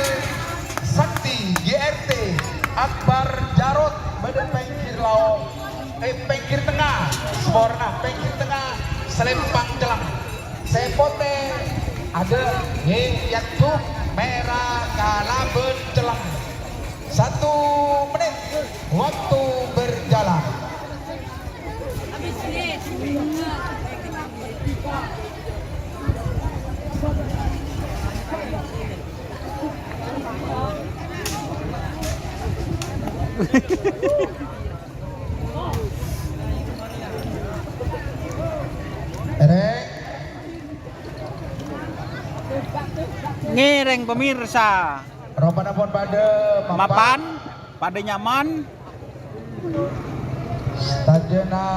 Sakti GRT Akbar Jarot pada pinggir laut pinggir tengah Sporna pinggir tengah selempang jelang sepote ada Yatuk merah kalaben jelang 1 menit waktu berjalan. ngereng pemirsa. Rombongan pun pada Mapan, pada nyaman. Stadiona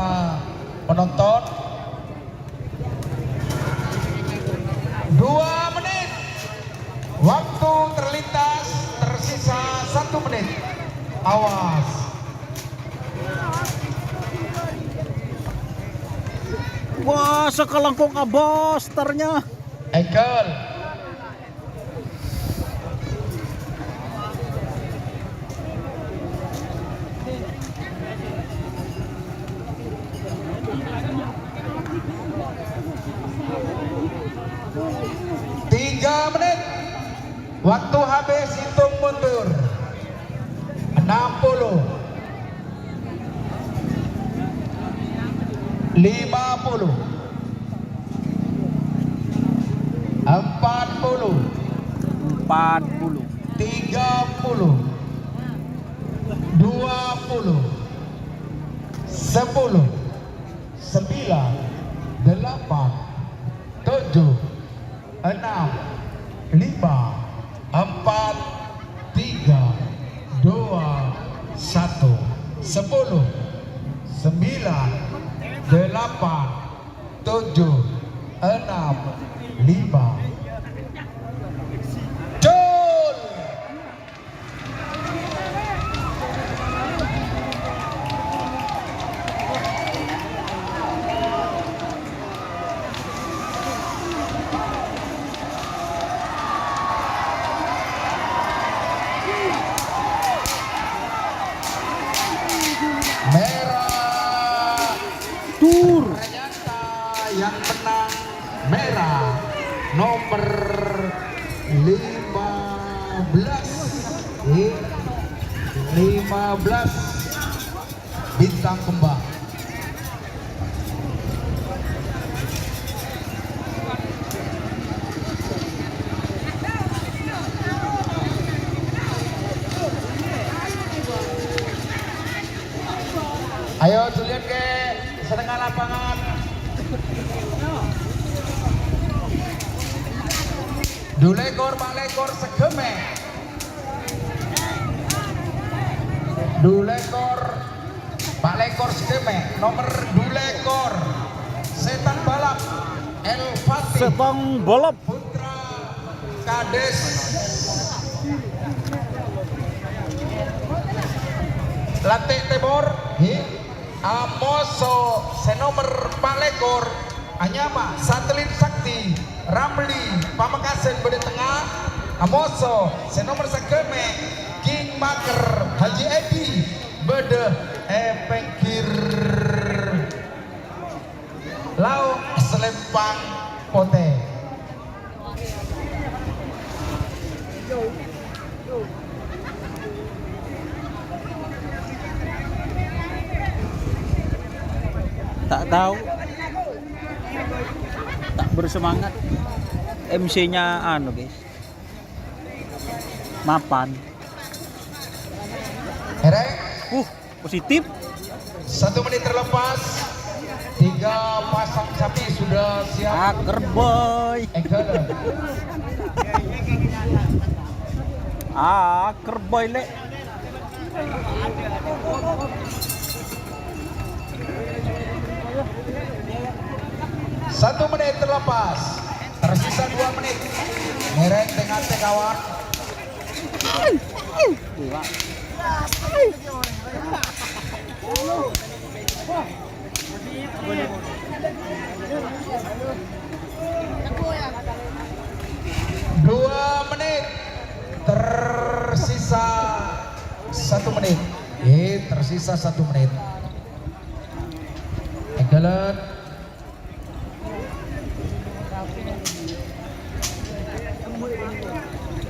penonton 2 menit waktu terlintas tersisa 1 menit awas Wah, sekelengkung abos ternya. Ekel 3 menit waktu habis hitung mundur 60 50 40 40 30 20 10 9 8 7 6, 5, 4, 3, 2, 1, 10, 9, 8, 7, 6, 5. Jol! Merah Tur. ternyata yang menang merah nomor 15 bintang kembang. Ayo tulian ke setengah lapangan. Dulekor balekor segeme. Dulekor balekor segeme. Nomor dulekor setan balap El Fatih Setang balap. Putra Kades Latik Tebor Amoso senomer balekor Anyama Satelit Sakti Ramli Pamekasan Bede Tengah Amoso senomor segeme King Maker Haji Edi Bede Pengkir Lau Selempang Pote. Tak tahu. Tak bersemangat. MC-nya anu guys. Mapan. Erek Positif. 1 menit terlepas. 3 pasang sapi sudah siap. Akerboy. Egale. Akerboy le. Satu menit terlepas. Tersisa 2 menit. Merek dengan kawan. Dua menit tersisa 1 menit. Tersisa 1 menit. Enggelet.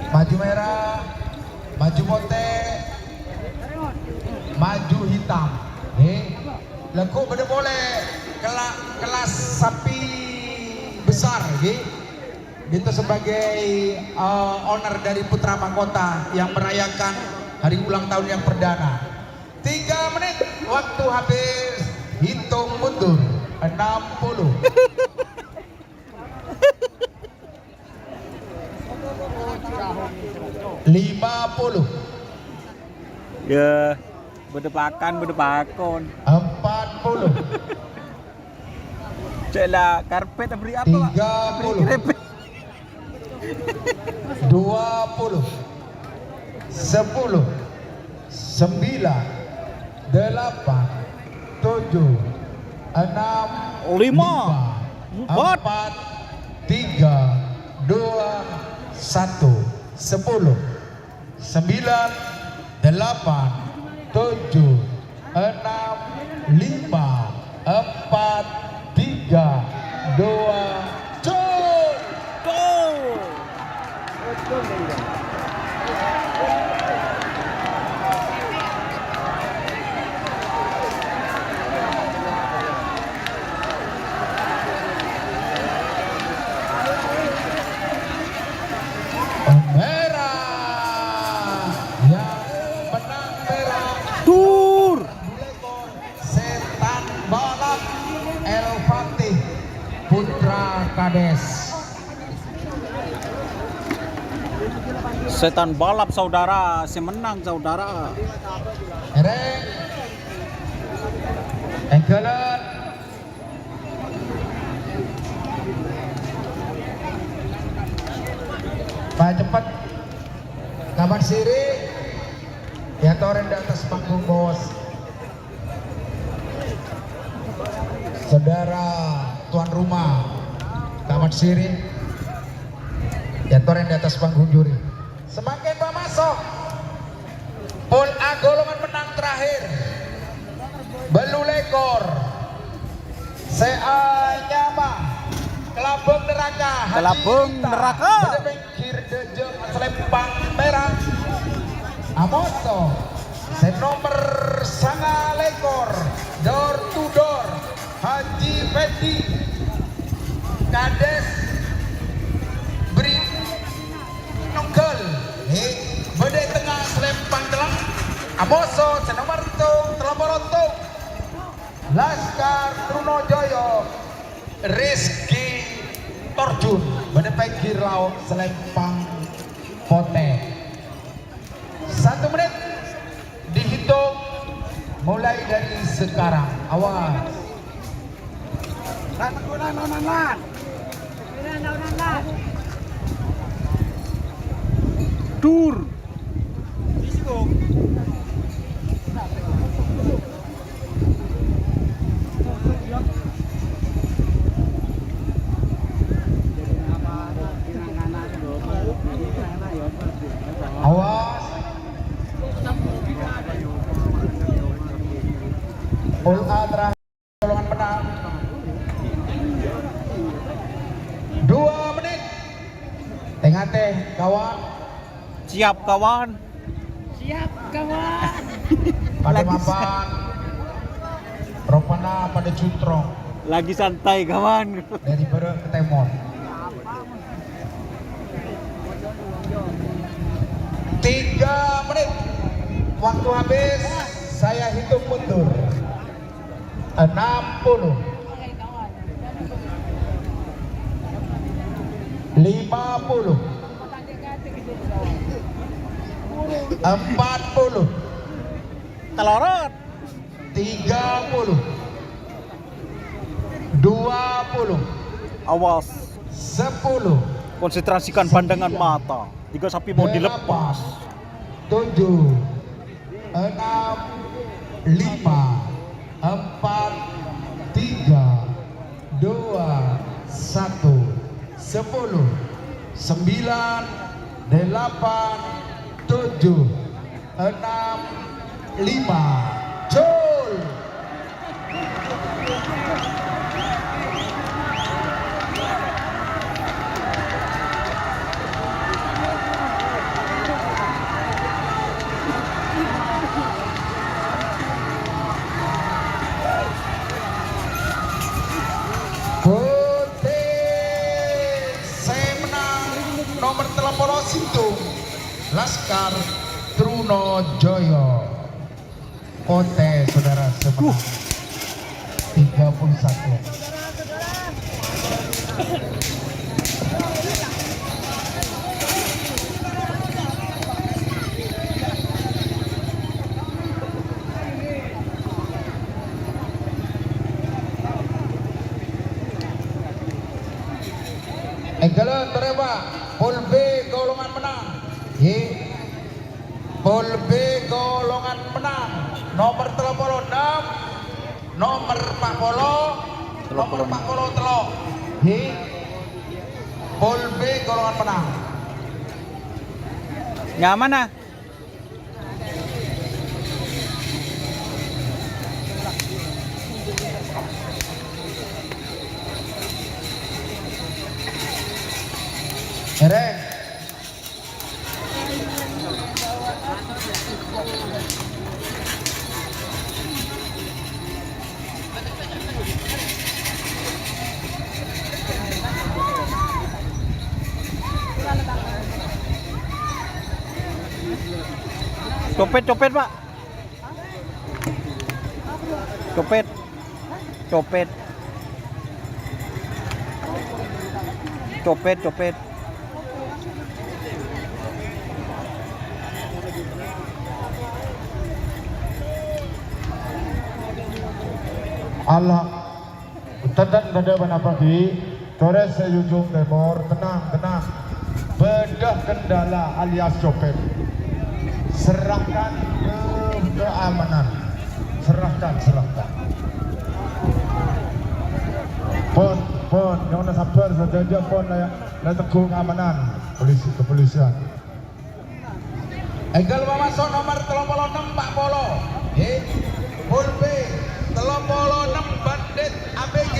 Maju merah, maju putih, maju hitam. Lekuk beda boleh kelas sapi besar, itu sebagai owner dari Putra Mahkota yang merayakan hari ulang tahun yang perdana. 3 menit waktu habis, hitung mundur 60. Ya, bedepakan. 40. Cek lah karpet beri apa Pak? 30. Beri krepek. 20. 10. 9. 8. 7. 6. 5. 4. 3. 2. 1. 10. 9. 8. 7. 6. 5. 4. 3. 2. Jol! Merah yang menang merah Tur. setan balap El Fatih Putra Kades. Setan balap saudara, si menang saudara. Ereng. Engkelan. Pak cepat. Kapan siri? Ya toren di atas panggung bos. Saudara tuan rumah Kamat Siri ya toren di atas panggung juri. Semakin Pak masuk Pol A golongan menang terakhir Belu Lekor Sea Nyama Kelabung Neraka Kelabung Neraka Bedebengkir Dejeng Selempang Merah Amoso nomor Sanga Lekor door to door Haji Fendi Kades Brin Nungkel Bede Tengah Selempang Telang Amoso nomor Telomorotung Laskar Trunojoyo Rizky Torjun Bede Pegir Laut Selempang Pote 1 menit dihitung mulai dari sekarang. Awas. Dur. Awas. Pol A terakhir golongan menang 2 menit tengah teh kawan Siap kawan. pada mapan Ropana pada Cutrong Lagi santai kawan. dari Bere ke Temon 3 menit waktu habis saya hitung mundur 60 50 40 Telorot. 30 20 Awas. 10 Konsentrasikan pandangan mata. Jika sapi mau dilepas. 7 6 5 4 3 2 1 10 9 8 7 6 5 Jol. Putih saya menang nomor telepon Sintung Laskar Trunojoyo. Ote saudara semenang 31. Engkelan terima Pol B golongan menang. Pol B golongan menang. Nomor telepon 6. Nomor Pak Polo. Nomor Pak Polo telo. Pol B golongan menang. Nyaman ah. Ereng. Copet pak. Copet. Allah tenang pada mana pagi Torres Ujung Timur, tenang bedah kendala alias copet, serahkan ke keamanan, serahkan pon yang nak sabar saja pon lah teguh keamanan kepolisian. Egal memasuk nomor 36 Pak Polo. Pul B 36 Bandit ABG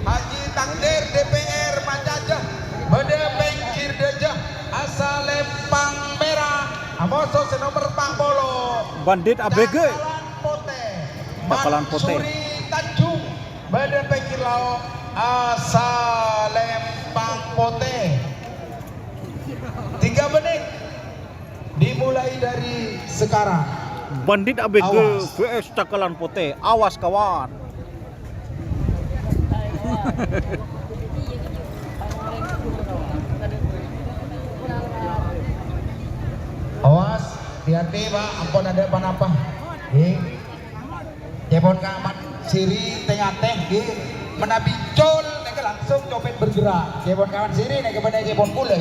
Haji Takdir DPR Majajah Bede Pengkir Dejah asal Lempang Merah Amoso nomor Pak Polo Bandit ABG Bakalan Pote. Suri Tanjung Bede Pengkir Lao asal Lempang Pote 3 menit dimulai dari sekarang. Bandit ABG Awas. vs Cakalan Pote. Awas kawan. Awas, hati-hati Pak, ampun ada apa-apa. Jebon kamat siri tengah teh menabicol nek langsung copet bergerak. Jebon kawan siri nek kepada jebon pula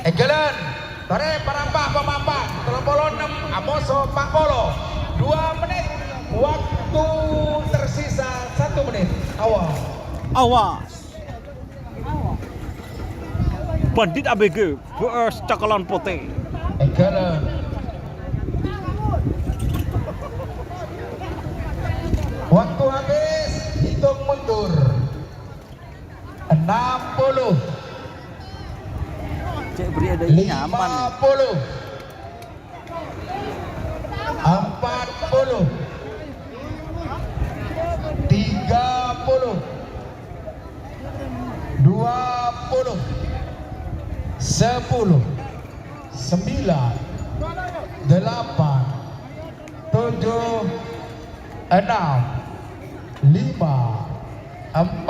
Egelan Tore pemampak 36 Amoso Pak Polo 2 menit waktu tersisa 1 menit. Awas. Bandit ABG vs Cakalan Pote. Egelan waktu habis, hitung mundur 60 Cek beri ada ini nyaman. 50 40 30 20 10 9 8 7 6 5 4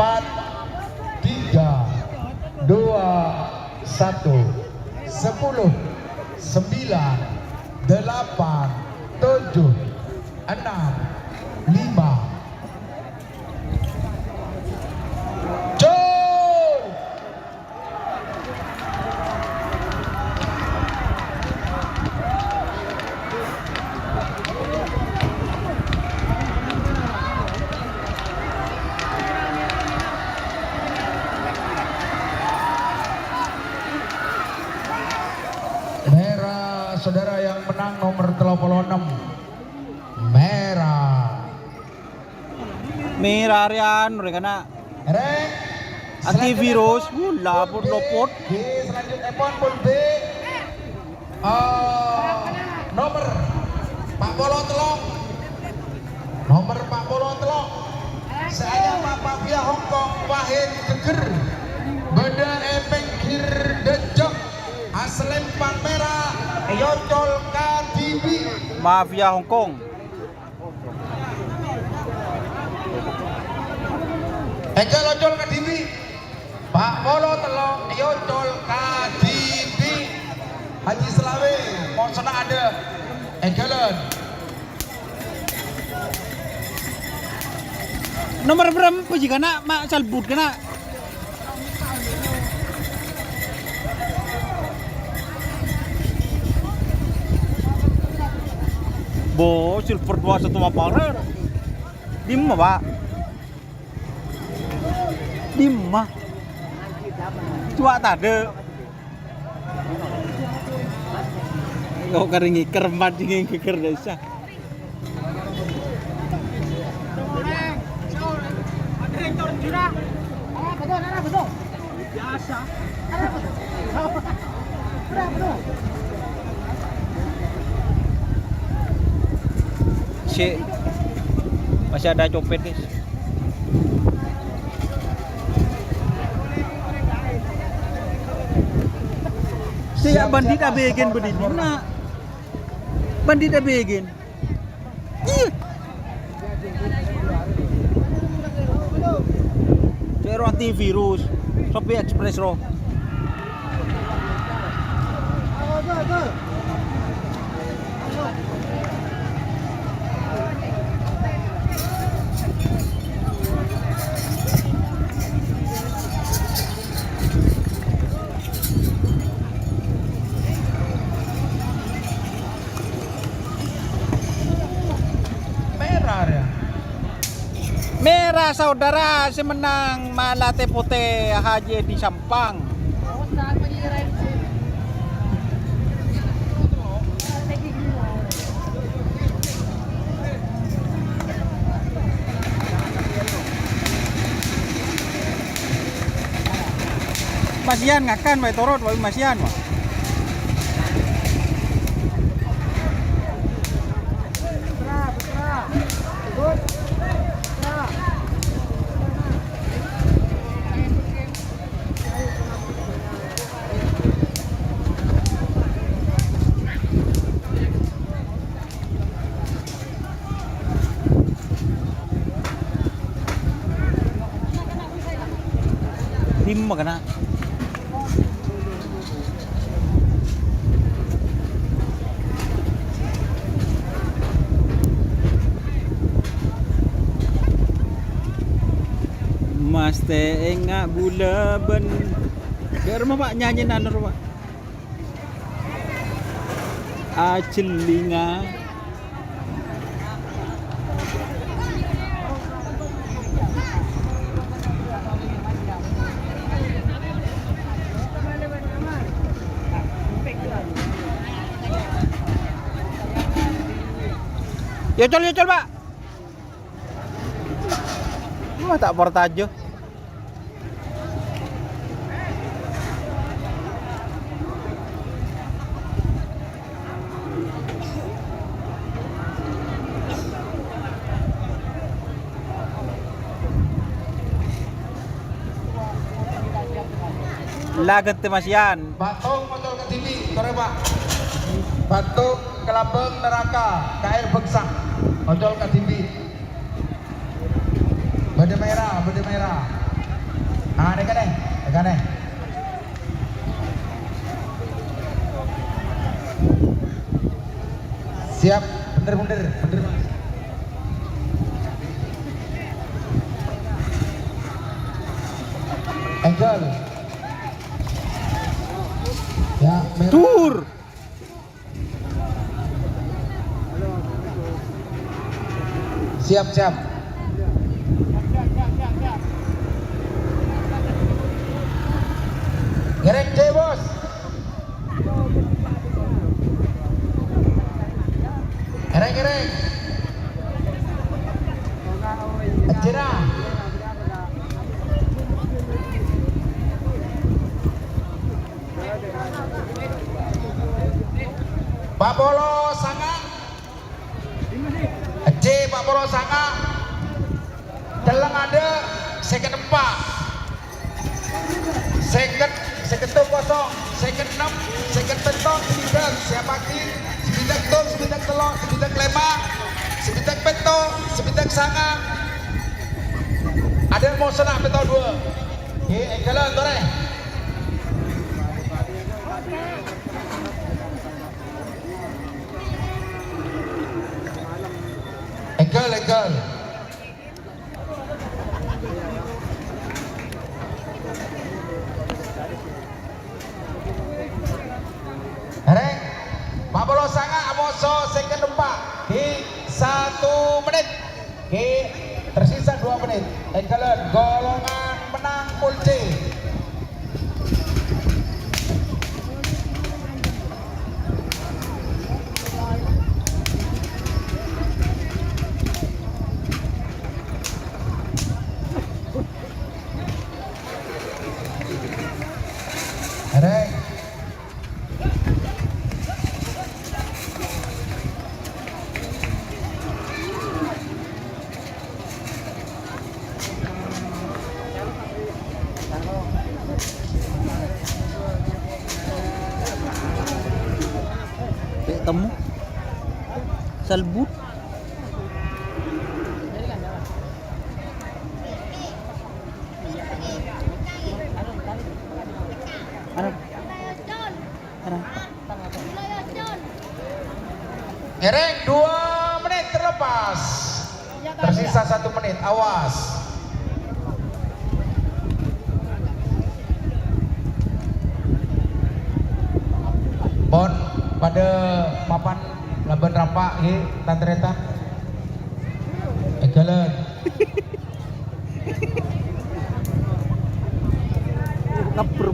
3 2 1 10 9 8 7 6 5 Jol merah saudara yang menang nomor 36 merah Mirarian rekana Rek antivirus lapor lopot. Selanjutnya pun B nomor Pak Polo Telok nomor Pak Polo Telok saya Pak Pia Hongkong Wahid Geger Beda Pengkir Dejok Aslempang Merah Yocol Kadibi Mafia Hongkong. Ejal Yocol Kadibi Pak Polo Telok Yocol Kadibi Haji Selawe mau sana ada Ejalan Nomor berapa jika nak mak salbut kena? Bo silver 21 maparer. Dimma Pak. Dimma. Cua tade. Kau keringi kermat dingin keker desa. Si masih ada copet guys. Siap bandit abegen berdiri. Nah, bandit abegen. Iya. Cero antivirus, Shopee Express ro. adalah saudara si menang Malate Putih Haji di Sampang. Masian ngakan wae torot wae masian wah. Tim magana. Mas teh enggak gula ben. Biar mah Pak nyanyi nanur Pak. Acelinga. Yocol Pak. Wah tak portajo. Laget Masian. Batok motor ke TV, tore Pak. Batok Kelabeng Neraka, KR Beksak, ojol ke TV. Bade merah, bade merah. Ah, dekat deh. Siap, bener. Angel. Ya, merah. Tur. Siap. Gerek C bos. Gerek. Ajira. Pak Bolo Sanga. J Pak Bolo Sanga. Dalang ada second 4. Second kosong, second 6, second penton, sebidak, siap pagi, sebidak tum, sebidak telok, sebidak lema, sebidak peto, sebidak sanga. Ada yang mau senang peto 2. Oke, engkelan tore. Engkel. Reng, Pak Bolo Sanga Amoso second 4 di 1 menit. Oke, tersisa 2 menit. Engkelan golongan menang pool C. Reng. Temu. Selbut. Gereng 2 menit terlepas. Tersisa 1 menit. Awas. Bon pada papan laban rampak tanteretan. Egalen.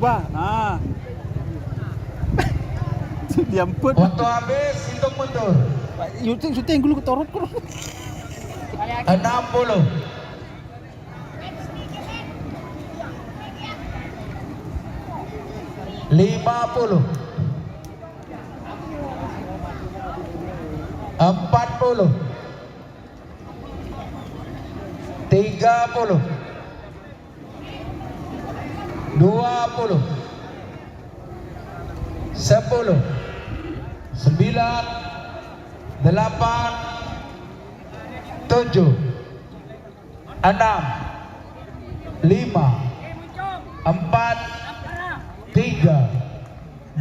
Pak. Nah. Diampun. Waktu habis, hitung mundur. Syuting dulu ketorot. 60. $50. 40. 30. 20. 10. 9. 8. 7. 6. 5. 4. 3.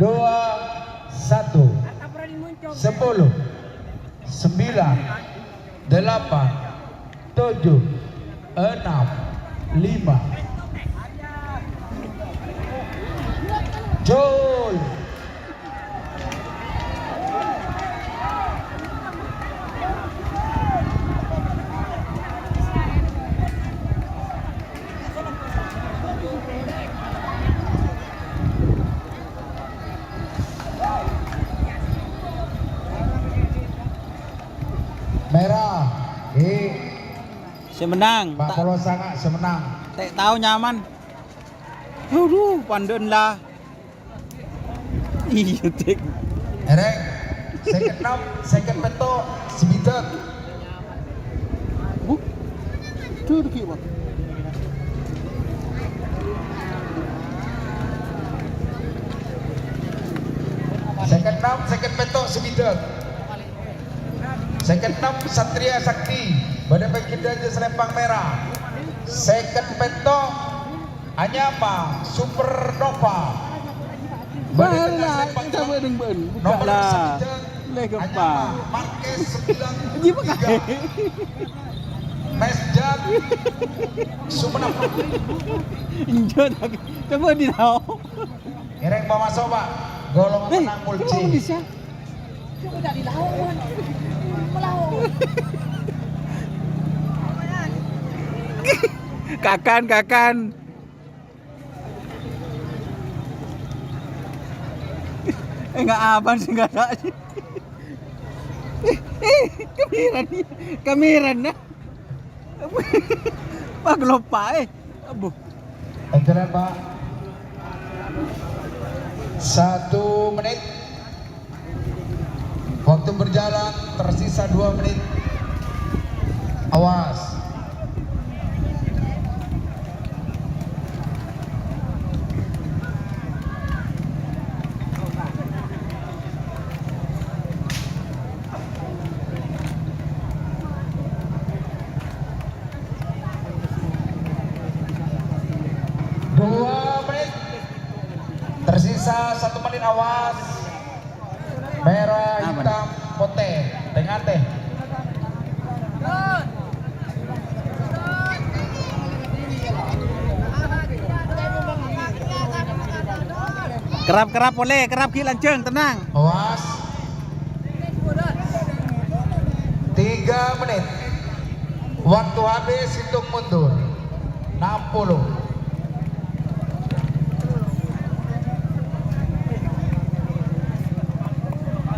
2. 1. 10. 9. 8. 7. 6. 5. Jol. Merah. Semenang. Pak Polo sangat semenang. Tak tahu nyaman. Aduh, pandun lah. Iya, Tek. Ereng. Second 6, second peto, sebidak. Tuh dikit, Pak. Second 6, second peto, sebidak. Second 6, Satria Sakti. Badan Baginda Selempang Merah. Second peto, Anyama Supernova. Balah, kita ben. Buka Nomor lah. 9, Leh kepa. Anyama Marquez 93. Ji pakai. Mesjad Sumenep. Injot. Coba di tahu. Ereng bawa masuk Pak. Golongan menang Coba mulci. bisa. Udah dilawan. Melawan. Kakan. Enggak aman sih enggak ada. Kameran na. Pak lupa Abu. Enteran Pak. 1 menit. Waktu berjalan tersisa 2 menit. Awas. Tersisa 1 menit, awas. Merah, hitam, putih. Tengah teh. Kerap boleh, kerap ki lanceng, tenang. Awas. 3 menit. Waktu habis, hitung mundur. 60.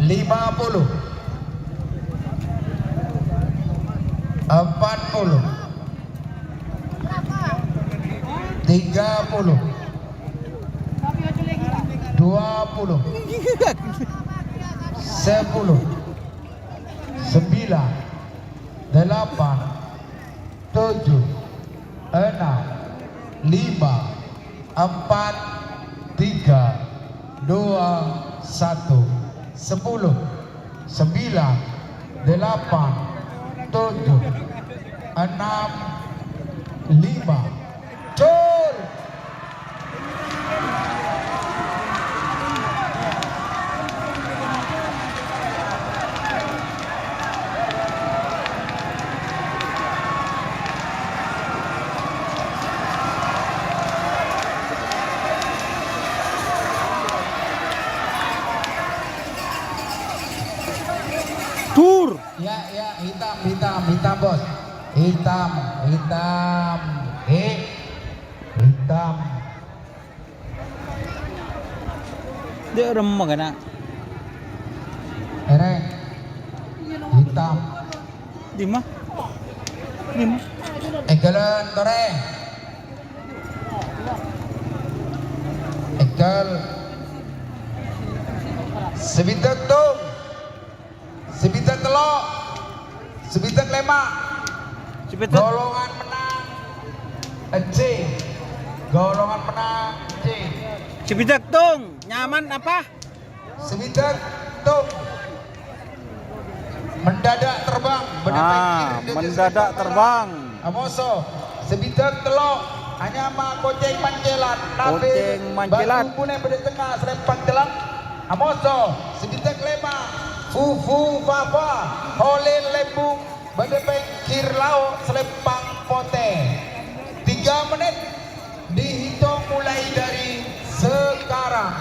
50. 40. 30. 20. 10. 9. 8. 7. 6. 5. 4. 3. 2. 1. 10. 9. 8. 7. 6. 5. Jol. Tur. Ya, hitam bos. Hitam. Hitam. Dia remah kan? Ereng hitam Di mah? Egalan tore Egal Sebitak tung Sebitak telok Sebitak lemak Cepet. golongan menang C golongan menang C Cibidak tung. Nyaman apa? Sebitak tung mendadak terbang Mendadak terbang. Amoso sebidak telok hanya mah koceng mancelat Koceng mancelat. batu pune pada tengah selempang telak Amoso sebidak lema fufu papa holil lembung pada pengkir laut selempang pote 3 menit dihitung mulai dari sekarang.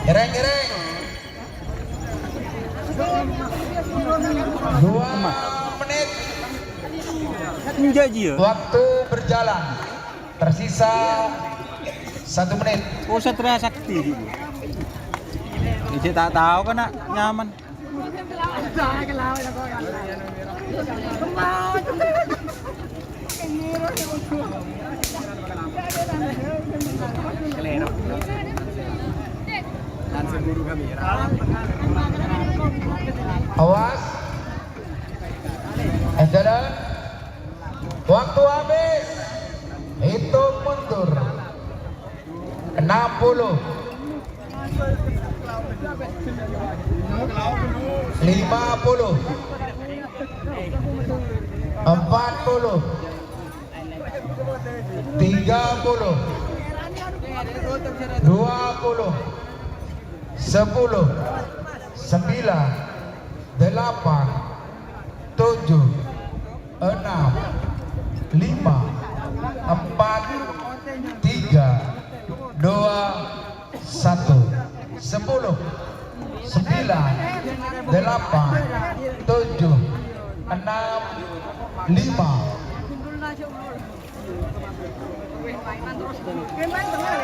Gereng-gereng 2 menit Menjanji ya? waktu berjalan tersisa 1 menit. Oh, Satria Sakti gitu. Ini tak tahu kan nak nyaman. Awas. Jalan. Waktu habis. Hitung mundur. 60. 50. 40. 30. 20. 10. 9. 8. 7. 6. 5. 4. 3. 2. 1. 10. 9. 8. 7. 6. 5.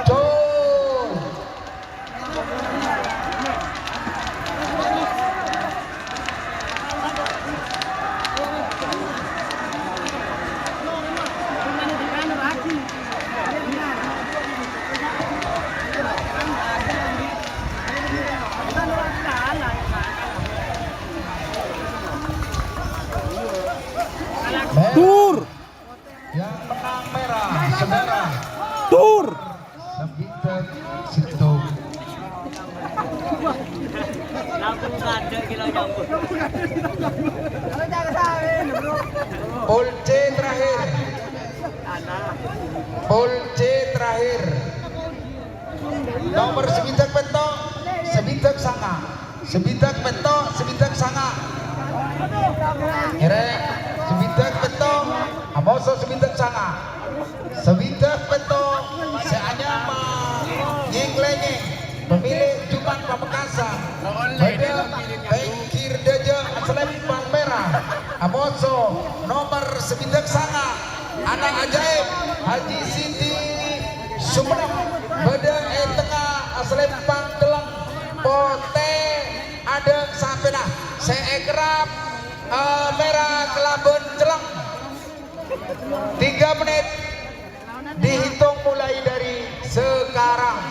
Col. Tur, Yang menang merah, saudara. tur. Sebitak Situng. Pol C terakhir. Pol C terakhir. Nomor sebitak petok, sebitak sanga. Sebitak petok, sebitak sanga. Erek, sebitak petok, amoso sebitak sanga. Sebitak petok, seanyama nyenglenge. Pemilik Jumat Pamekasan. Pada Bengkir Deja Selempang Merah. Amoso nomor sebitak sanga. Anak ajaib Haji Siti Sumenep. Pada tengah Selempang Gelang. Pote ada sampai nah. Seekrap merah Kelabun Jelang. 3 menit dihitung mulai dari sekarang.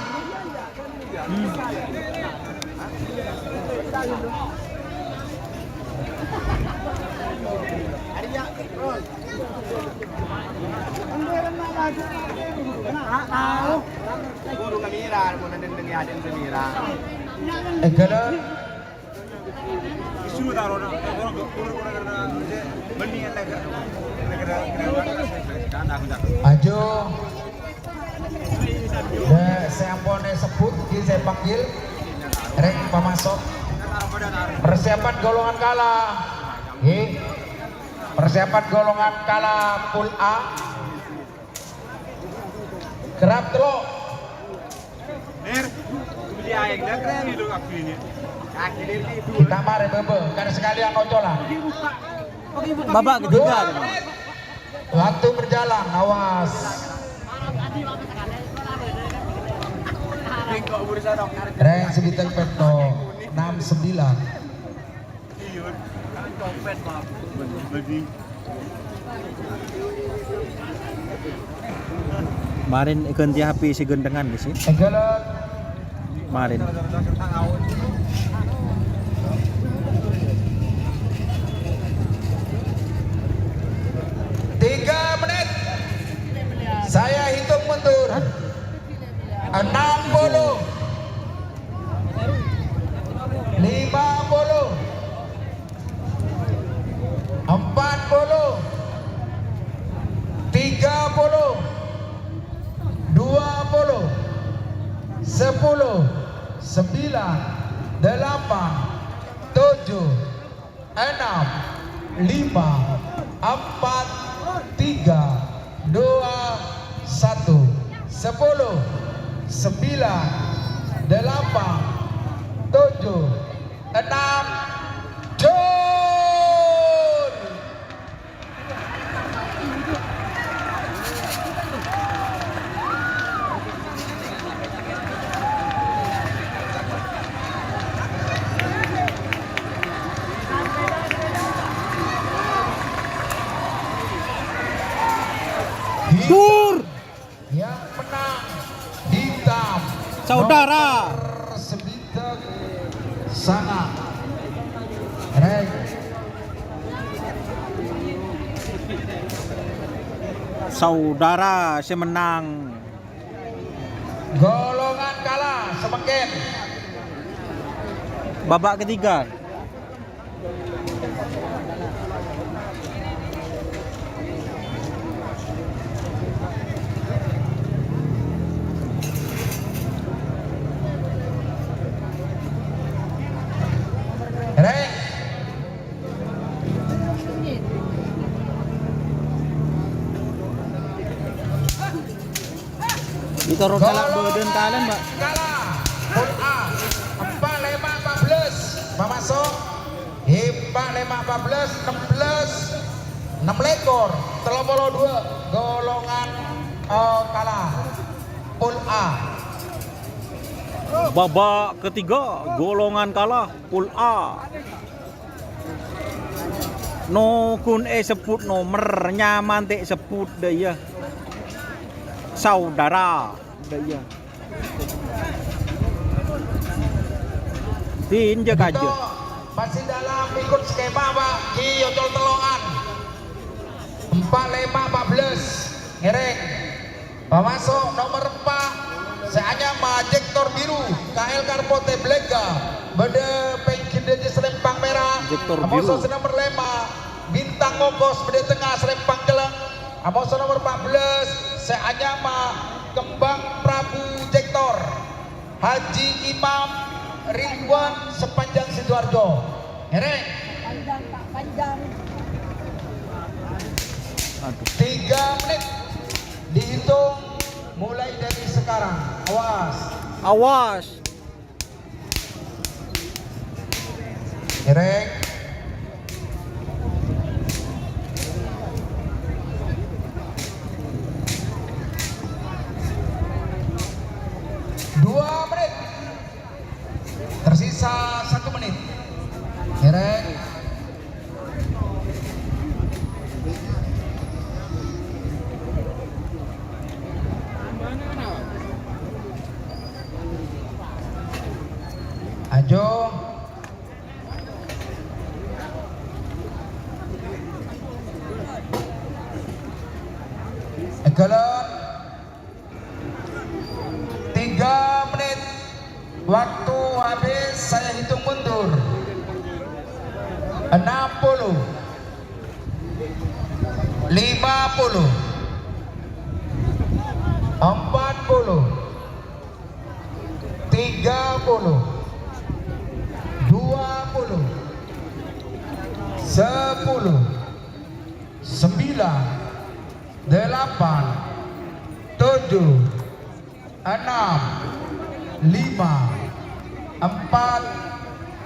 Egalan Ajo saya ampone sebut saya panggil rek pemasok persiapan golongan kalah persiapan golongan kalah pool A Kerap telok. Kita mari bebe, karena sekalian ocolan. Babak ketiga. 2 menit. Waktu berjalan, awas. Reng sebitel peto 69. Kemarin ganti HP si gendengan di sini. Enggelet. Kemarin. Tiga menit. Saya hitung mundur. 60, 50, 40, 30, 20, 10, 9, 8, 7, 6, 5, 4, 3, 2, 1, 10, 9, 8, 7, 6, jol. Dur, Yang menang hitam saudara. nomor 9 sana Reng. Saudara si menang. Golongan kalah semakin Babak ketiga. Reng. Ditaruh dalam badan kalian, Mbak. Kalah Pool A 45-14 memasuk 45-14 16 6 lekor 32 golongan kalah Pool A. Babak ketiga golongan kalah pool A. No kun sebut nomor nyaman te sebut daya. Saudara daya. Tinjak Itu aja. masih dalam ikut skema Pak Ki Yocol Teloan 45-14 ngereng memasuk nomor 4 seanya Majektor biru KL Karpote Blega bede pengkideje selempang merah Majektor amoso biru. nomor 5 bintang ngokos bede tengah selempang jeleng amoso nomor 14 seanya Kembang Prabu Jektor Haji Imam Ridwan sepanjang Sidoarjo ngereng Panjang Pak, panjang. 3 menit dihitung mulai dari sekarang. Awas. Awas. Ngereng. Dua menit. Tersisa 1 menit. Ngereng. Ajo. Egalan 3 menit. Waktu habis saya hitung mundur. 60 50 40 30 20 10 9 8 7 5, 4,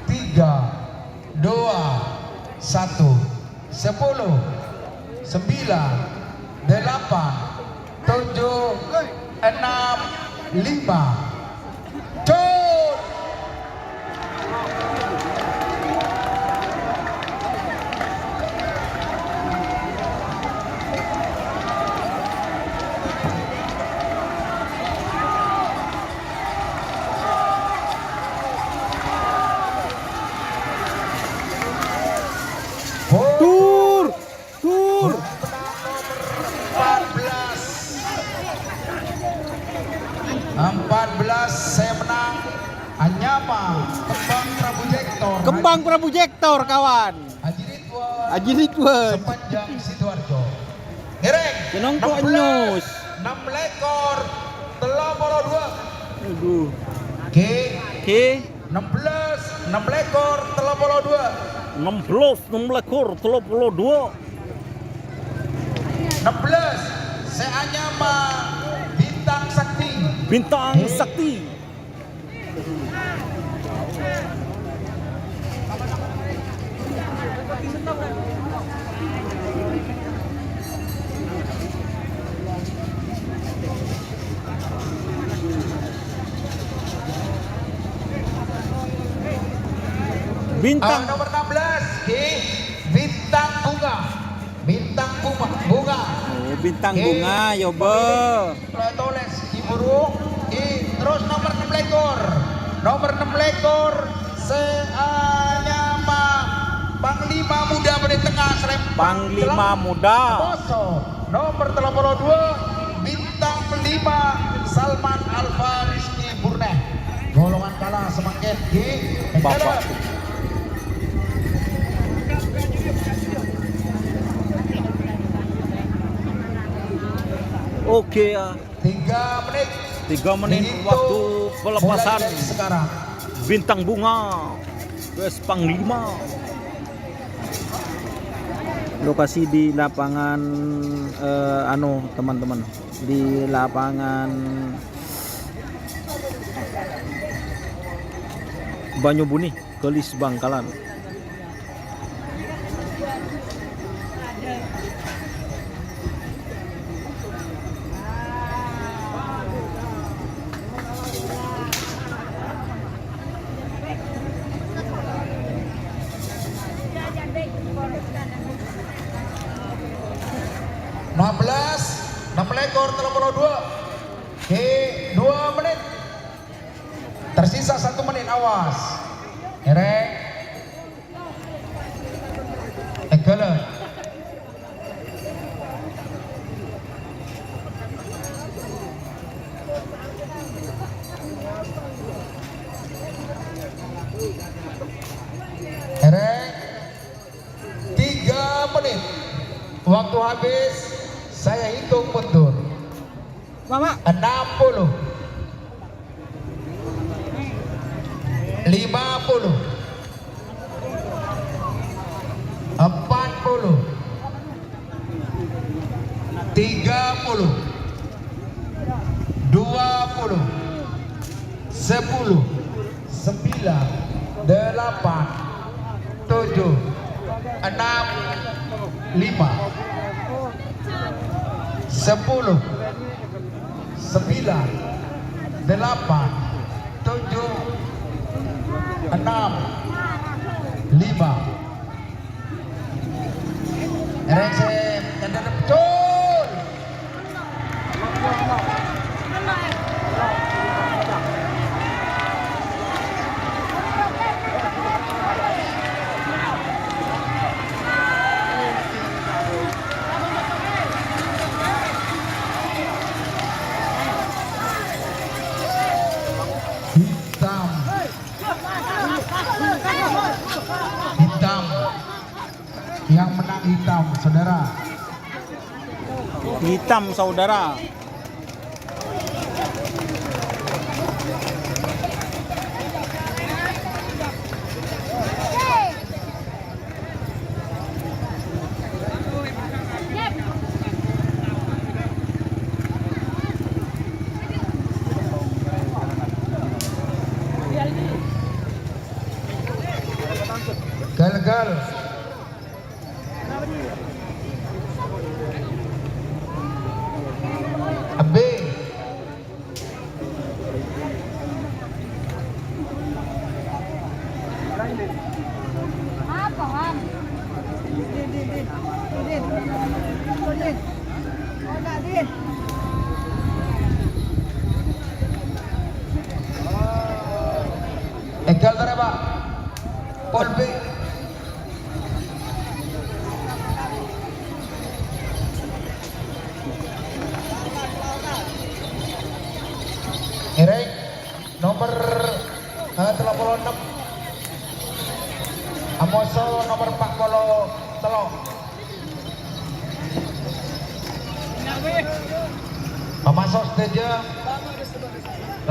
3, 2, 1, 10, 9, 8, 7, 6, 5. Cut! Tur. Tur. 14 saya menang Anyama Kembang Prabu Jektor Kembang Prabu Jektor kawan. Haji Ridwan Haji Ridwan. Sepanjang Sidoarjo. Ngereng Kenongko nyus. 6 lekor telah polo 2. Aduh. Oke Oke. 16 lekor telah polo 2. 16 lekor 32. 16 saya Anyama Bintang Sakti. Bintang Sakti. Bintang Nomor 16 Ki Bintang Bunga. Bintang Bunga. Oh, bintang bunga ya be. Toles Iburu. Terus nomor 6 lekor. Nomor 6 lekor Seanyama Panglima Muda menit tengah serempak. Panglima Muda. Poso. Nomor 32 Bintang 5 Salman Alfa Rizky Burneh. Golongan kalah semakin di Bapak. Oke ya. 3 menit. 3 menit Dihitung waktu pelepasan mulai dari sekarang. Bintang Bunga Wes Panglima. Lokasi di lapangan teman-teman, di lapangan Banyubuni, Kelis Bangkalan. Enam lekor telah polo 2. 2 menit. Tersisa 1 menit, awas. Erek. Egelen. Erek. 3 menit. Waktu habis. Saya hitung mundur. Mama 60, 50, 40, 30, 20, 10, 9, 8, 7, 6, 5, 10, 9, 8, 7, 6, 5. Ereksep, tanda betul. Hitam yang menang hitam, saudara. hitam saudara. Engkel. B. Apa, Han? Din. Oh, enggak, Din. Engkel tara Pak. Pol B. Erik nomor 36. Amoso nomor 43. Pemasok stage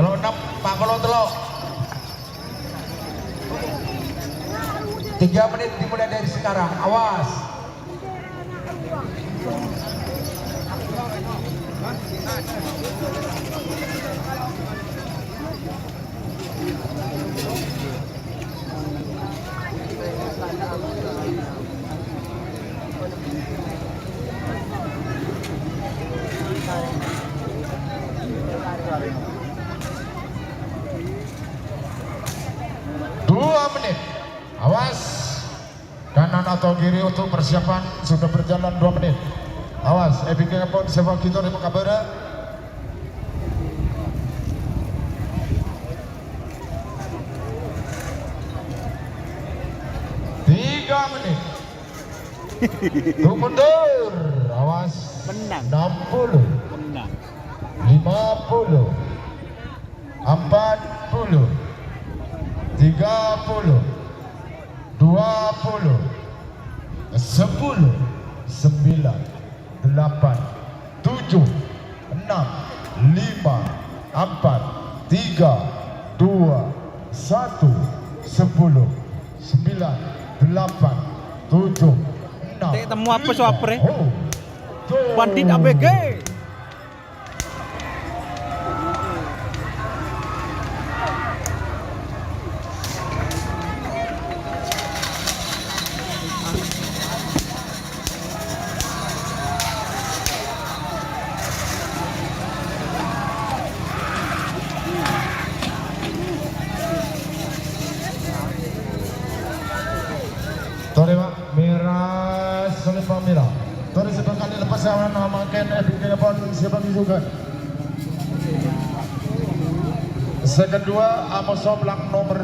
36 43. 3 menit dimulai dari sekarang. Awas. Awas, kanan atau kiri untuk persiapan sudah berjalan 2 menit. Awas, EBK pun sepak kita di Makabara. Tiga menit. Tuh mundur. Awas. Menang. 60. Menang. 50. 40. 30. 20, 10, 9, 8, 7, 6, 5, 4, 3, 2, 1, sepuluh, 9, 8, 7, 6. Dek temu apa suapre? Oh, Bandit ABG. Tore Pak, merah selipang merah. Tore sekali lepas saya namakan FBK pun siapa juga. Sekedua Amos Soblang nomor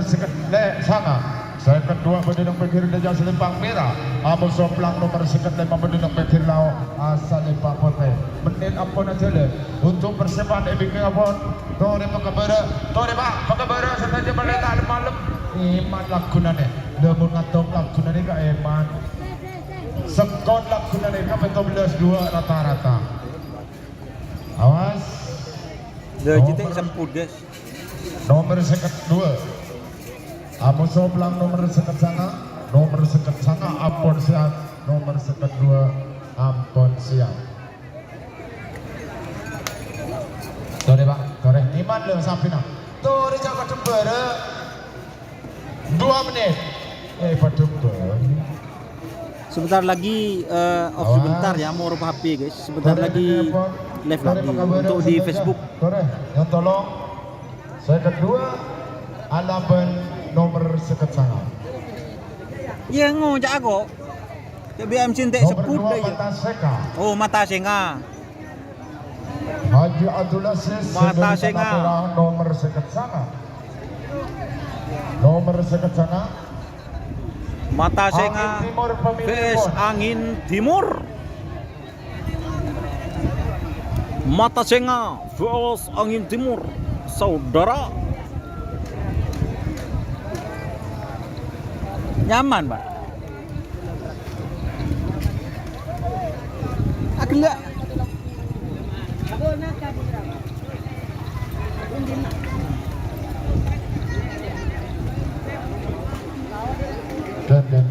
sana. Saya kedua berduduk pikir dia selipang merah. Amos Soblang nomor lima berduduk pikir lau asal Pak Pote. Menit ampun aja le. Untuk persiapan FBK pun Tore Makabara. Tore Pak, Makabara saja meletak malam. Iman lagunane, lemun ngatop lagunane ka Eman. Sekon lagunane ka 17-2 rata-rata. Awas. Dejitek sempudes. Nomor 2. Amos Soblang nomor 1 sana, nomor 1 sana ampun siap, nomor 2 ampun siap. Tore Pak, tore Iman le sampina. Tore jaga dembere. 2 menit. Padahal. Sebentar lagi off sebentar ya, mau rubah HP guys. Sebentar lagi live lagi untuk di Facebook. Yang tolong saya kedua alaban nomor sekat sana. Ya ngojak aku. Ya biar cinta seput Nomor 2 aja. Mata Seka. Oh mata singa. Haji Abdul Aziz Mata dari Singa. Tanah Merah, nomor sekat sana. Nomor sekat sana. Mata singa. Angin Timur pemilih VS pun. Angin Timur. Mata singa VS Angin Timur. Saudara. Nyaman, Pak. Agak Dan.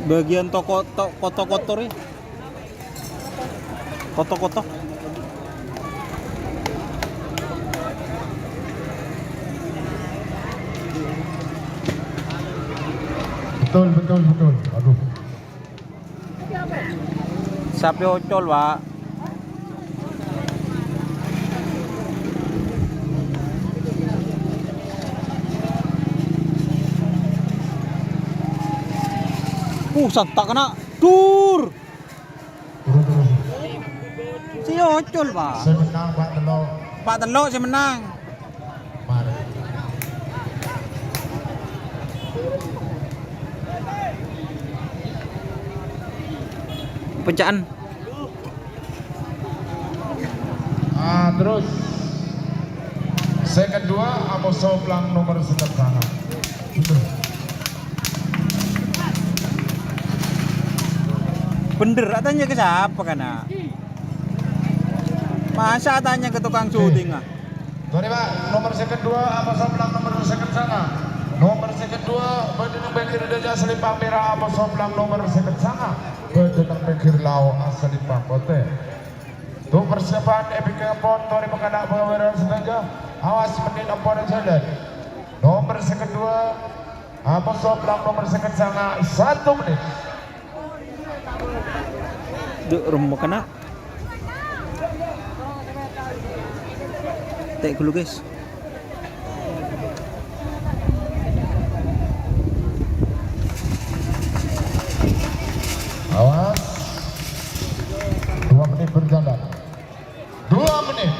Bagian toko kotor ya. Kotok-kotok. Betul. Aduh. Sapi ocol, Pak. Santak kena. Dur. Turun. Si ocol, Pak. Saya menang Pak Telok. Pak Telok saya menang. Mari. Pencaan. Terus saya kedua Amos Soplang nomor sekian sana. Bener, tanya ke siapa kana? Masa tanya ke tukang syuting ah? Sorry Pak, nomor saya kedua Amos Soplang nomor sekian sana. Nomor saya kedua Badenang Bekir Raja Selipang Merah Amos Soplang nomor sekian sana. Badenang Bekir Lau Selipang Kote. Untuk persiapan Epic Pon Tori Penganak Pengawaran Senaga. Awas menit Pon jalan. Nomor saya kedua Amos Soplang nomor sekian sana 1 menit. Duk rumah kena. Tek dulu guys. Awas 2 menit berjalan. 2 menit.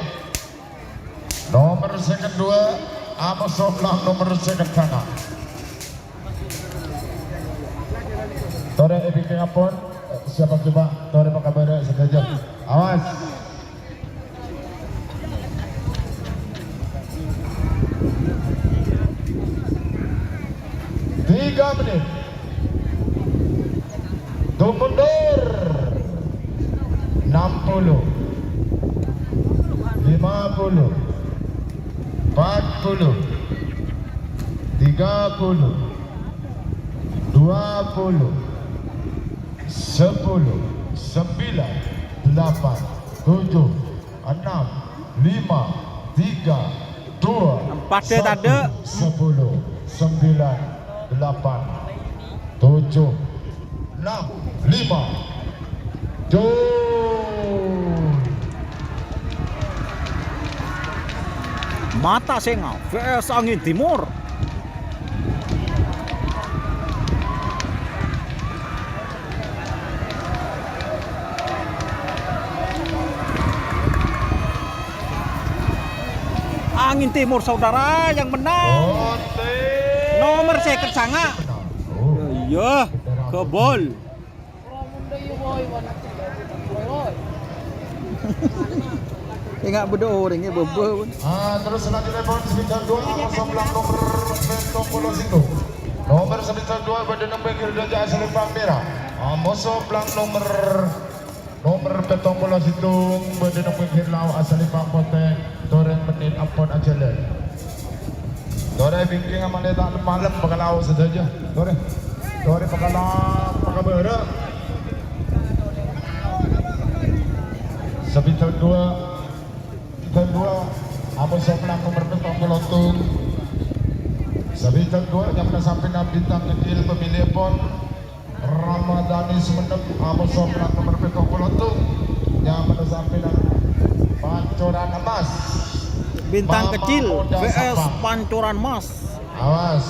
Nomor second 2 Amos Soplang nomor second sana. Tore Epic Ngapon. Siapa coba? Tore Pakabara saja. Awas. Tiga menit. Mundur 60 50 40 30 20 10 9 8 7 6 5 4 3 2 Empatnya tanda 10 9 8 7 6 5 Mata Singa vs Angin Timur. Angin Timur saudara yang menang. nomor second sanga. Iya, kebol. Enggak berdoa orangnya bebo. Terus selanjutnya pon sekitar 2 Soplang nomor Petong situ. Nomor sekitar 2 Badenang Bekir Raja Selipang Merah. Amos Soplang nomor Petong situ Badenang Bekir Lau Selipang Pote. Toren menit apon ajalan. Tore bingking aman letak malam bakalau saja. Tore pakalau pakabara. Sebintang dua Amos Soplang nomor petang pelontung. Sebintang dua yang sampai enam bintang kecil pemilih pon Ramadhani Semenep Amos Soplang nomor petang pelontung yang sampai enam pancoran emas. Bintang Mama kecil Moda VS Sabang. Pancoran Mas. Awas.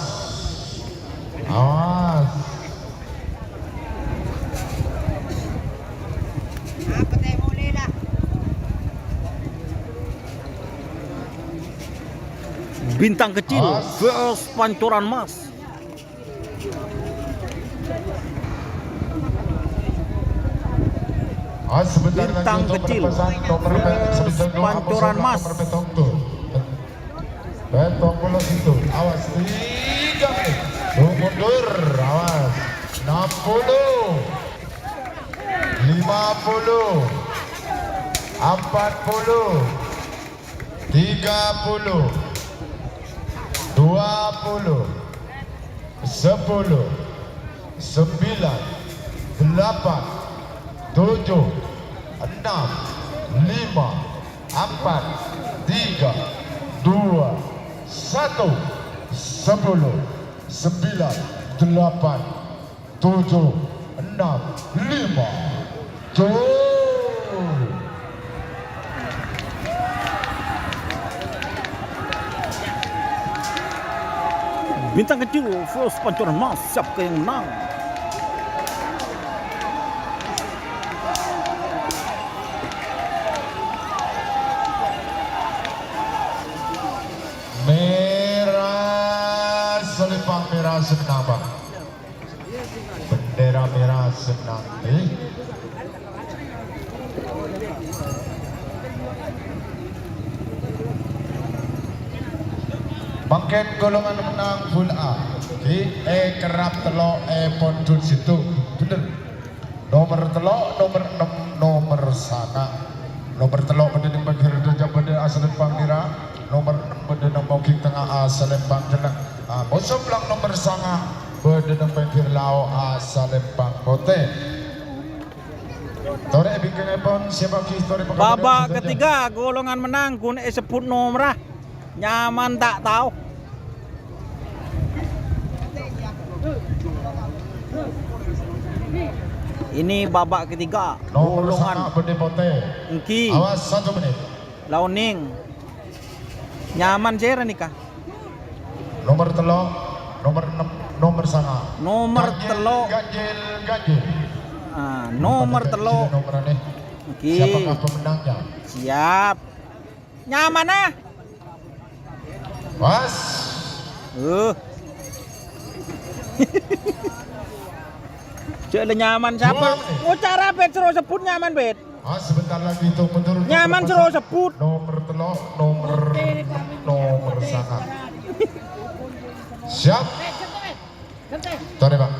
Apa teh boleh dah. Bintang kecil Mas. VS Pancoran Mas. Sebentar lagi Bintang untuk kecil. berpesan nomor sebintang dua Pancoran Amos Mas. Soplang nomor petang tu. Petang pulau situ. Awas 3 menit. Mundur. Awas 60 50 40 30 20 10 9 8 7 6 5 4 3 2 1 10 9 8 7 6 5 Jol. Bintang kecil VS Pancoran Mas. Siapa yang menang? Merah selipang merah senang bang. Bendera merah senang. Bangket golongan menang full A. Kerap telok pondul situ. Bener. Nomor telok, nomor 6, nomor sana. Nomor telok pada yang bagi redaja pada asal pangira. Nomor 6 pada yang bagi tengah asal pangjenang. Musuh belang nomor sana pada yang bagi lau asal pangkote. Tore bikin pon siapa histori Babak ketiga golongan menang kun sebut nomor nyaman tak tahu. Ini babak ketiga nomor golongan sana pada pote. Engki Awas 1 menit. Launing nyaman saya nikah. Nomor telok, nomor 6, nomor sana. Nomor telok. Ganjil. Nomor telok. Nomor aneh. Engki Siapakah pemenangnya? siap. Nyaman ah. Was. Cek le nyaman siapa? Oh cara bet seru sebut nyaman bet. Sebentar lagi itu menurut Nyaman seru sebut. nomor telok, nomor sana. Siap. Tore Pak.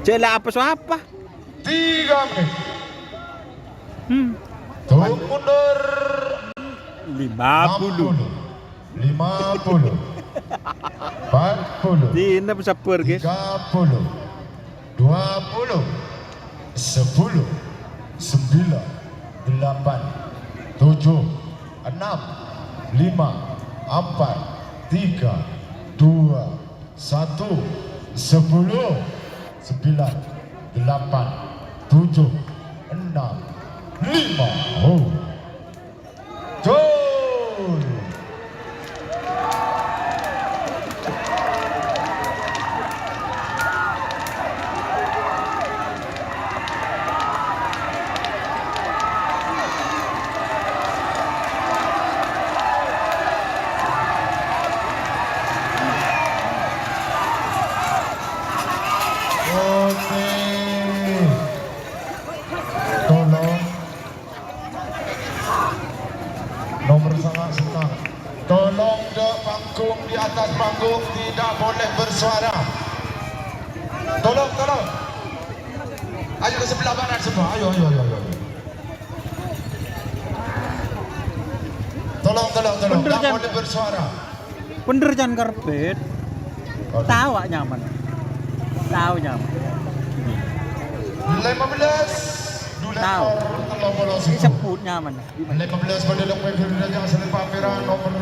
Cek le apa so apa? 3 menit. Tunggu mundur. 50. 50 40 Dina bisa pergi. 30 20 10 9 8 7 6 5 4 3 2 1 10 9 8 7 6 5 Jol. Tolong nomor sangat senang. Tolong de panggung di atas panggung tidak boleh bersuara. Tolong. Ayo ke sebelah barat semua. Ayo. Tolong. Bener, Tak Jan. boleh bersuara. Bener jangan karpet. Tahu gak nyaman. Tahu nyaman. 15 Dulekor Tahu. telah bolos Ini itu. sebut nyaman. 15 pada lembek Firdaja Selipang Merah nomor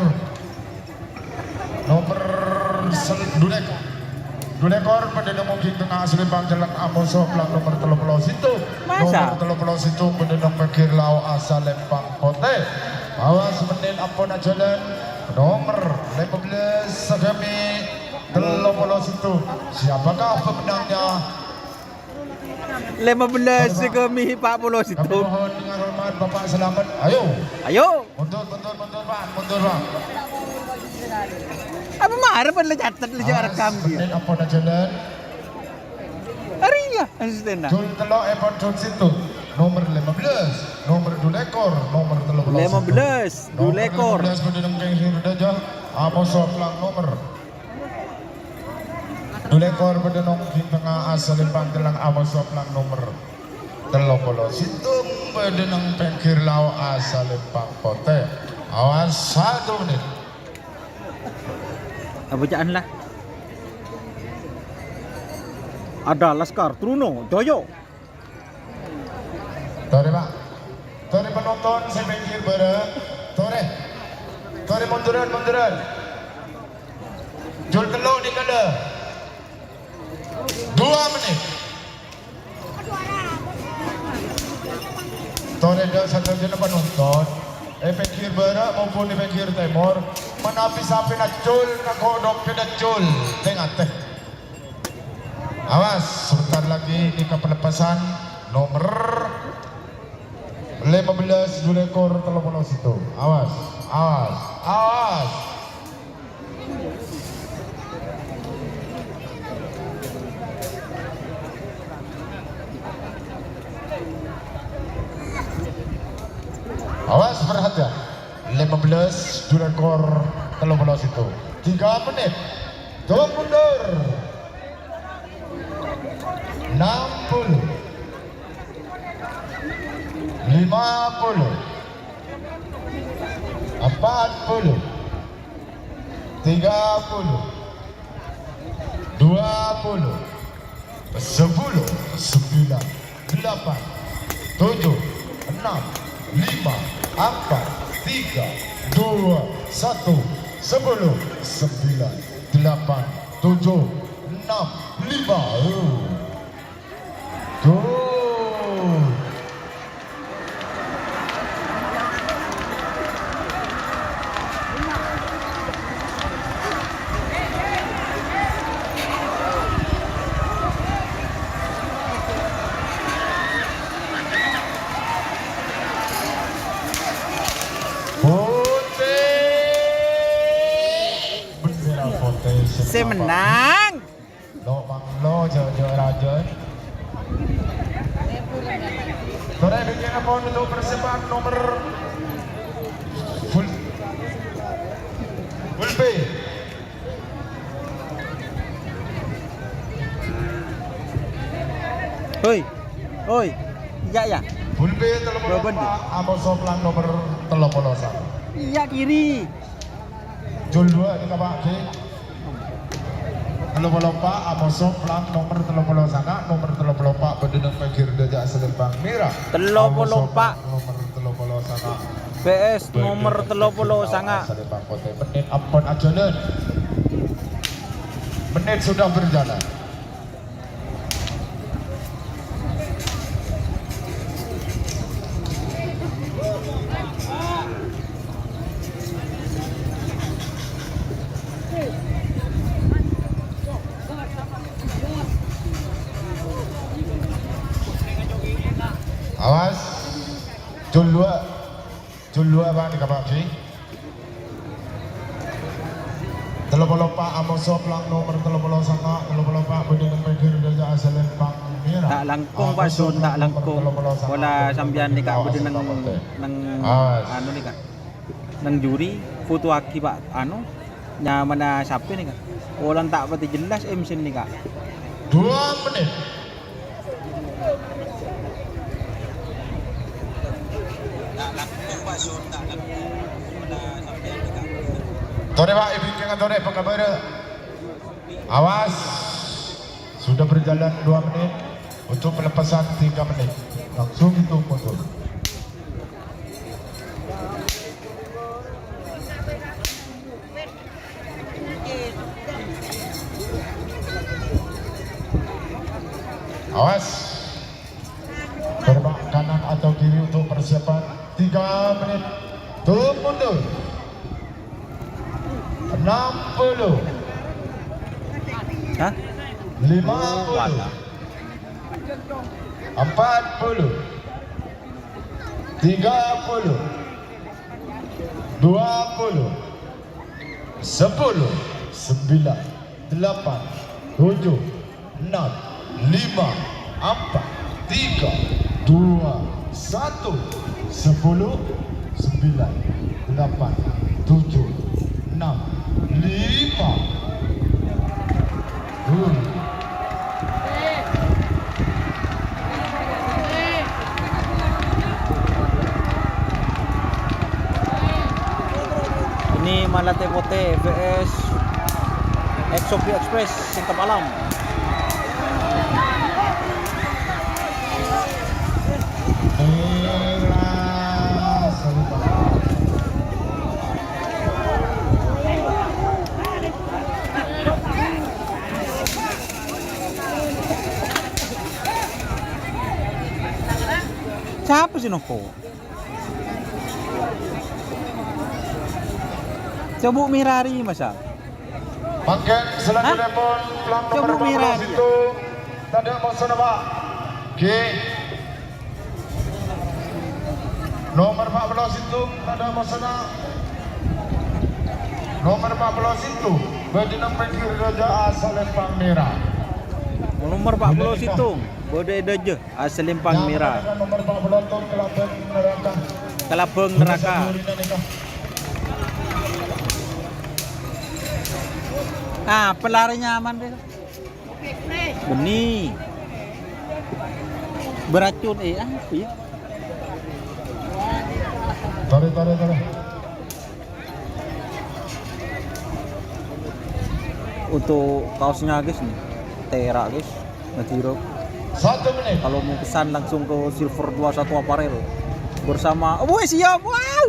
Dulekor pada mungkin tengah Selipang Jalan Amoso pelang nomor 30 situ. Masa? Nomor 30 situ pada Bekir Lau Asal Lempang Kote. Awas menit ampun jalan nomor 15 kami 30 situ. Siapakah pemenangnya? 15 kami 40 situ. Kami mohon dengan hormat Bapak selamat. Ayo. Ayo. Mundur Pak, mundur Pak. Apa marah pada catat lu jangan rekam dia. Menit apa nak jalan? Hari ya asisten dah. Jul telok epon jul situ. Nomor 15, nomor Dulekor, nomor 15 Dulekor. 15 berdendam keng Firdaja. Apa soplang nomor? Dulekor berdendam di tengah asal Lempang Telang apa soplang nomor 30 situ berdendam pengkir lau asal Lempang Kote. Awas 1 menit. Bacaan lah. Ada Laskar Truno Joyo. Tore Pak. Tore penonton saya pinggir bareng. Tore. Tore munduran. Jul teluk di kala. 2 menit. Tore dah satu jenis penonton. Pinggir barat maupun di pinggir timur menapi-sapi nak jul nak kodok ke nak jul tengah teh. Awas sebentar lagi di kepelepasan nomor 15 Dulekor telepon situ. Awas. Awas perhatian. 15 Dulekor telepon situ. 3 menit. Tunggu mundur. 60 50 40 30 20 10 9 8 7 6 5 4 3 2 1 10 9 8 7 6 5 Tuh. Saya menang. Lo manglo jojo raja. Tore bikin apa untuk persiapan nomor full B. Oi. Ya. Full B telepon Pak Amos Soplang nomor 31. Iya kiri. Jul 2 kita Pak K. Telepon Pak Amos Soplang nomor 31 nomor 34 Bedendang Pekir Dajak Selempang Merah. Telepon Pak nomor 31. PS nomor 30 sangat. Menit ampun ajalan. Menit sudah berjalan. Awas. Jul 2 Bang di kapal sih. Telepon Pak Amos Soplang nomor 31 telepon Pak Bedendang Pekir Dajak Selempang Merah. Tak langkung Pak Sun, tak langkung. Bola sambian ni Kak Bedendang nang anu ni Kak. Nang juri foto aki Pak anu nya mana siapa ni Kak. Orang tak pati jelas mesin ni Kak. 2 menit. Tore Pak, ibu jangan tore apa kabar? Awas. Sudah berjalan 2 menit untuk pelepasan 3 menit. Langsung itu mundur. Awas. Berbak kanan atau kiri untuk persiapan 3 menit. Tuh mundur. 60. Hah? 50. 40. 30. 20. 10. 9. 8. 7. 6. 5. 4. 3. 2. 1. 10. 9. 8. 7. 6. 5. Ini Malate Pote vs Exopi Express Singkap Alam. Siapa sih Noko? Coba Mirari masa? Makan selanjutnya pun pelang nomor 14 itu tanda maksudnya Pak. Oke. Nomor 14 itu tanda maksudnya. Nomor 14 itu berjenang pikir Raja asal Lempang Merah. Nomor 40 Situng, Bode Deje, asal Lempang Merah. Nomor 40 itu Kelabeng Neraka. Kelabeng Neraka. Ah, pelarinya aman deh. Benih. Beracun apa ya? Tarik. Untuk kaosnya guys nih, Tera guys, Natiro. 1 menit. Kalau mau pesan langsung ke Silver 21 Apparel bersama. Oh, siap, wow.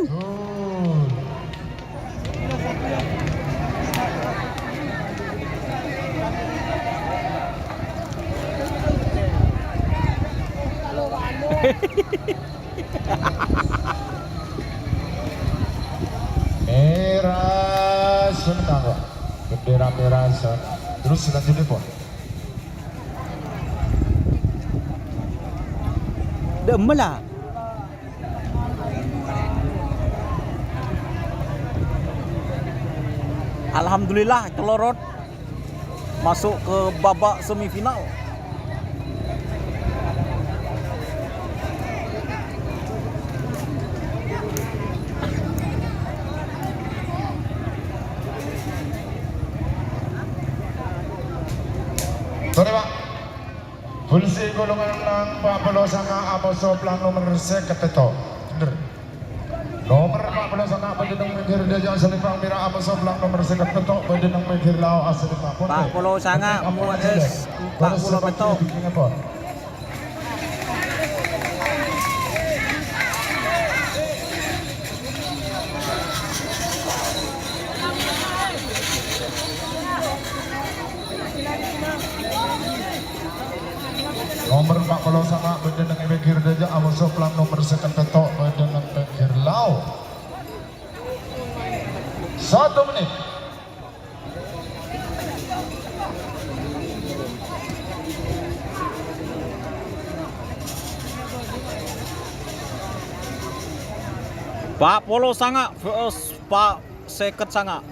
Merah senang Pak. Bendera merah senang. Terus selanjutnya Pak. Demelah. Alhamdulillah Celorot masuk ke babak semifinal. Sorry Pak. Polisi golongan lang Pak Polo Sanga Amoso Plang nomor seketeto. Bener. Nomor 40 Sanga Pendenang Mekir Dajang Selipang Mira Amoso Plang nomor seketeto Pendenang Mekir Lao Aselipang Pote. Pak Polo Sanga US 40 betok. Nomor 40 sama Pendenang Mekir Dajang Amoso Plang nomor seketeto Pendenang Mekir Lao. 1 menit. Pak Polo Sanga vs Pak Seket Sanga.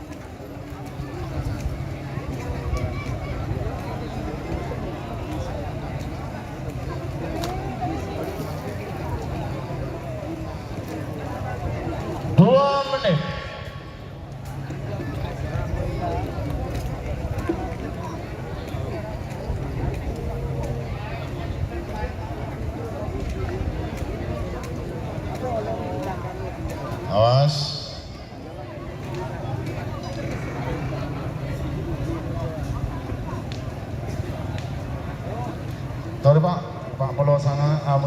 Awas.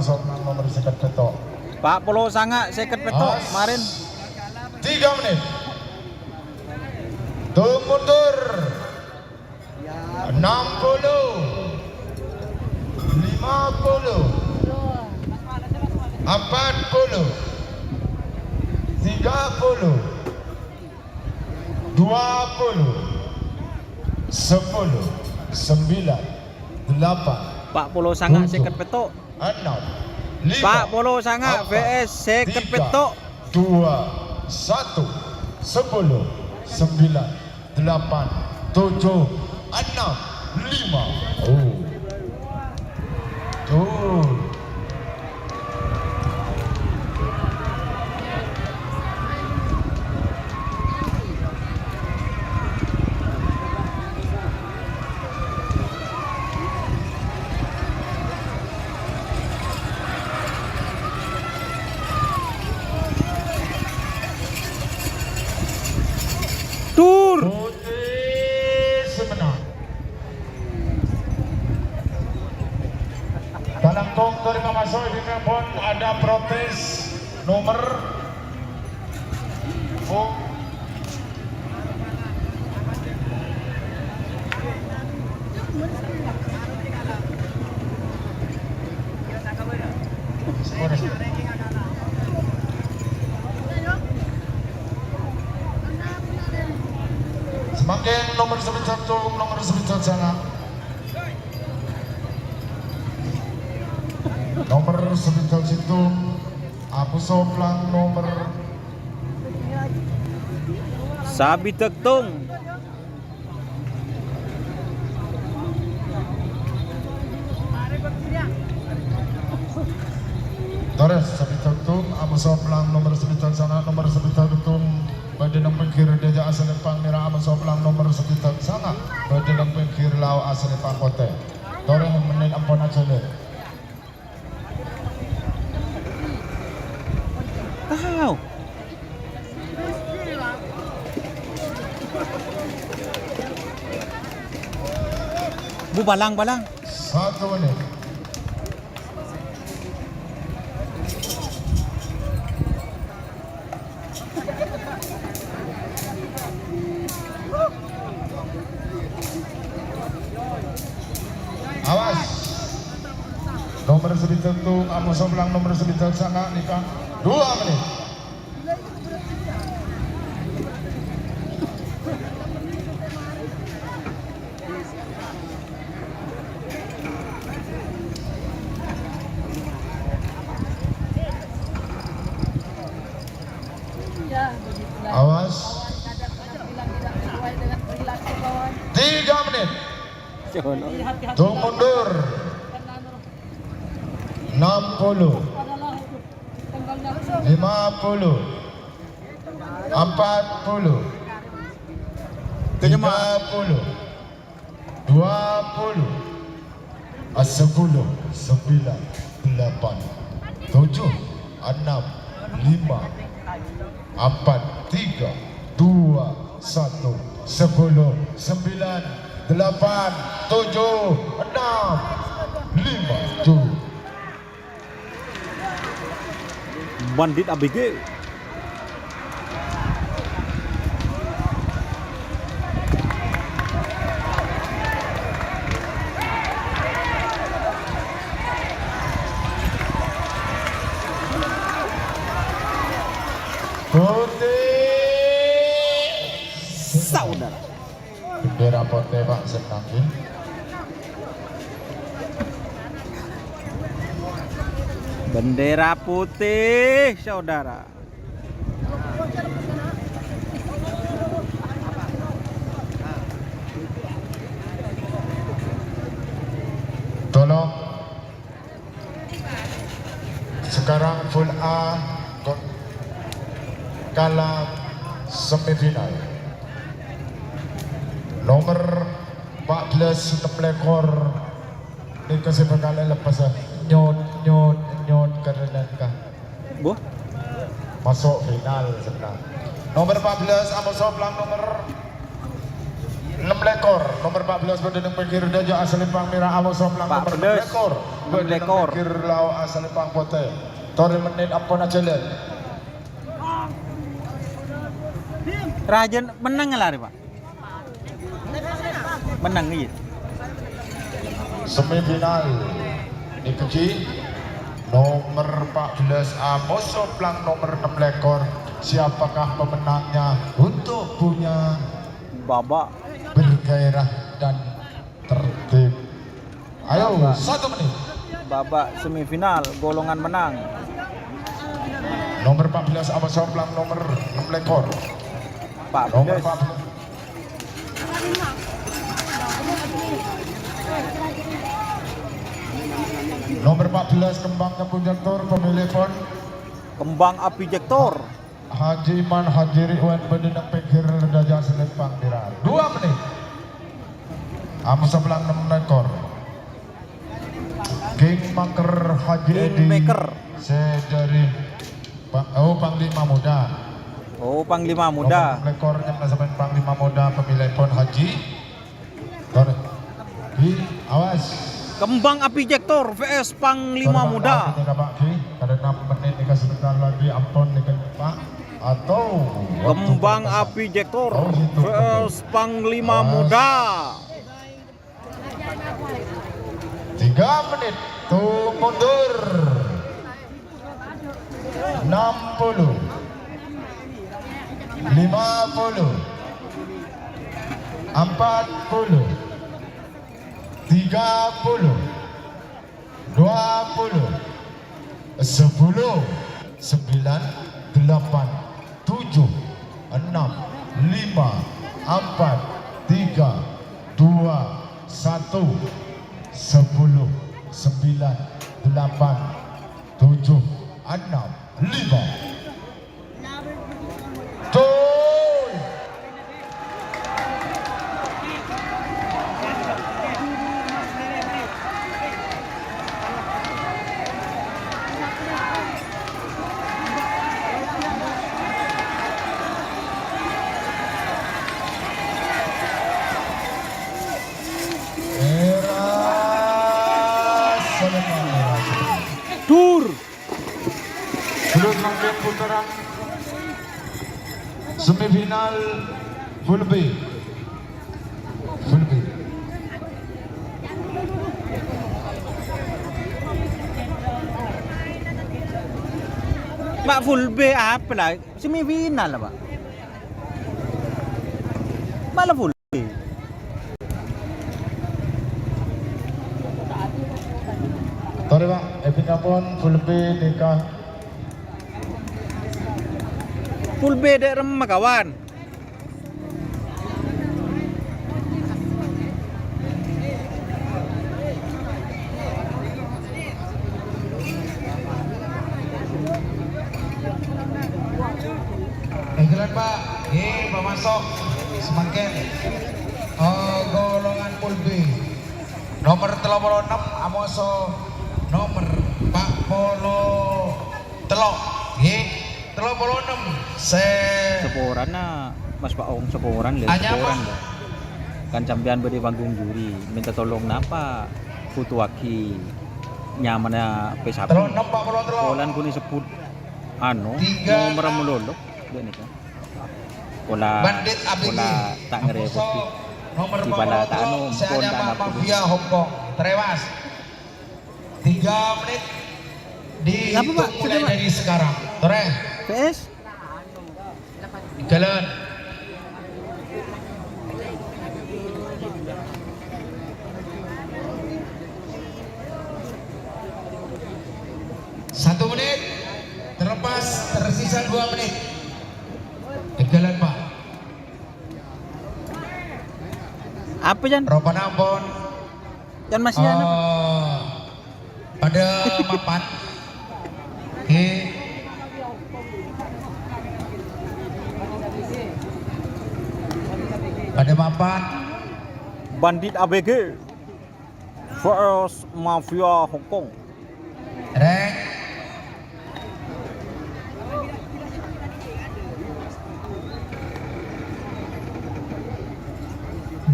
Soplang nomor seket petok. Pak Polo sangat seket petok As. kemarin. 3 menit. Tung mundur. 60. 50. 40. 30. 20. 10. 9. 8. Pak Polo sangat Tujuh. seket petok. 6. 5. Pak Polo sangat VS seket petok. 2, 1, 10, 9, 8, 7, 6, 5. Oh. Tuh. Tur. Putih semenang. Dalam tong terima masuk di telepon ada protes nomor oh. Semakin nomor 11 nomor 11 sana. Nomor 11 itu Abu Soplang nomor Sabi Tektung. Torres 11 Abu Soplang nomor 11 sana nomor 11 itu Badan Pengkir Deja Asal Merah Abu Soplang nomor 11 sana Badan Pengkir Lau Asal Kote. Torres menit ampun aja le. Tahu. Bu balang. 1 menit. Awas. Nomor 11 Abu Soplang nomor 11 sana nikah 2 menit. Awas. 3 menit. Tung mundur. 60. 50. 40. 30. 20. 10. 9. 8. 7. 6. 5. 4, 3, 2, 1, 10, 9, 8, 7, 6, 5, tuh. Bandit ABG. Putih Saudara. bendera putih Pak Senangin. Bendera putih, saudara. Tolong sekarang full A kalah semifinal. Nomor 14 teplekor ini kasih berkali lepas nyot karena kah Bu, masuk final sebenarnya. Nomor 14 Amos Soplang nomor lekor nomor 14 berdendeng pikir daja asal pang merah amo soplang nomor 6 lekor 6 lekor pikir lau asal pang pote tore menit apa na jalan Rajan menang lah Pak. Menang iya. Semifinal dikeji nomor 14 Amos Soplang nomor 6 lekor. Siapakah pemenangnya untuk punya babak bergairah dan tertib? Ayo 1 menit. babak semifinal golongan menang. Nomor 14 Amos Soplang nomor 6 lekor. Nomor 14 14 Nomor 14 Kembang Kepunjaktor pemilik pon kembang api jektor. Haji Iman Haji Ridwan berdendang pikir Dajah Selempang Dirar 2 menit. Amos Soplang 6 lekor. Kingmaker Haji Edi Kingmaker. dari Panglima Muda. Oh, Panglima Muda. Nomor 6 lekornya sampai Panglima Muda pemilik pon Haji. Awas. Kembang api jektor vs Panglima Muda. Karena 6 menit nih sebentar lagi ampun nih Pak atau Kembang api jektor vs Panglima Muda. 3 menit tuh mundur 60 50 40 30 20 10 9 8 7 6 5 4 3 2 1 10 9 8 7 6 5 Tuh. Dur. Belum sampai putaran semifinal full B. Full B. Pak full B apa lah? Semifinal lah Pak. Malah full B. Sorry Pak, Evina pun full B nikah. Full B dek remah kawan. Enggelan Pak, Pak masuk semakin golongan pool B. Nomor 36 Amoso nomor 40 telok. 36 Seporan na Mas Paong seporan le seporan le. Kan campian beri panggung juri minta tolong napa Futuaki nyaman na pesapi. telok 40 telok. Polan ko ni sebut ano Tiga, mau meramulolok dan itu. Pola Bandit ABG. pola tak ngerepot. Nomor Di bala tak anu pon Seanya tak nak Mafia Hongkong tewas 3 menit dihitung Apa, Pak? mulai Sudah, Pak? dari sekarang. Tore, PS jalan. Satu menit terlepas, tersisa 2 menit. Jalan Pak. apa Jan? Ropan Ambon. Jan masih anu. Pada mapan. Oke. Pada mapan. Bandit ABG vs Mafia Hongkong. Rek.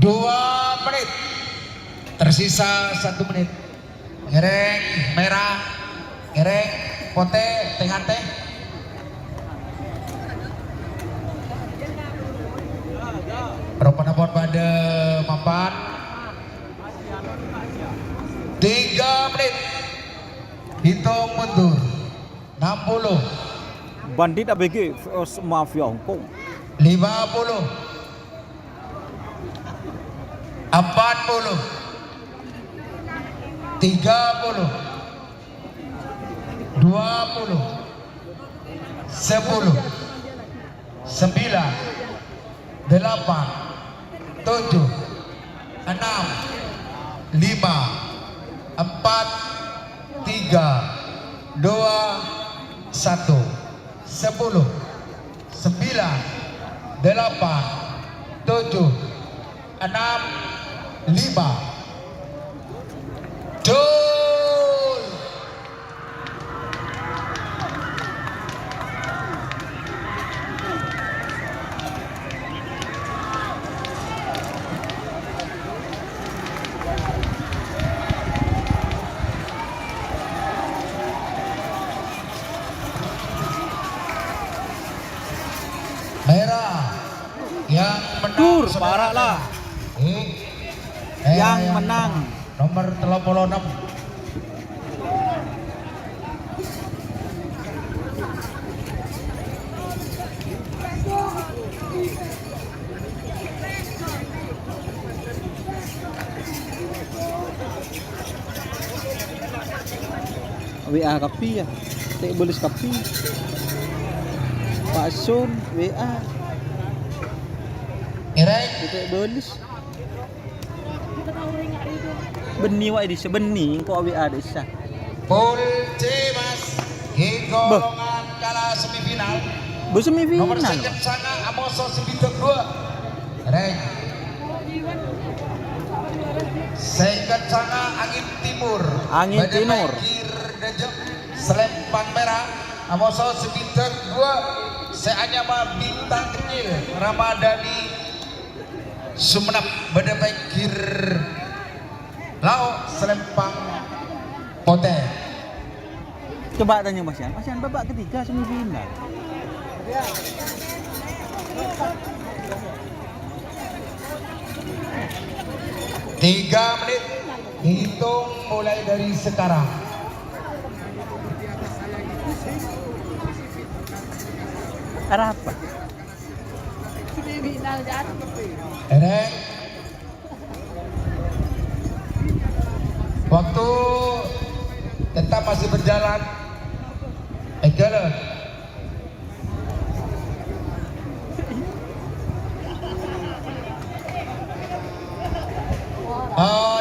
2 menit. Tersisa 1 menit. Ngereng merah, ngereng pote tengah teh. Propanapot pada mapan 3 menit. Hitung mundur 60, Bandit ABG vs Mafia Hongkong. 50, 40, 30, 20, 10, 9, 8, 7, 6, 5, 4, 3, 2, 1, 10, 9, 8, 7, 6, 5. Jol. Merah yang menang Dur, saudara. parah lah. Merah Yang menang. nomor 36. WA Kapi ya. Tak boleh Kapi. Pak Sun WA. Irek Kita boleh. Beni wa di sebeni kok WA desa. Pol C Mas di golongan kala semifinal Bu semifinal. nomor sekian sana Amoso Sebitok 2. Irek Sengket sana Angin Timur. Angin Badan Timur. Kir Dejep Selempang Merah Amoso Sebitok 2. Seanyama Bintang Kecil Ramadhani Sumenep Badan Kir Lao Selempang Pote. Coba tanya Mas Yan. Mas Yan babak ketiga semifinal. 3 menit hitung mulai dari sekarang. Arah apa? Erek waktu tetap masih berjalan. Jalan.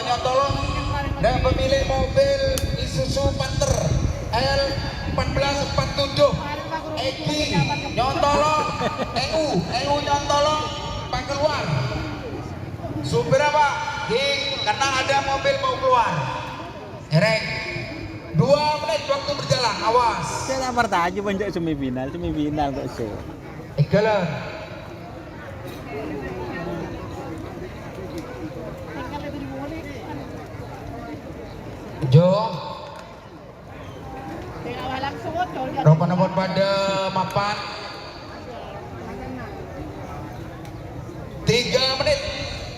Nyotolong dan pemilik mobil Isuzu Panther L1447 Eki nyotolong EU nyotolong Pak keluar. Supir apa? Karena ada mobil mau keluar. Erek 2 menit waktu berjalan, awas. Saya tak bertanya banyak semifinal kok sih. Jalan. Jo. Ropan nomor pada mapan. 3 menit.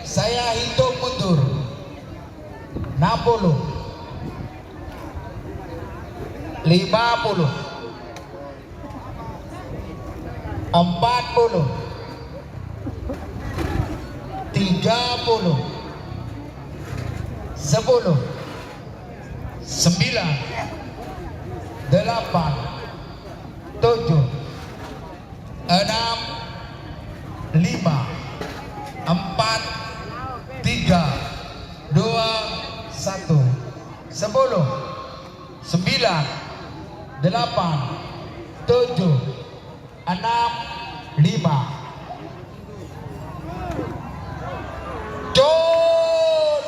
Saya hitung mundur. 60. 50. 40. 30. 10. 9. 8. 7. 6. 5. 4. 3. 2. 1. 10. 9. 8. 7. 6. 5. Jol.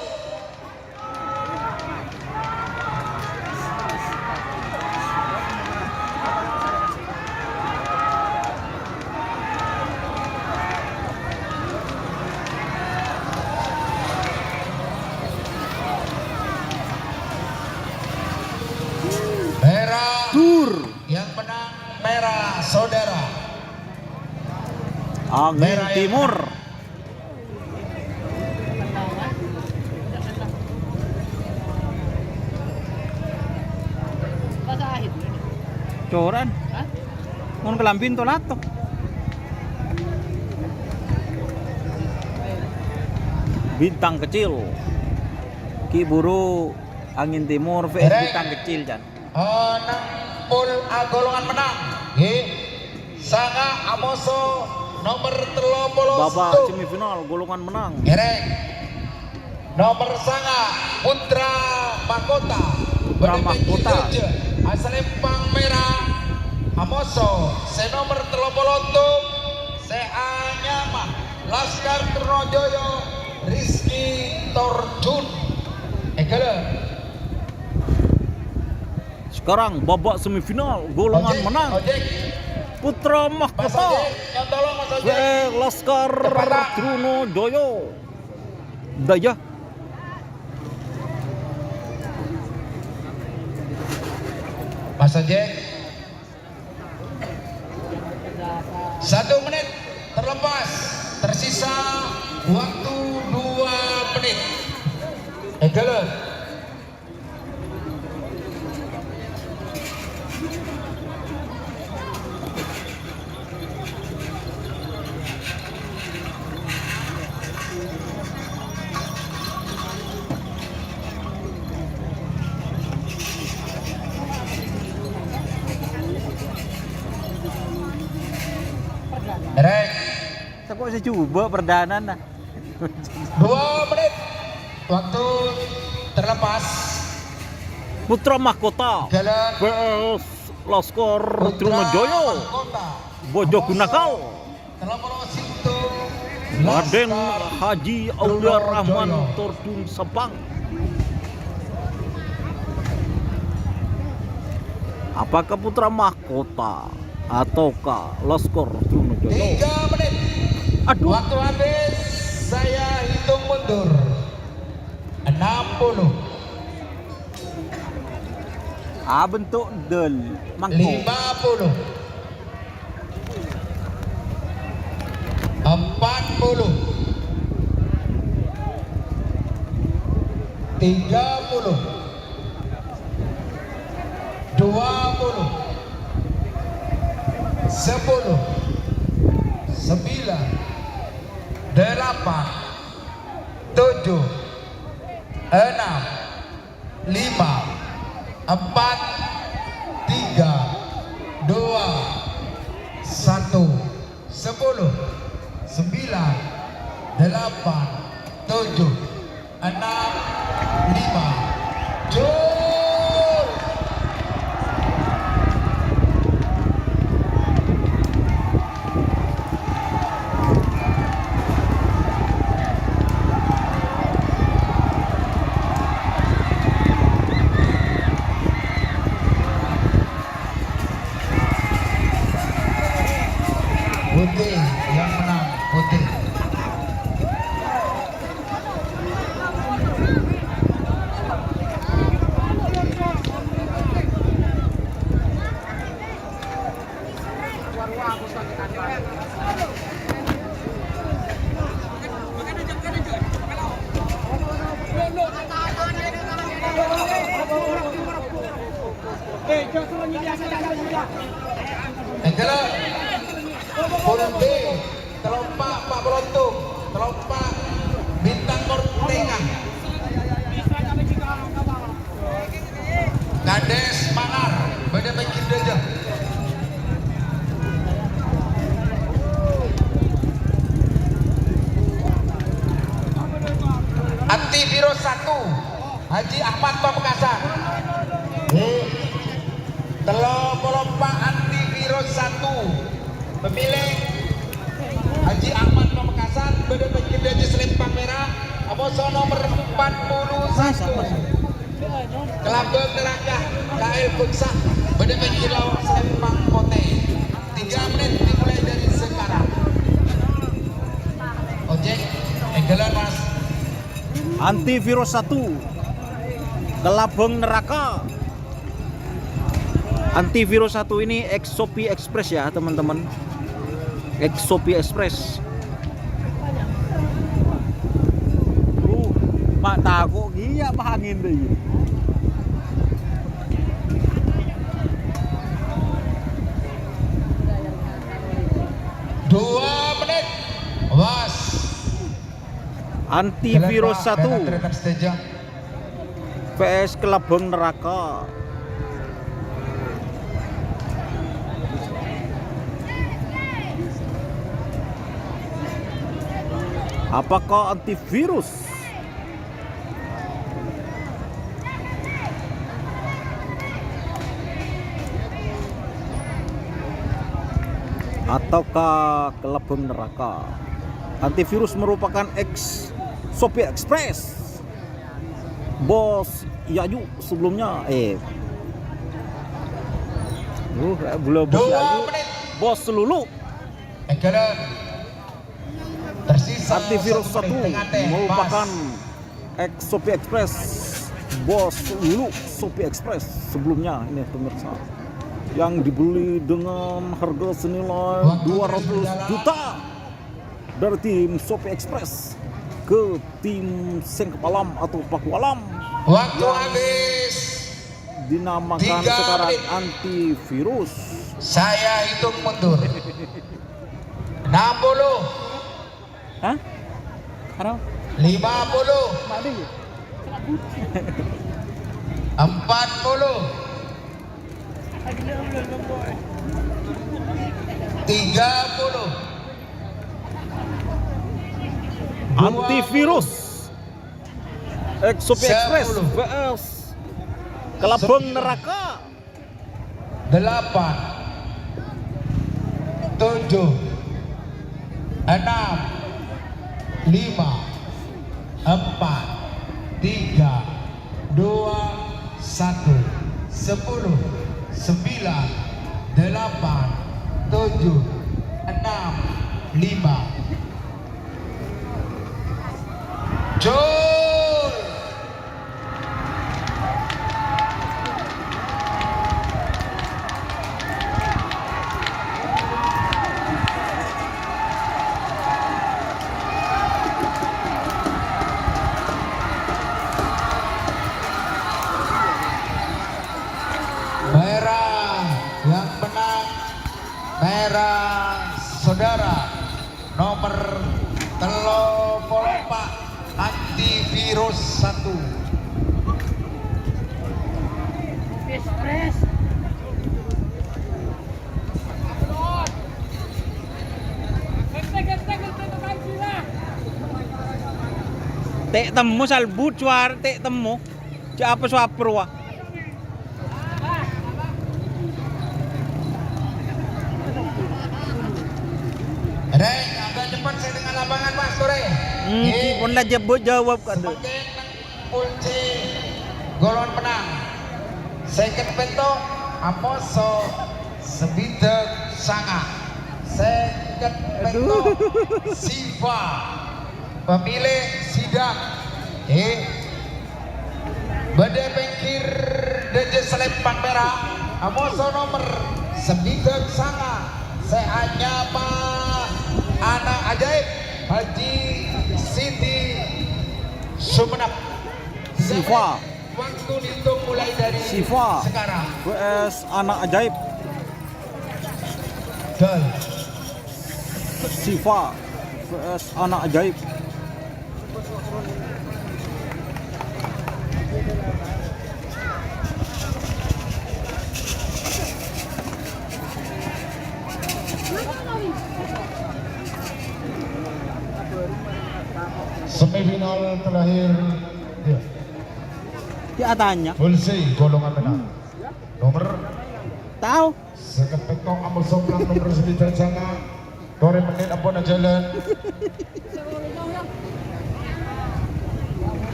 merah saudara. Angin Merah yang Timur. Coran. Mun kelambin to lato. Bintang Kecil. Ki Buru Angin Timur vs Derek. Bintang Kecil Chan. Nang pul golongan menang. Nggih. Sanga Amoso nomor 30. Babak semifinal golongan menang. Gerek. Nomor sanga Putra Mahkota. Putra Mahkota. Asalempang merah Amoso. Se nomor 30 se Anyama Laskar Trunojoyo Rizky Torjun. Ekele. Sekarang babak semifinal golongan Ojek, menang. Ojek. Putra Mas Mahkota Ojek, yang tolong Mas Ojek. vs Laskar Cepat. Trunojoyo. Daya. Mas Ojek. 1 menit terlepas. Tersisa waktu 2 menit. Ekele. Rek. Saya kok saya coba perdana nah. 2 menit. Waktu terlepas. Putra Mahkota Jalan vs Laskar Putra Trunojoyo. Mahkota. Bojo Gunakal. Telepon Sintu. Raden Laskar Haji Aulia Rahman Trunojoyo. Tortun Sepang. Apakah Putra Mahkota ataukah Laskar Trunojoyo? 3 menit. Aduh, Waktu habis. Saya hitung mundur. 60. Bentuk del mangkok. 50. 40. 30. 20. 10. 9. 8. 7. 6. 5. 4. 3. 2. 1. 10. 9. 8. 7. 6. 5. Jul. Putih yang menang, putih. Kalau Pul B, telompak Pak Berontung, telompak Bintang Kortengah, Kades Manar, Badan Bikin Deja. Antivirus 1, Haji Ahmad Pamekasan. Telompak Antivirus 1. Pemilih Haji Ahmad Pamekasan, Badan Bikin Deja Selempang Merah, Amoso nomor 41. Kelabang Neraka, KL Bengsak, Badan Bikin Lawak Selempang Kote. 3 menit dimulai dari sekarang. Ojek, Enggelan Mas. Antivirus 1 Kelabang Neraka Antivirus 1 ini Shopee Express ya teman-teman. Shopee Express. Mak takut iya angin deh. 2 menit. Was. Antivirus 1 Kereta stage. PS Kelabang Neraka. Apakah antivirus ataukah Kelabang Neraka? Antivirus merupakan Shopee Express. Bos Yayu sebelumnya belum Bos 2 Yayu, menit. Bos Lulu. Negara tersisa Antivirus 1 1 menit. Tengah teh. merupakan Pas. Shopee Express. Bos Lulu Shopee Express sebelumnya ini pemirsa yang dibeli dengan harga senilai 200 juta dari tim Shopee Express ke tim Sengkepalam atau Paku Alam Waktu yang habis. dinamakan 3 sekarang menit. antivirus. Saya hitung mundur. 60, Hah? Karena 50, mak ada ya? 40, 30, Antivirus Shopee Express 10. vs Kelabang Neraka. 8, 7, 6, 5, 4, 3, 2, 1, 10, 9, 8, 7, 6, 5. Jol! Merah yang menang, merah saudara nomor 34 Antivirus 1. Express. Tek temu salbut suar tek temu. Cak apa suaper wah. Reng, agak cepat saya dengan lapangan Mas Tore. Pun dah jawab kan. Sebagai kunci golongan menang. Second bentuk Amoso Sebidek Sanga. Second bentuk Siva. Pemilih sidang. Bade Bengkir Deje Selempang Merah. Amoso nomor Sebidek Sanga. Sehatnya Pak anak ajaib Haji Siti Sumenep. Siva. Waktu dihitung mulai dari Siva sekarang. vs anak ajaib. Dan Siva vs anak ajaib. Semifinal terakhir ya. Dia tanya. Ulsi golongan menang. Nomor Tahu. sekepetok Amos Soplang nomor 9 sana. Tore menit ampun jalan.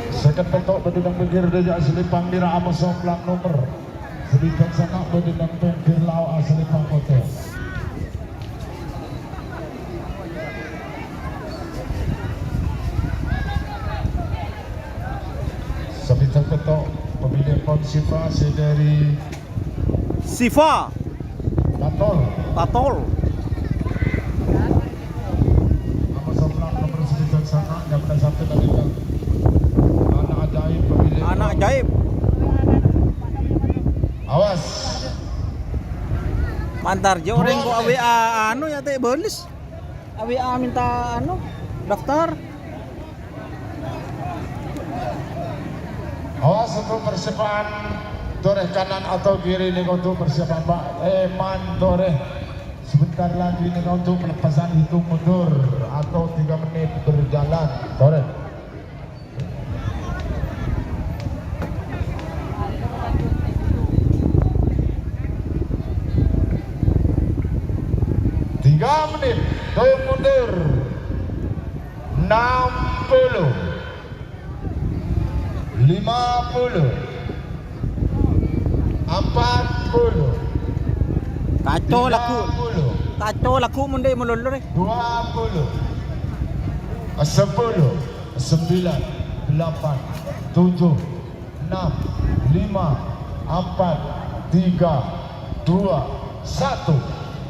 Sekepetok bedudang pinggir deja asli Panggira Amos Soplang nomor 9 sana bedudang pinggir lau asli Pangkote. Sekepetok pemilihan konservasi dari Siva Tatol. Tatol. Nama sebelah nomor 9 sana yang pada satu tadi kan. Anak ajaib pemilik. Anak ajaib. Awas. Mantar je orang ko AWA anu ya teh belis. AWA minta anu daftar. Awas untuk persiapan toreh kanan atau kiri ini untuk persiapan Pak Eman toreh. Sebentar lagi ini untuk pelepasan hitung mundur atau 3 menit berjalan toreh. Menit hitung mundur 60 50 40 Kacau laku. 30 Kacau laku munde melulur. 20 10 9 8 7 6 5 4 3 2 1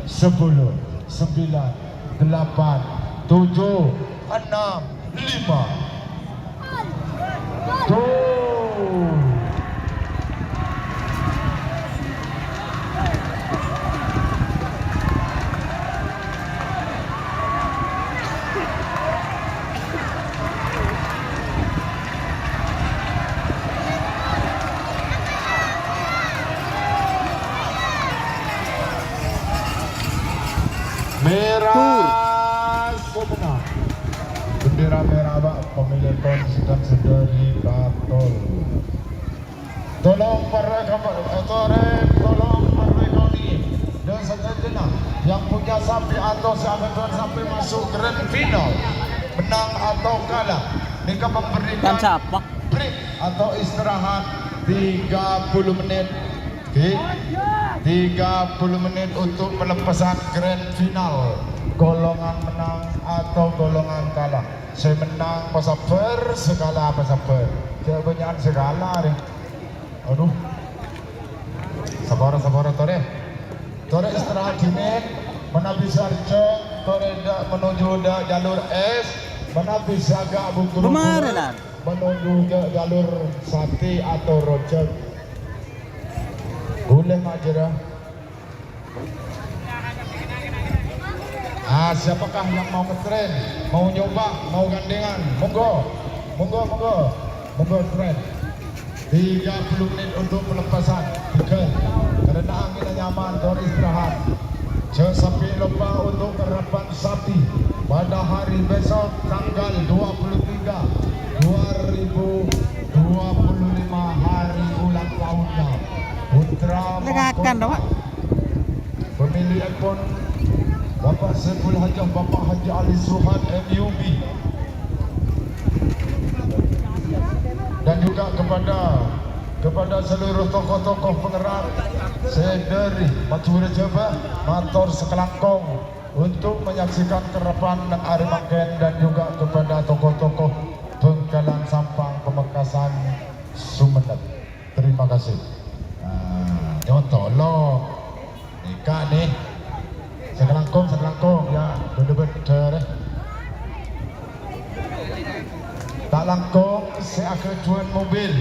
10 9 8 7 6 5 tuh. Merah sebenar. Bendera merah Pak, pemilik sedang sedari Tatol. Tolong para tolong merekoni dan sejenak yang punya sapi atau sahabat sampai masuk grand final, menang atau kalah, mereka memberikan Dan siapa? break atau istirahat 30 menit. Oke. 30 menit untuk pelepasan grand final, golongan menang atau golongan kalah. Saya menang pasaper, segala pasaper. Kebanyakan segala deh. Aduh. Sabar tore. Tore istirahat dingin, mana bisa cek, tore menuju jalur S, mana bisa gak bungkuru Kemarin menuju jalur sate atau rojak. Boleh aja dah. Siapakah yang mau ngetren, mau nyoba, mau gandengan? Monggo tren. 30 menit untuk pelepasan. Karena angin nyaman, door istirahat. Jangan sampai lupa untuk kerapan sapi pada hari besok tanggal 23 2025 hari ulang tahunnya. Putra Legakan dah, Pak. pemilihan pun Bapak Saiful Hajah, Bapak Haji Ali Suhan MUB, dan juga kepada seluruh tokoh-tokoh penggerak sedari Matura Jawa Mator Sekelangkong untuk menyaksikan kerapan dan Arimangken, dan juga kepada tokoh-tokoh Bengkalan Sampang Pemekasan Sumeneb. Terima kasih. Contoh lo nikah nih sekelangkong ya bener-bener tak langkong saya akan tuan mobil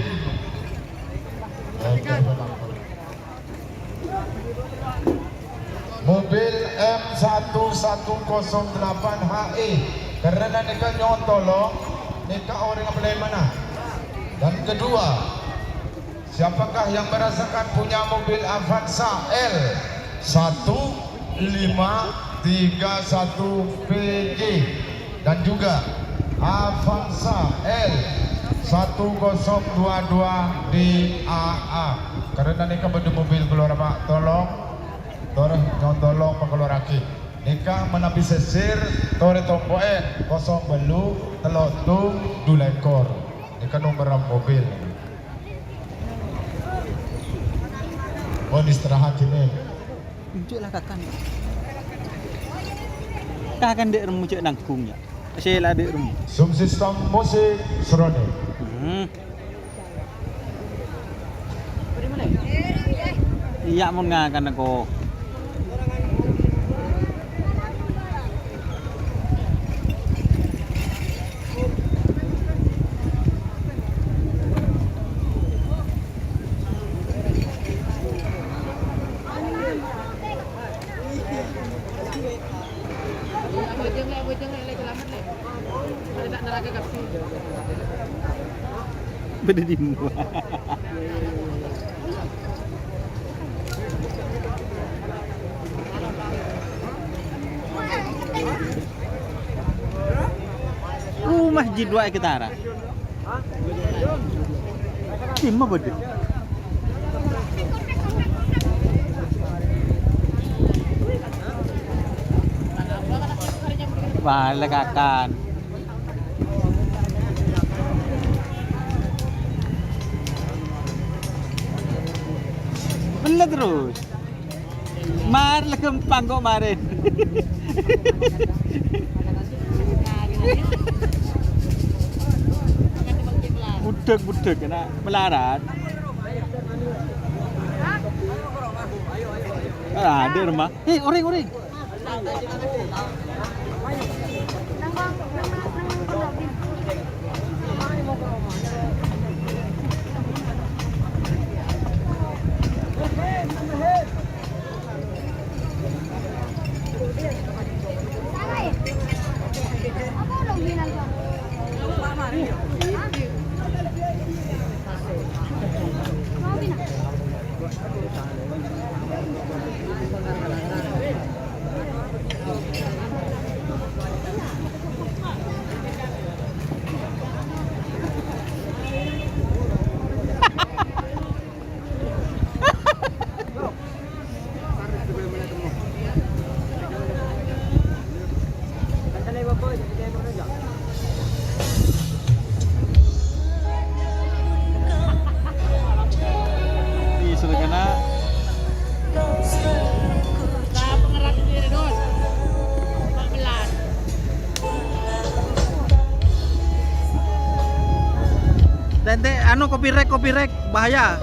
mobil M1108HE karena nikah nyontoh lo nikah orang yang mana. Dan kedua, siapakah yang merasakan punya mobil Avanza L1531PJ dan juga Avanza L1022DAA. Karena nikah benda mobil keluar Pak, tolong Pak keluar lagi. Nikah menabi sesir, tore tompoen, kosong belu, telotung, dulekor. Nikah nomor mobil. Mohon istirahat ini. Tunjuklah kakan. Kakan dek remu cek nangkungnya. Saya dek remu. Zoom sistem musik Serone. Iya mun nga kan ako. Beda di mua. Masjid dua kita arah. Tim apa beda? Balik akan. Bener terus. Mar lekempang kok kemarin. Budek kena melarat. Ada rumah. Hei, orang. Sudah kena. Nah, pengerat sendiri Don. 14. Tente anu copyright bahaya.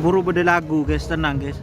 Buru beda lagu guys, tenang guys.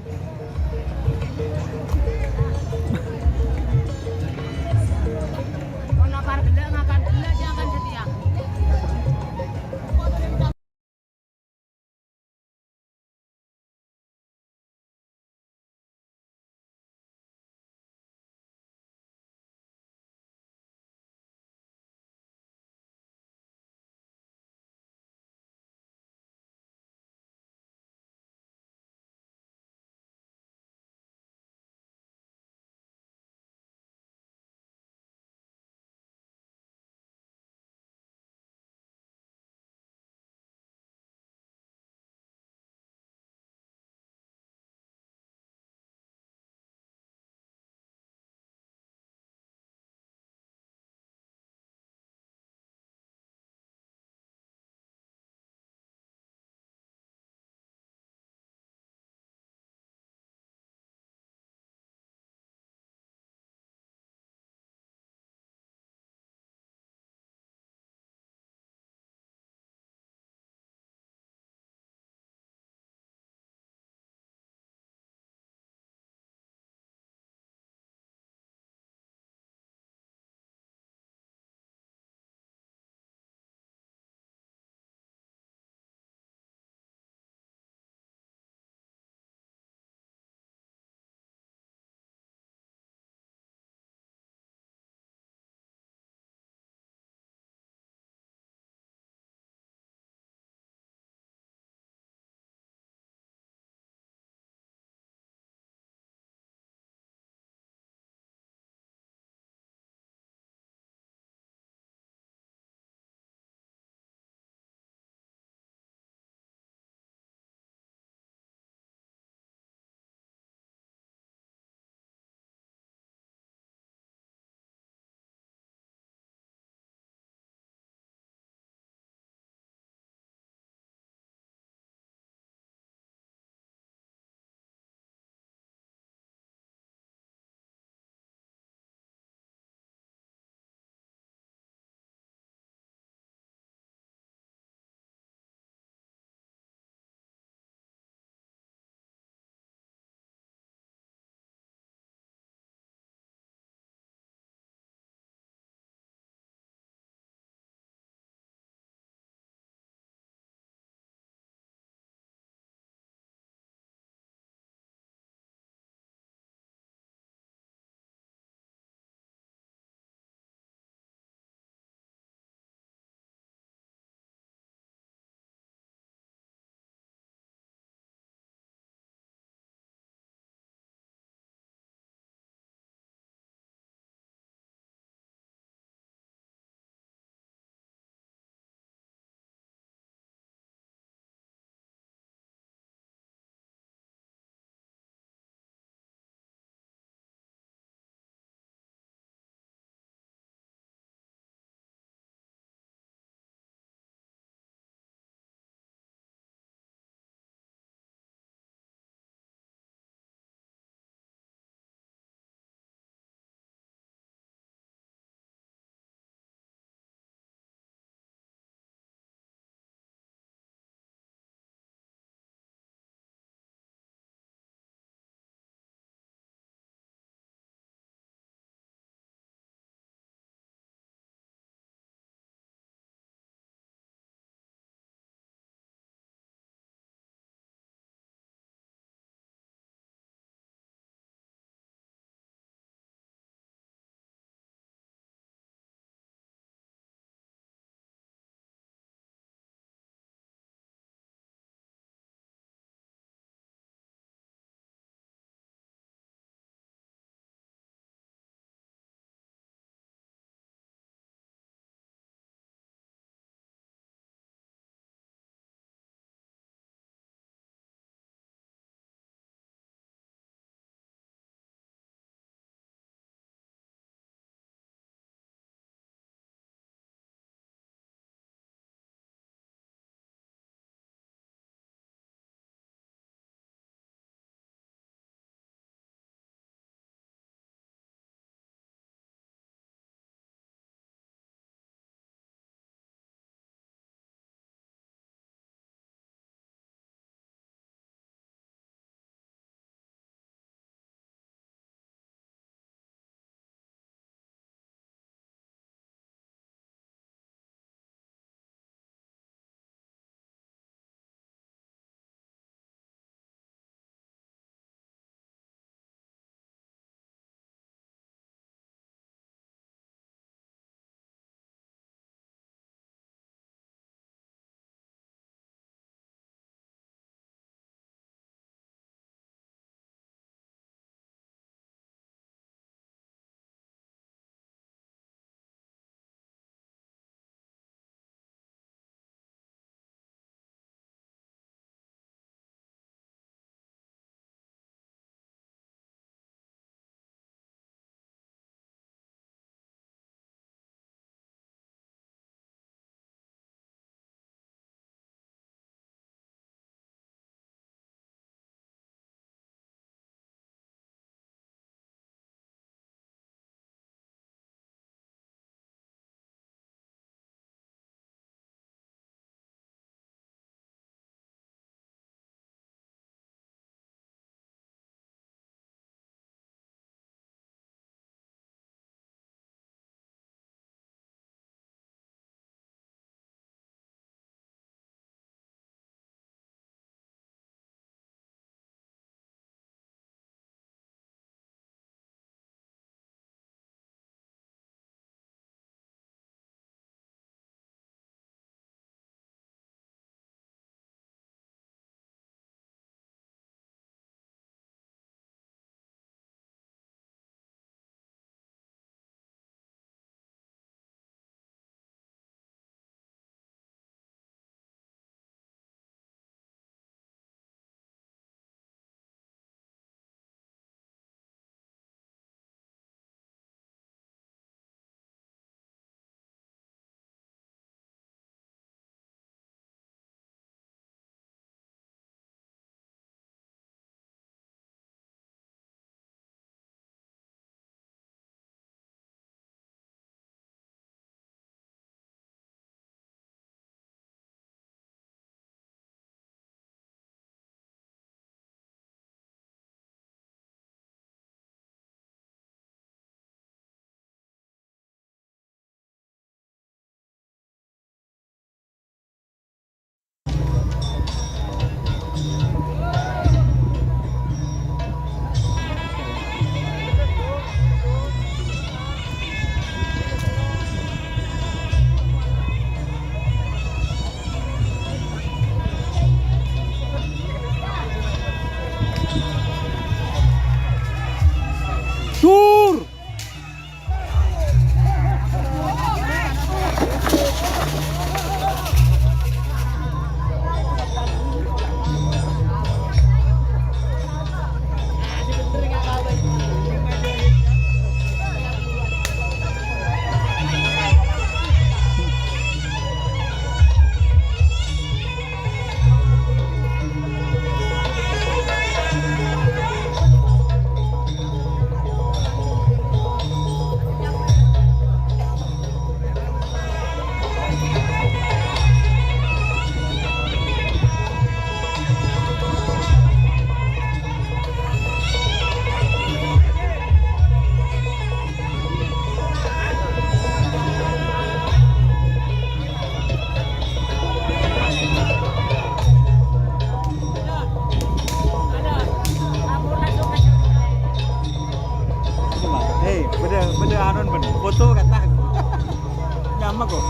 sama kok.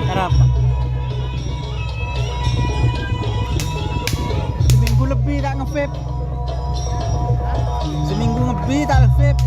Kenapa? Seminggu lebih tak nge-vape. Seminggu lebih tak nge-vape.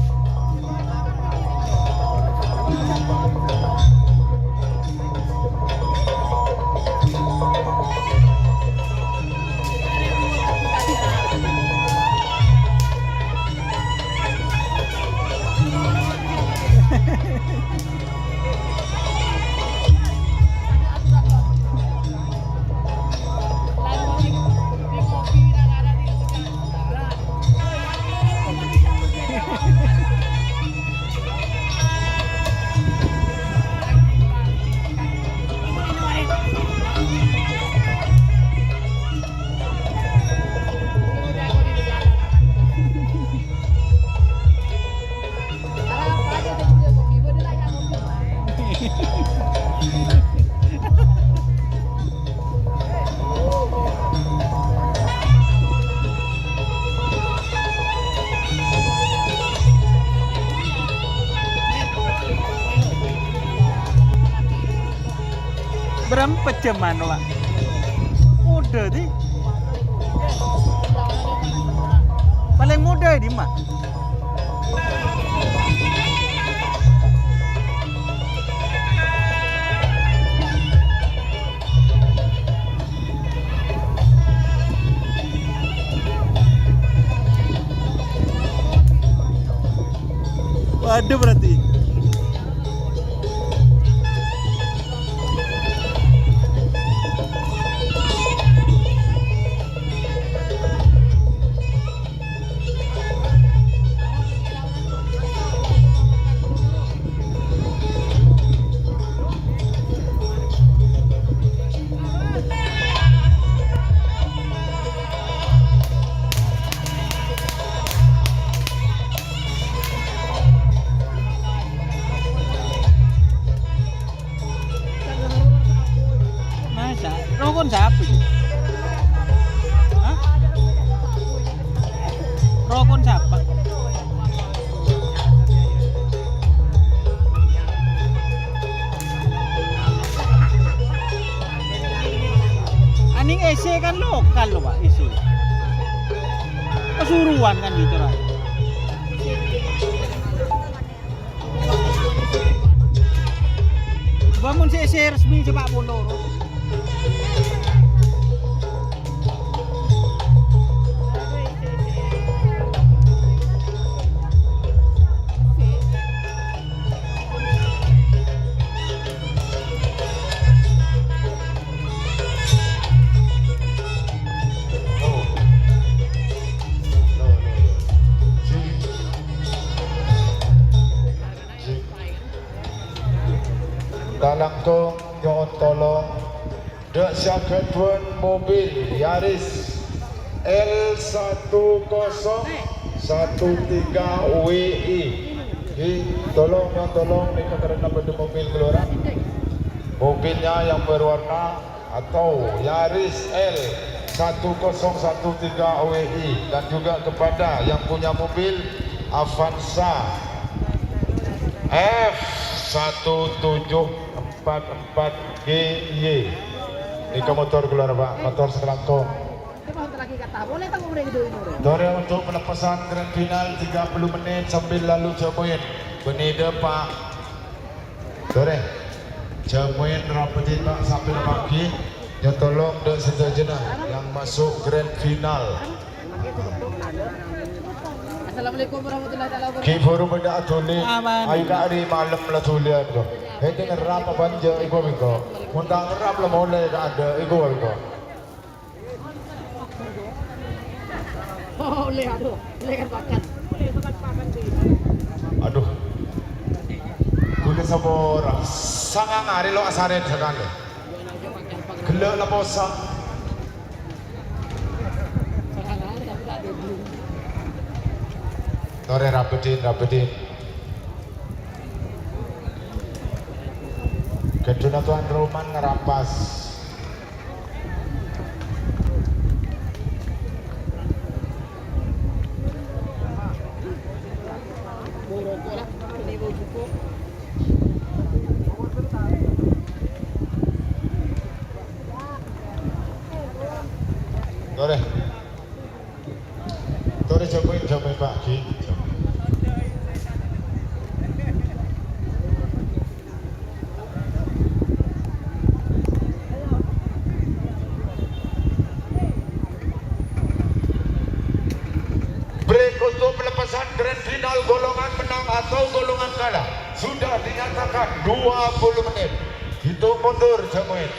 Berapa jaman Pak? Udah di. Paling muda di mak. Waduh berarti. Masa? Rokok siapa sih? Hah? Rokok siapa? Aning EC kan lokal loh Pak, EC. Pasuruan kan gitu lah. Bangun EC resmi sepak bola. Kalangkong nyoon tolong dek syaketwan mobil Yaris L1013 WI. Tolong nih karena pada mobil keluaran. Mobilnya yang berwarna atau Yaris L1013 WI dan juga kepada yang punya mobil Avanza F1744GY. Ini ke motor keluar Pak, motor sekelangkong. Dore untuk pelepasan grand final 30 menit sambil lalu Cemuin. Benida Pak. Dore. Cemuin rapetin Pak sampai pagi. Ya tolong dek setuju yang masuk grand final. Assalamualaikum warahmatullahi wabarakatuh. Kifuru benda atulik. Ay kari malam lah tulian ko. Hete ngerap apa banja iko biko. Mundang ngerap lah mulai ada iko biko. Oh, lihat tuh, lihat pakan. sabor sangang hari lo asaren sekali. Gelak lah bosan. Tore rapetin. Kedua tuan Roman ngerampas. Tore jamuin Pak Ki. Break untuk pelepasan grand final golongan menang atau golongan kalah sudah dinyatakan 20 menit. Hitung mundur jamuin.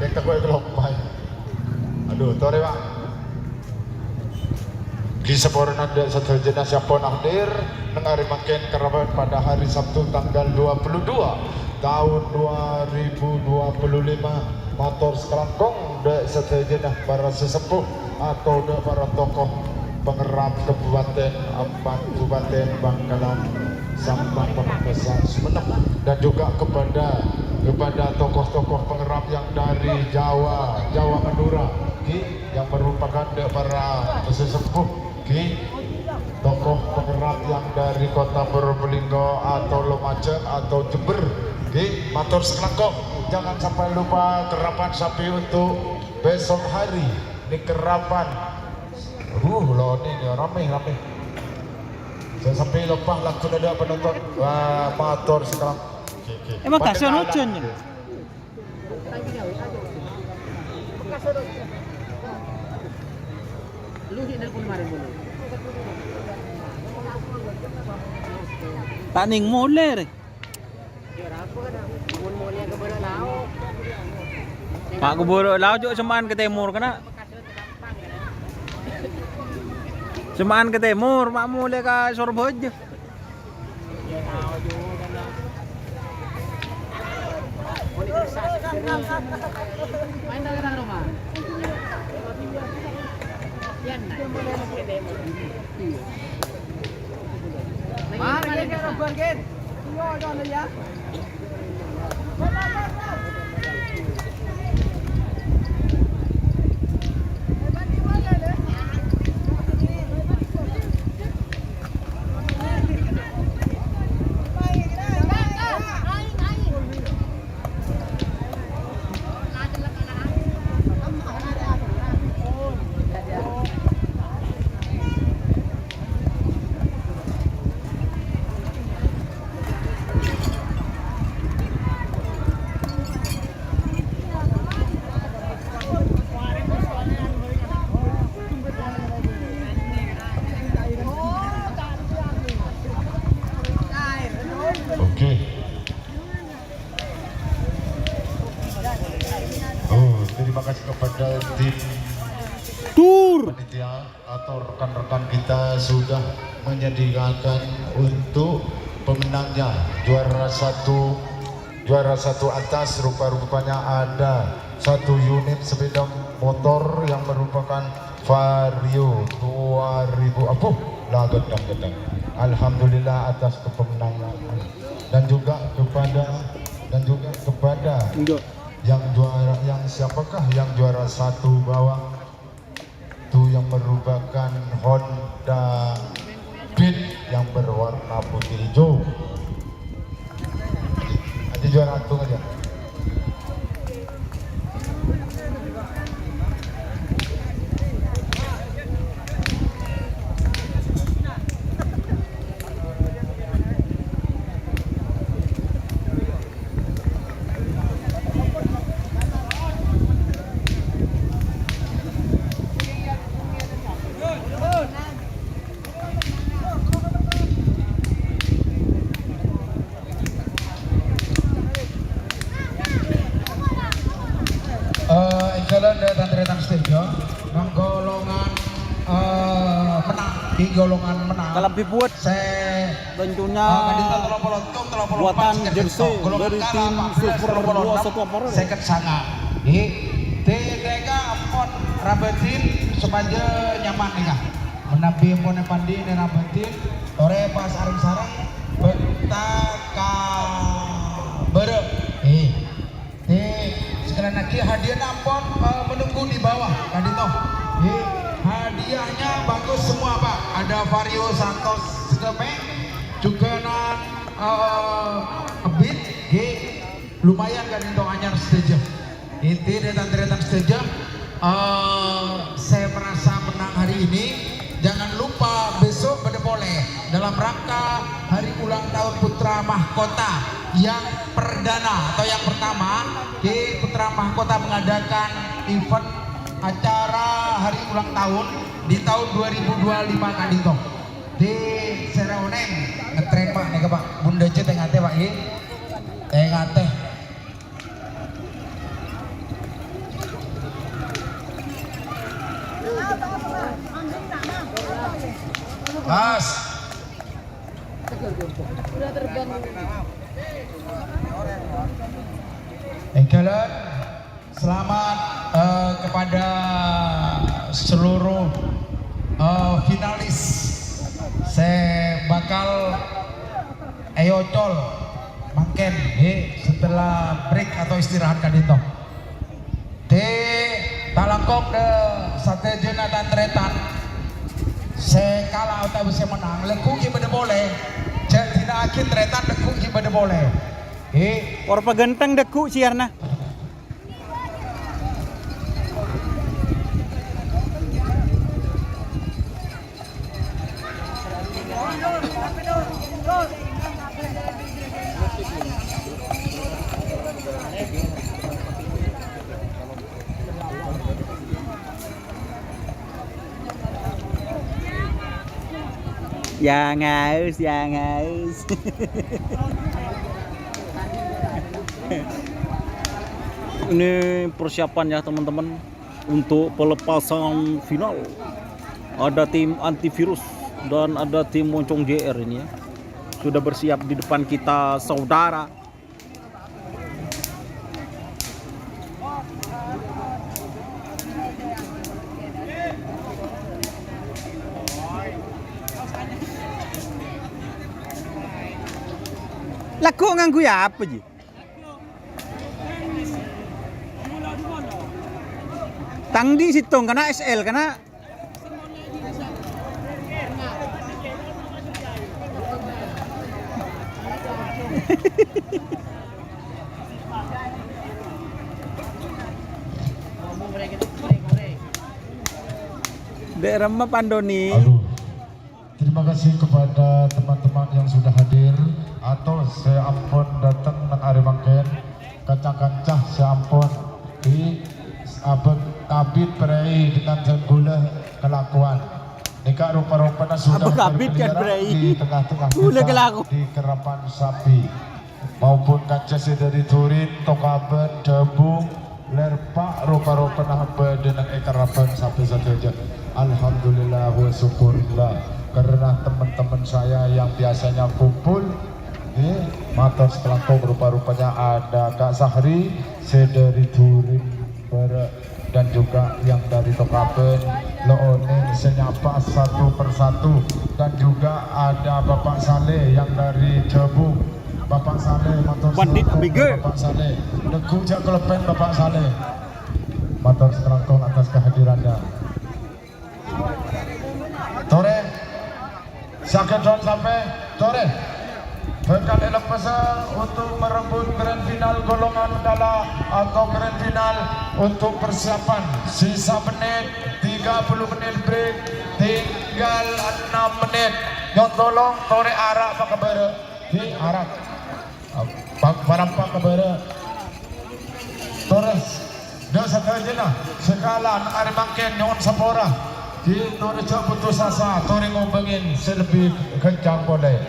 Kita kelop main. Aduh, tore Pak. Di seborang ada satu jenazah pun hadir nengari makin kerabat pada hari Sabtu tanggal 22 tahun 2025 motor sekelangkong dek satu jenazah para sesepuh atau dek para tokoh pengerap Kabupaten Bangkalan Sampang Pamekasan Sumenep dan juga kepada tokoh-tokoh pengerap yang dari Jawa Madura yang merupakan para sesepuh tokoh pengerap yang dari kota Probolinggo atau Lumajang atau Jember motor sekelangkong. Jangan sampai lupa kerapan sapi untuk besok hari ini kerapan loh ini rame. Jangan sampai lupa langsung ada penonton motor sekelangkong. Emang kasihan hujan ya? Tak ning moler. Pak keburu laut juga semaan ke timur kena. Semaan ke timur, mak mulai ke Surabaya. Main dalam rumah. Yan na. Mana lagi robot kan? Yo, jangan ya. Terima kasih kepada tim panitia atau rekan-rekan kita sudah menyediakan untuk pemenangnya juara satu atas rupanya ada satu unit sepeda motor yang merupakan Vario 2000 gedang. Alhamdulillah atas kemenangan dan juga kepada siapakah yang juara satu bawah itu yang merupakan Honda Beat yang berwarna putih hijau. Nanti juara satu aja. Jalan dan tretan stage golongan menang di golongan menang. Kalau dibuat saya tentunya Kadita 30 buatan jersey dari tim Super 21 Aparel. Seket sanga. TDK pon rabetin sebaja nyaman nih kah. Menabi pon pandi ne rabetin tore pas sarang-sarang betaka bere. Sekalian lagi hadiah nampon menunggu di bawah Kadito. Hadiahnya bagus semua Pak. Ada Vario Santos Sedeme juga nan Abid lumayan Kadito anyar stage. Itu deretan stage. Saya merasa menang hari ini. Jangan lupa besok pada boleh dalam rangka hari ulang tahun Putra Mahkota yang perdana atau yang pertama di Putra Mahkota mengadakan event acara hari ulang tahun di tahun 2025 Kadito di Sereoneng ngetren Pak nih Pak Bunda C tengate Pak tengate Mas Udah terbang. Engkelan selamat kepada seluruh finalis. Saya bakal eyocol makin setelah break atau istirahat Kadito. Tak langkong de sate jenatan tretan. Saya kalah atau bisa menang. Lekung ibadah boleh. Jadi tidak akhir tretan lekung ibadah boleh. Or pagantang deku siarna. Yang haus. Ini persiapan ya teman-teman untuk pelepasan final. Ada tim antivirus dan ada tim Moncong JR ini ya. Sudah bersiap di depan kita saudara. Laku nganggu ya apa ji? Tangdi sitong karena SL karena daerah mah Pandoni. Aduh, terima kasih kepada teman-teman yang sudah hadir atau saya ampun datang nang Arimangken kancah-kancah saya ampun di abang kabit perai dengan gula kelakuan nikah rupa-rupanya sudah Abang kabit kan berkeliaran perai. di tengah-tengah Gula kita kelaku. di Kerapan Sapi maupun kancah dari Turin, Tokaben, Debu, Lerpak rupa-rupanya dengan Kerapan Sapi saja. Alhamdulillah wa syukurillah karena teman-teman saya yang biasanya kumpul motor sekelangkong rupa-rupanya ada Kak Sahri, dari Turin dan juga yang dari Tokaben, Looning senyapa satu persatu dan juga ada Bapak Saleh yang dari Jebu, Bapak Saleh motor Bandit sekelangkong, Abige. Bapak Saleh Deku Jaklepen Bapak Saleh motor sekelangkong atas kehadirannya. Tore Sakadon sampai Tore Berkat pesan untuk merebut grand final golongan dala atau grand final untuk persiapan sisa menit 30 menit break tinggal 6 menit yang tolong Tore arak Pak Kebere di arak barang Pak Kebere Tore dia seterusnya sekalan Arimangken nyon Sapora di Tore putus asa Tore ngobengin selebih kencang boleh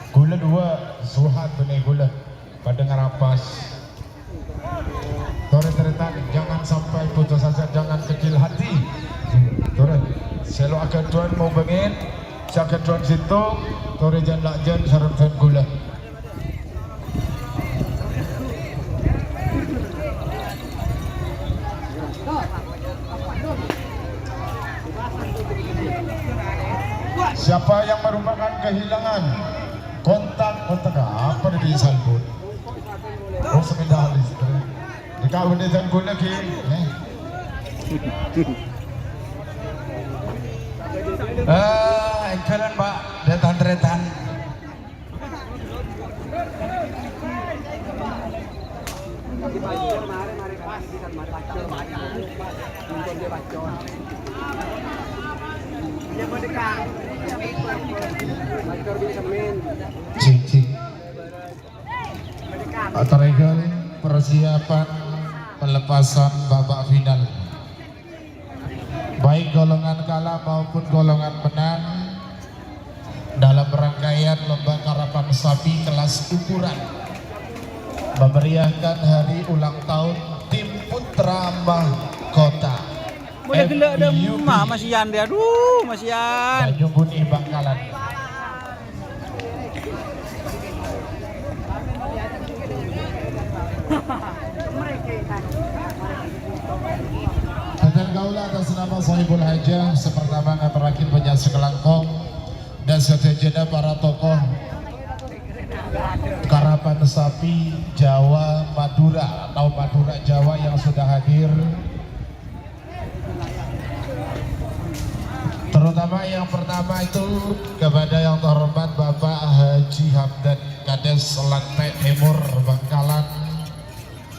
gula dua suhat benih gula pada ngarapas Tore teretan jangan sampai putus asa jangan kecil hati Tore selo akan tuan mau bengin Saketron situ Torejan Lakjan Sarapsan Gula. Siapa yang merupakan kehilangan kontak apa di Salbut? Oh sepeda listrik. Dekat Torejan Gula ki. Engkelan Pak, detan-detan. Cik. Atregal persiapan pelepasan babak final. Baik golongan kalah maupun golongan menang dalam rangkaian lomba karapan sapi kelas ukuran memeriahkan hari ulang tahun tim Putra Mahkota Boleh gelak dah FBUB Mas Yan dia. Aduh, Mas Yan. Tanjung Buni Bangkalan. Tentang gaula atas nama Sohibul Hajah sepertama terakhir penyiasat Kelangkong dan seterusnya para tokoh karapan sapi Jawa Madura atau Madura Jawa yang sudah hadir, terutama yang pertama itu kepada yang terhormat Bapak Haji Hamdan Kades Lantai Timur Bangkalan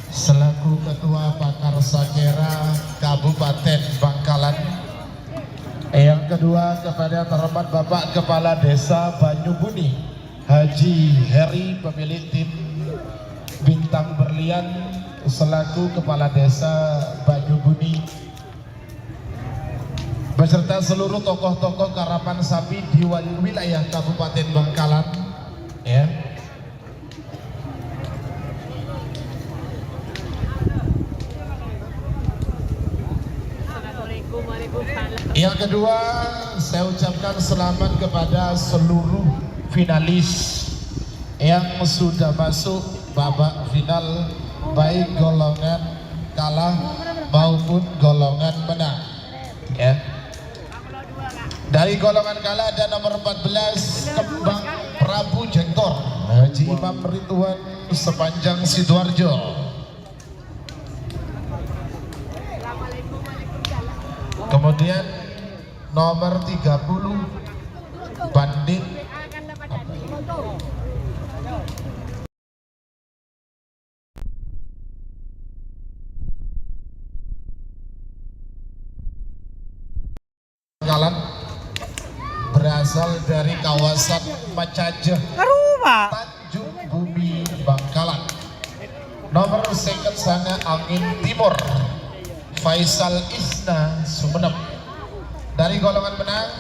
selaku Ketua Pakar Sakera Kabupaten Bangkalan. Yang kedua kepada yang terhormat Bapak Kepala Desa Banyubuni Haji Heri pemilik tim Bintang Berlian selaku Kepala Desa Banyubuni beserta seluruh tokoh-tokoh karapan sapi di wilayah Kabupaten Bangkalan ya. Yang kedua, saya ucapkan selamat kepada seluruh finalis yang sudah masuk babak final, baik golongan kalah maupun golongan menang. Ya. Dari golongan kalah ada nomor 14 Kembang Prabu Jengtor Haji Imam Ridwan Sepanjang Sidoarjo. Kemudian nomor 30 Bandit Bangkalan berasal dari kawasan Macajah Tanjung Bumi Bangkalan. Nomor second sana Angin Timur Faisal Isna Sumeneb. Dari golongan menang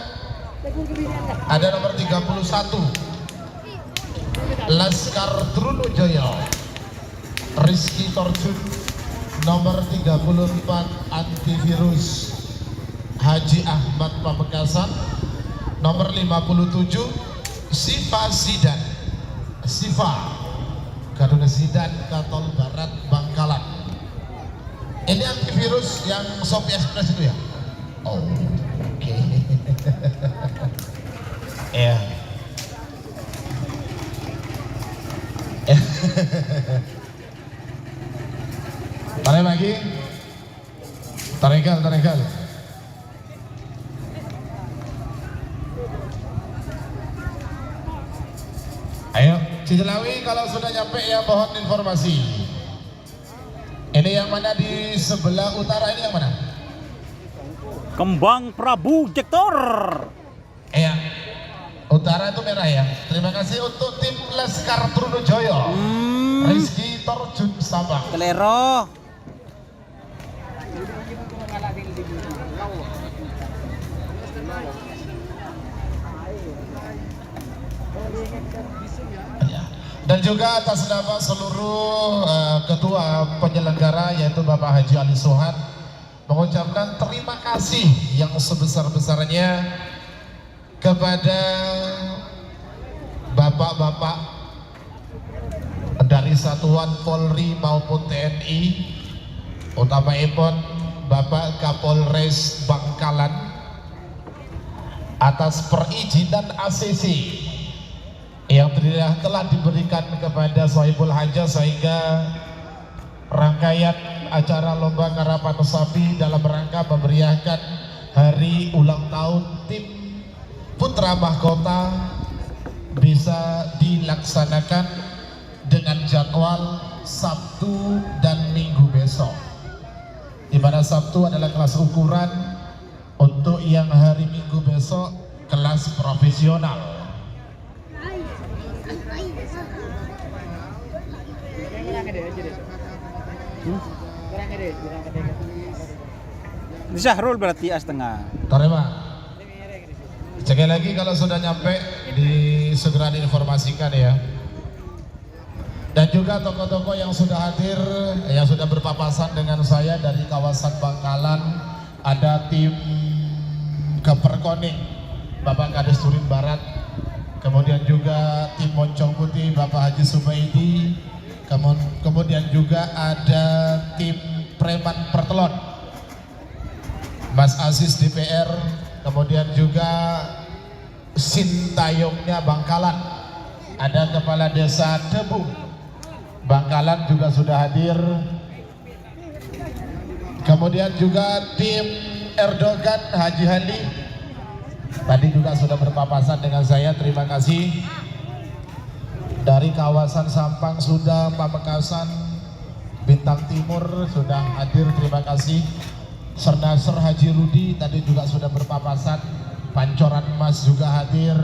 ada nomor 31 Laskar Trunojoyo Rizky Torjun. Nomor 34 Antivirus Haji Ahmad Pamekasan. Nomor 57 Sifa Sidan Kaduna Sidan Katol Barat Bangkalan. Ini antivirus yang Shopee Express itu ya? Oh, oke. Ya. Tarik lagi. Tarik. Ayo, Cijelawi kalau sudah nyampe ya mohon informasi. Ini yang mana di sebelah utara ini yang mana? Kembang Prabu Jektor. Iya. Utara itu merah ya. Terima kasih untuk tim Laskar Trunojoyo. Rizky Torjun Sabang. Kelero. Ya. Dan juga atas nama seluruh ketua penyelenggara yaitu Bapak Haji Ali Suhan mengucapkan terima kasih yang sebesar-besarnya kepada bapak-bapak dari satuan Polri maupun TNI, utamaipun Bapak Kapolres Bangkalan, atas perizinan ACC yang telah diberikan kepada Sohibul Hajah sehingga rangkaian acara lomba karapan sapi dalam rangka memeriahkan hari ulang tahun tim Putra Mahkota bisa dilaksanakan dengan jadwal Sabtu dan Minggu besok, di mana Sabtu adalah kelas ukuran, untuk yang hari Minggu besok kelas profesional. Di Syahrul berarti setengah. Terima. Sekali lagi kalau sudah nyampe segera diinformasikan ya. Dan juga tokoh-tokoh yang sudah hadir, yang sudah berpapasan dengan saya dari kawasan Bangkalan, ada tim Keperkoning Bapak Kades Turin Barat, kemudian juga tim Moncong Putih Bapak Haji Subaidi, kemudian juga ada tim Preman Pertelon Mas Aziz DPR, kemudian juga Sintayongnya Bangkalan, ada Kepala Desa Debu Bangkalan juga sudah hadir, kemudian juga tim Erdogan Haji Hali tadi juga sudah berpapasan dengan saya, terima kasih. Dari kawasan Sampang sudah, Pamekasan, Bintang Timur sudah hadir, terima kasih. Sernasar Haji Rudi tadi juga sudah berpapasan, Pancoran Mas juga hadir.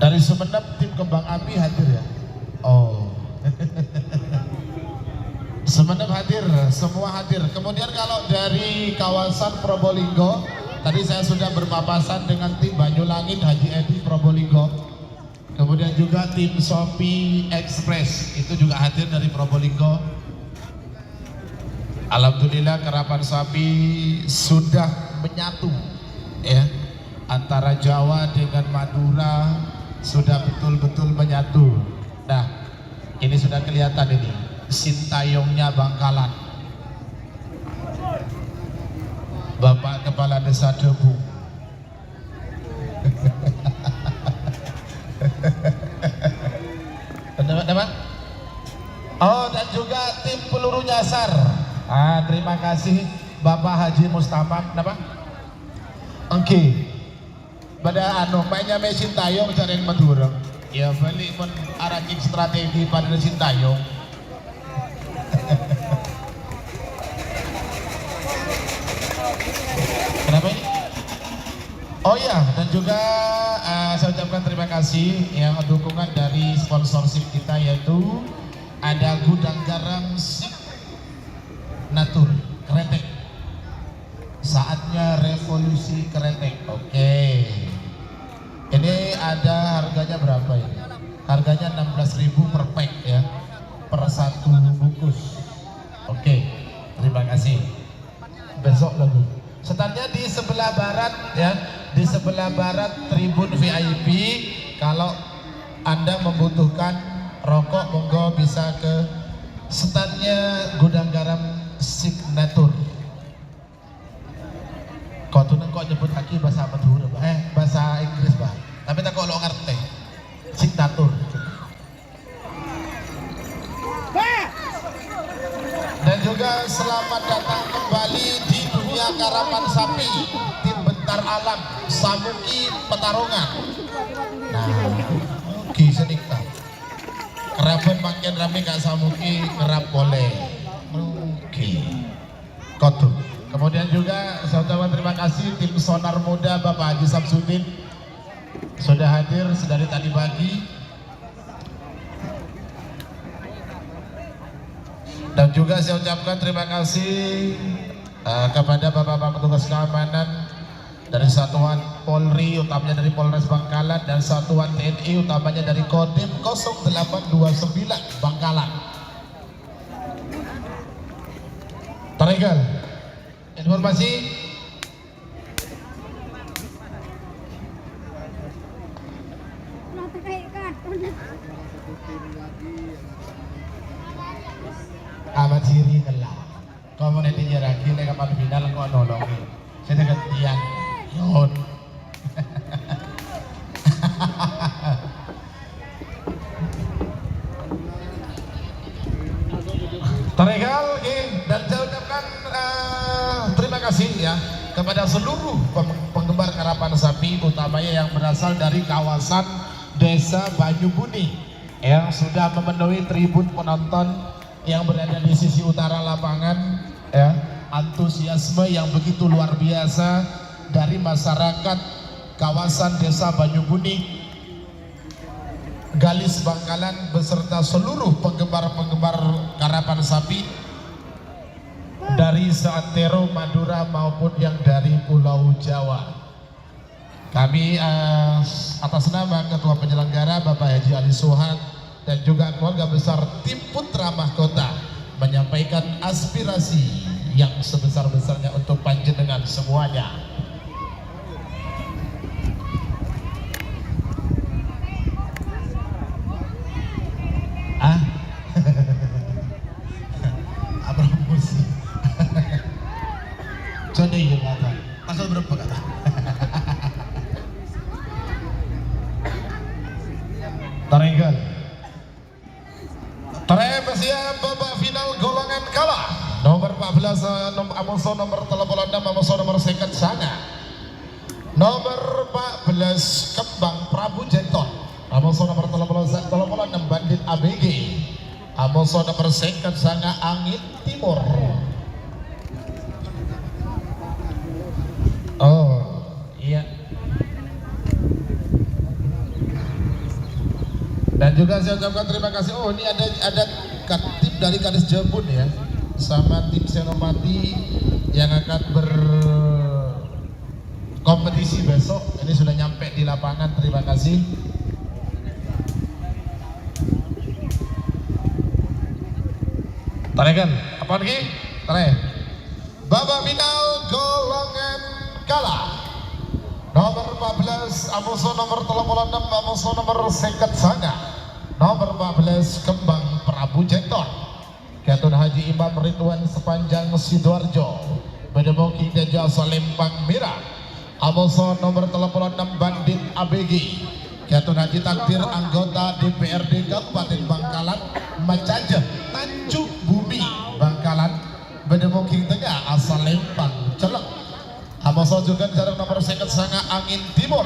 Dari Sumeneb tim Kembang Api hadir ya? Oh. Sumeneb hadir, semua hadir. Kemudian kalau dari kawasan Probolinggo, tadi saya sudah berpapasan dengan tim Banyulangit Haji Edi Probolinggo. Kemudian juga tim Shopee Express itu juga hadir dari Probolinggo. Alhamdulillah karapan sapi sudah menyatu ya, antara Jawa dengan Madura sudah betul-betul menyatu. Nah, ini sudah kelihatan ini Sintayongnya Bangkalan, Bapak Kepala Desa Debu. Teman-teman. Oh, dan juga tim peluru nyasar. Terima kasih Bapak Haji Mustafa. Kenapa? Oke. Pada mainnya Sintayong cari Madura. Ya balik pun arahik strategi pada Sintayong. Kenapa ini? Oh ya, dan juga saya ucapkan terima kasih yang dukungan dari sponsorship kita, yaitu ada Gudang Garam Signatur Kretek. Saatnya revolusi kretek. Oke. Ini ada harganya berapa ini? Harganya 16.000 per pack ya, per satu bungkus. Oke, terima kasih. Besok lagi. Standnya di sebelah barat ya, di sebelah barat tribun VIP. Kalau Anda membutuhkan rokok, monggo bisa ke standnya Gudang Garam Signatur. Kau tuh kok nyebut lagi bahasa Madura, bahasa Inggris bah. Tapi tak kok lo ngerti. Signatur. Dan juga selamat datang kembali di dunia karapan sapi tim Bentar Alam Samuki Petarungan. Nah, oke sedikit. Kerapan makin rame Kak Samuki kerap boleh. Oke. Kotu. Kemudian juga saya ucapkan terima kasih tim Sonar Muda Bapak Haji Samsudin sudah hadir sedari tadi pagi. Dan juga saya ucapkan terima kasih kepada Bapak-Bapak petugas keamanan dari Satuan Polri, utamanya dari Polres Bangkalan, dan Satuan TNI, utamanya dari Kodim 0829 Bangkalan. Taregal. Informasi amat siri kelah. Kau mau nanti lagi nih kapan final kau nolong. Saya gantian. Yon. Teregal dan saya ucapkan terima kasih ya kepada seluruh penggemar karapan sapi, utamanya yang berasal dari kawasan Desa Banyubuni yang sudah memenuhi tribun penonton yang berada di sisi utara lapangan ya. Antusiasme yang begitu luar biasa dari masyarakat kawasan Desa Banyubuni, Galis Bangkalan beserta seluruh penggemar-penggemar karapan sapi dari seantero Madura maupun yang dari Pulau Jawa. Kami atas nama Ketua Penyelenggara Bapak Haji Ali Suhan dan juga keluarga besar tim Putra Mahkota menyampaikan aspirasi yang sebesar-besarnya untuk panjenengan semuanya. Promosi. Coba ya kata. Pasal berapa kata? Taregal. Siap babak final golongan kalah. Nomor 14 Amoso nomor 36 Amoso nomor second sana. Nomor 14 Kembang Prabu Jenton. Amoso nomor 36 Bandit ABG. Amoso nomor second sana Angin Timur. Oh iya. Dan juga saya ucapkan terima kasih. Oh ini ada tim dari Kadis Jabun ya, sama tim Senopati yang akan berkompetisi besok. Ini sudah nyampe di lapangan. Terima kasih. Tarekan, apa lagi? Tarik. Babak final golongan kalah. Nomor 14 Amoso nomor 36 Amoso nomor seket sana. Nomor 14 Kembang Prabu Jenton. Ketun Haji Imam Ridwan sepanjang Sidoarjo. Bedemoki dan Jasa Lempang Merah. Amoso nomor 36 Bandit ABG. Ketun Haji Takdir anggota DPRD Kabupaten Bangkalan Macaja Tanjung Bumi Bangkalan. Bedemoki Tengah asal Lempang Celek. Amoso juga jarak nomor seket sanga Angin Timur.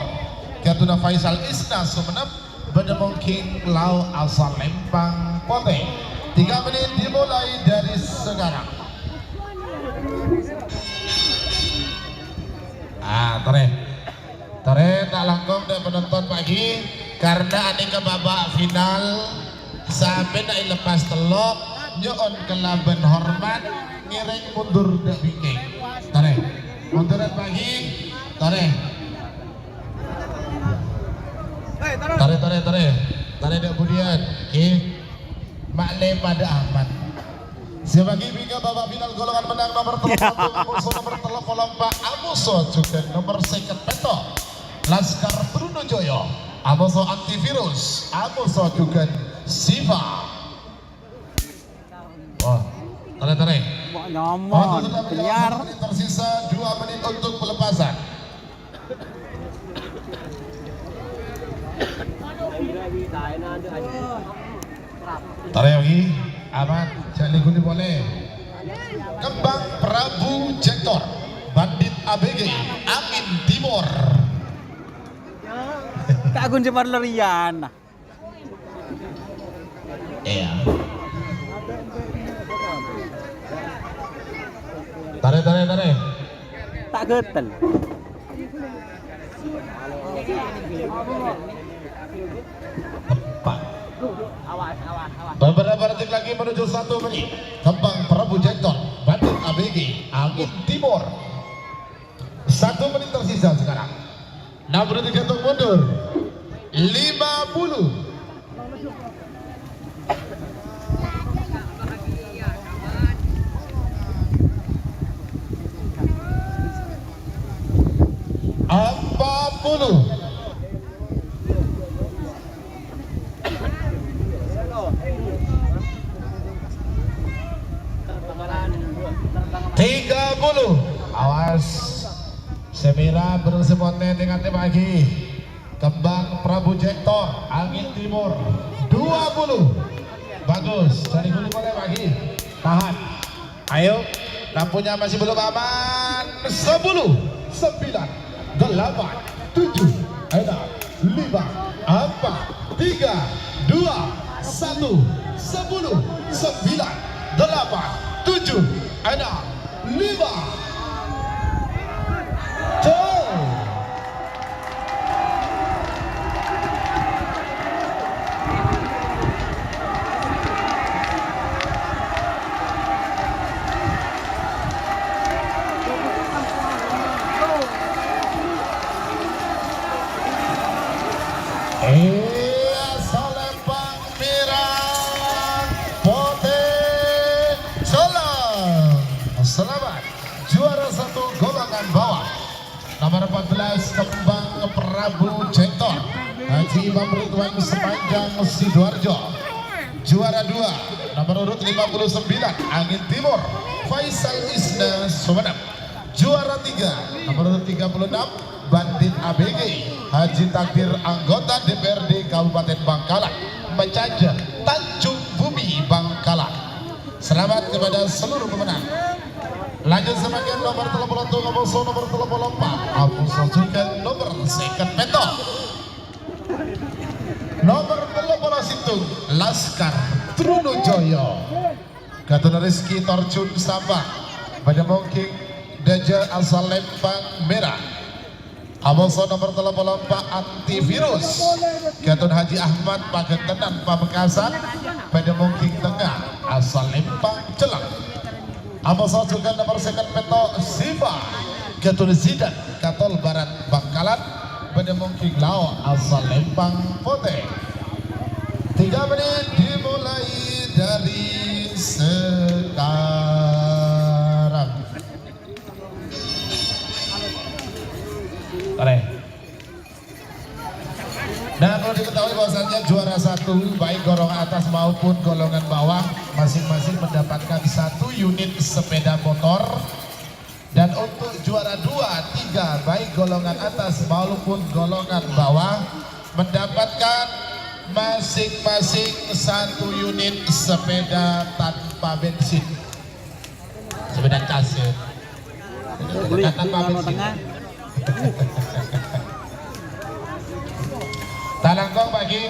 Ketuna Faisal Isna Sumenep. Bedemongking Lau asal Lempang Pote. 3 menit dimulai dari sekarang. Tare tak langkong dan penonton pagi karena ini ke babak final sampai nak lepas telok nyon kelaban hormat ngiring mundur dak bingking. Tare munduran pagi, tare dak kemudian, makle pada aman. Sebagai bingga babak final golongan menang nomor 31 Amoso nomor 34 Amoso juga nomor seket peto Laskar Trunojoyo Amoso antivirus Amoso juga Siva. Wah, tare. Nyaman, kenyar. Tersisa 2 menit untuk pelepasan. Tarik lagi, aman, jangan diguni boleh. Kembang Prabu Jenton, Bandit ABG, Angin Timur. Tak gun cemar lerian. Iya. Tarik. Tak getel. Tepat. Beberapa detik lagi menuju 1 menit. Kembang Prabu Jenton, Bandit ABG, Angin Timur. 1 menit tersisa sekarang. 6 detik untuk mundur. 50. 30. Awas. Semira bersepoten dengan lagi. Kembang Prabu Jektor angin timur 20. Bagus, cari dulu boleh lagi. Tahan. Ayo, lampunya masih belum aman. 10, 9, 8, 7, 6, 5, 4, 3, 2, 1, 10, 9, 8, 7, 6, 5. Salembang merah putih Solo. Selamat juara 1 golongan bawah nomor 14 Kembang Prabu Jektor Haji Imam Ridwan Sepanjang Sidoarjo. Juara 2 nomor urut 59 Angin Timur Faisal Isna Sumeneb. Juara 3 nomor urut 36 Bandit ABG Haji Takdir anggota DPRD Kabupaten Bangkalan Mencaja Tanjung Bumi Bangkalan. Selamat kepada seluruh pemenang. Lanjut semakin nomor 31 nomor 34 Abu Sojukan nomor second peto. Nomor 31 Laskar Trunojoyo Gatot Rizky Torjun Sabang pada mungkin Daja asal Lembang Merah. Aboso nomor 34 antivirus Gatot Haji Ahmad Pagetenan Pamekasan pada mungkin tengah asal Lembang Celang. Aboso juga nomor second peto Siva Gatot Zidan Katol Barat Bangkalan pada mungkin Lao asal Lembang Putih. 3 menit dimulai dari sekarang. Nah, perlu diketahui bahwasannya juara 1 baik golongan atas maupun golongan bawah masing-masing mendapatkan 1 unit sepeda motor, dan untuk juara 2, 3 baik golongan atas maupun golongan bawah mendapatkan masing-masing 1 unit sepeda tanpa bensin, sepeda cas ya. Tanpa bensin. Talangkong bagi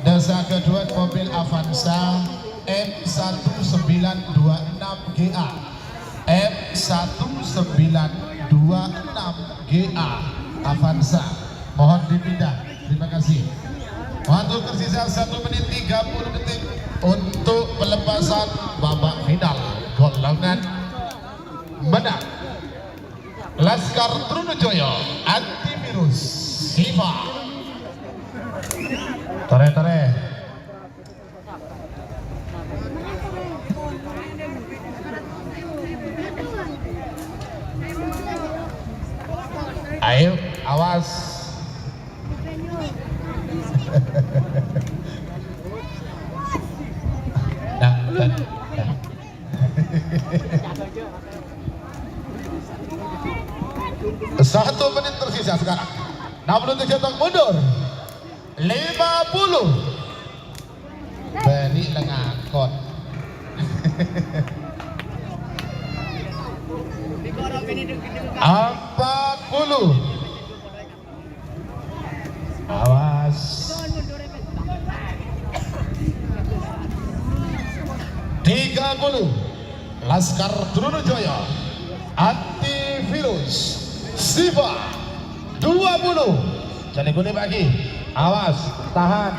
desa kedua mobil Avanza M1926GA M1926GA Avanza, mohon dipindah, terima kasih. Waktu tersisa 1 menit 30 detik untuk pelepasan babak final golongan menang. Laskar Trunojoyo antivirus Siva. Tore. Ayo, awas. Dan. 1 menit tersisa sekarang. 60 detik mundur. 50. Beri lengakot. 40. Awas. 30. Laskar Trunojoyo antivirus Siva. 20. Jadi kuning bagi. Awas, tahan.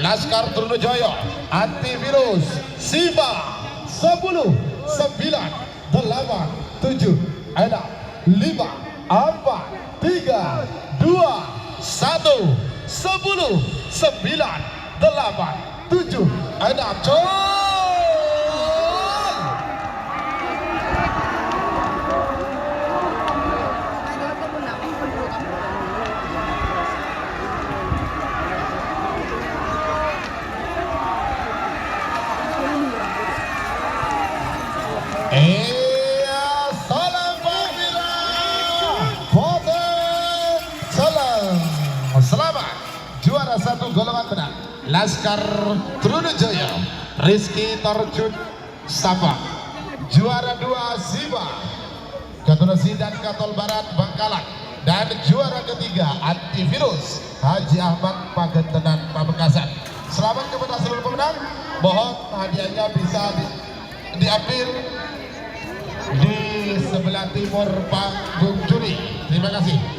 Laskar Trunojoyo antivirus Siva. 10, 9, 8, 7, 6, 5, 4, 3, 2, 1. 10, 9, 8, 7, 6. Col. golongan menang Laskar Trunajaya Rizky Tarjun Sapa. Juara 2 Ziba Katulasi dan Katol Barat Bangkalan. Dan juara ketiga Antivirus Haji Ahmad Pagentenan Pamekasan. Selamat kepada seluruh pemenang. Mohon hadiahnya bisa diambil di sebelah timur panggung juri. Terima kasih.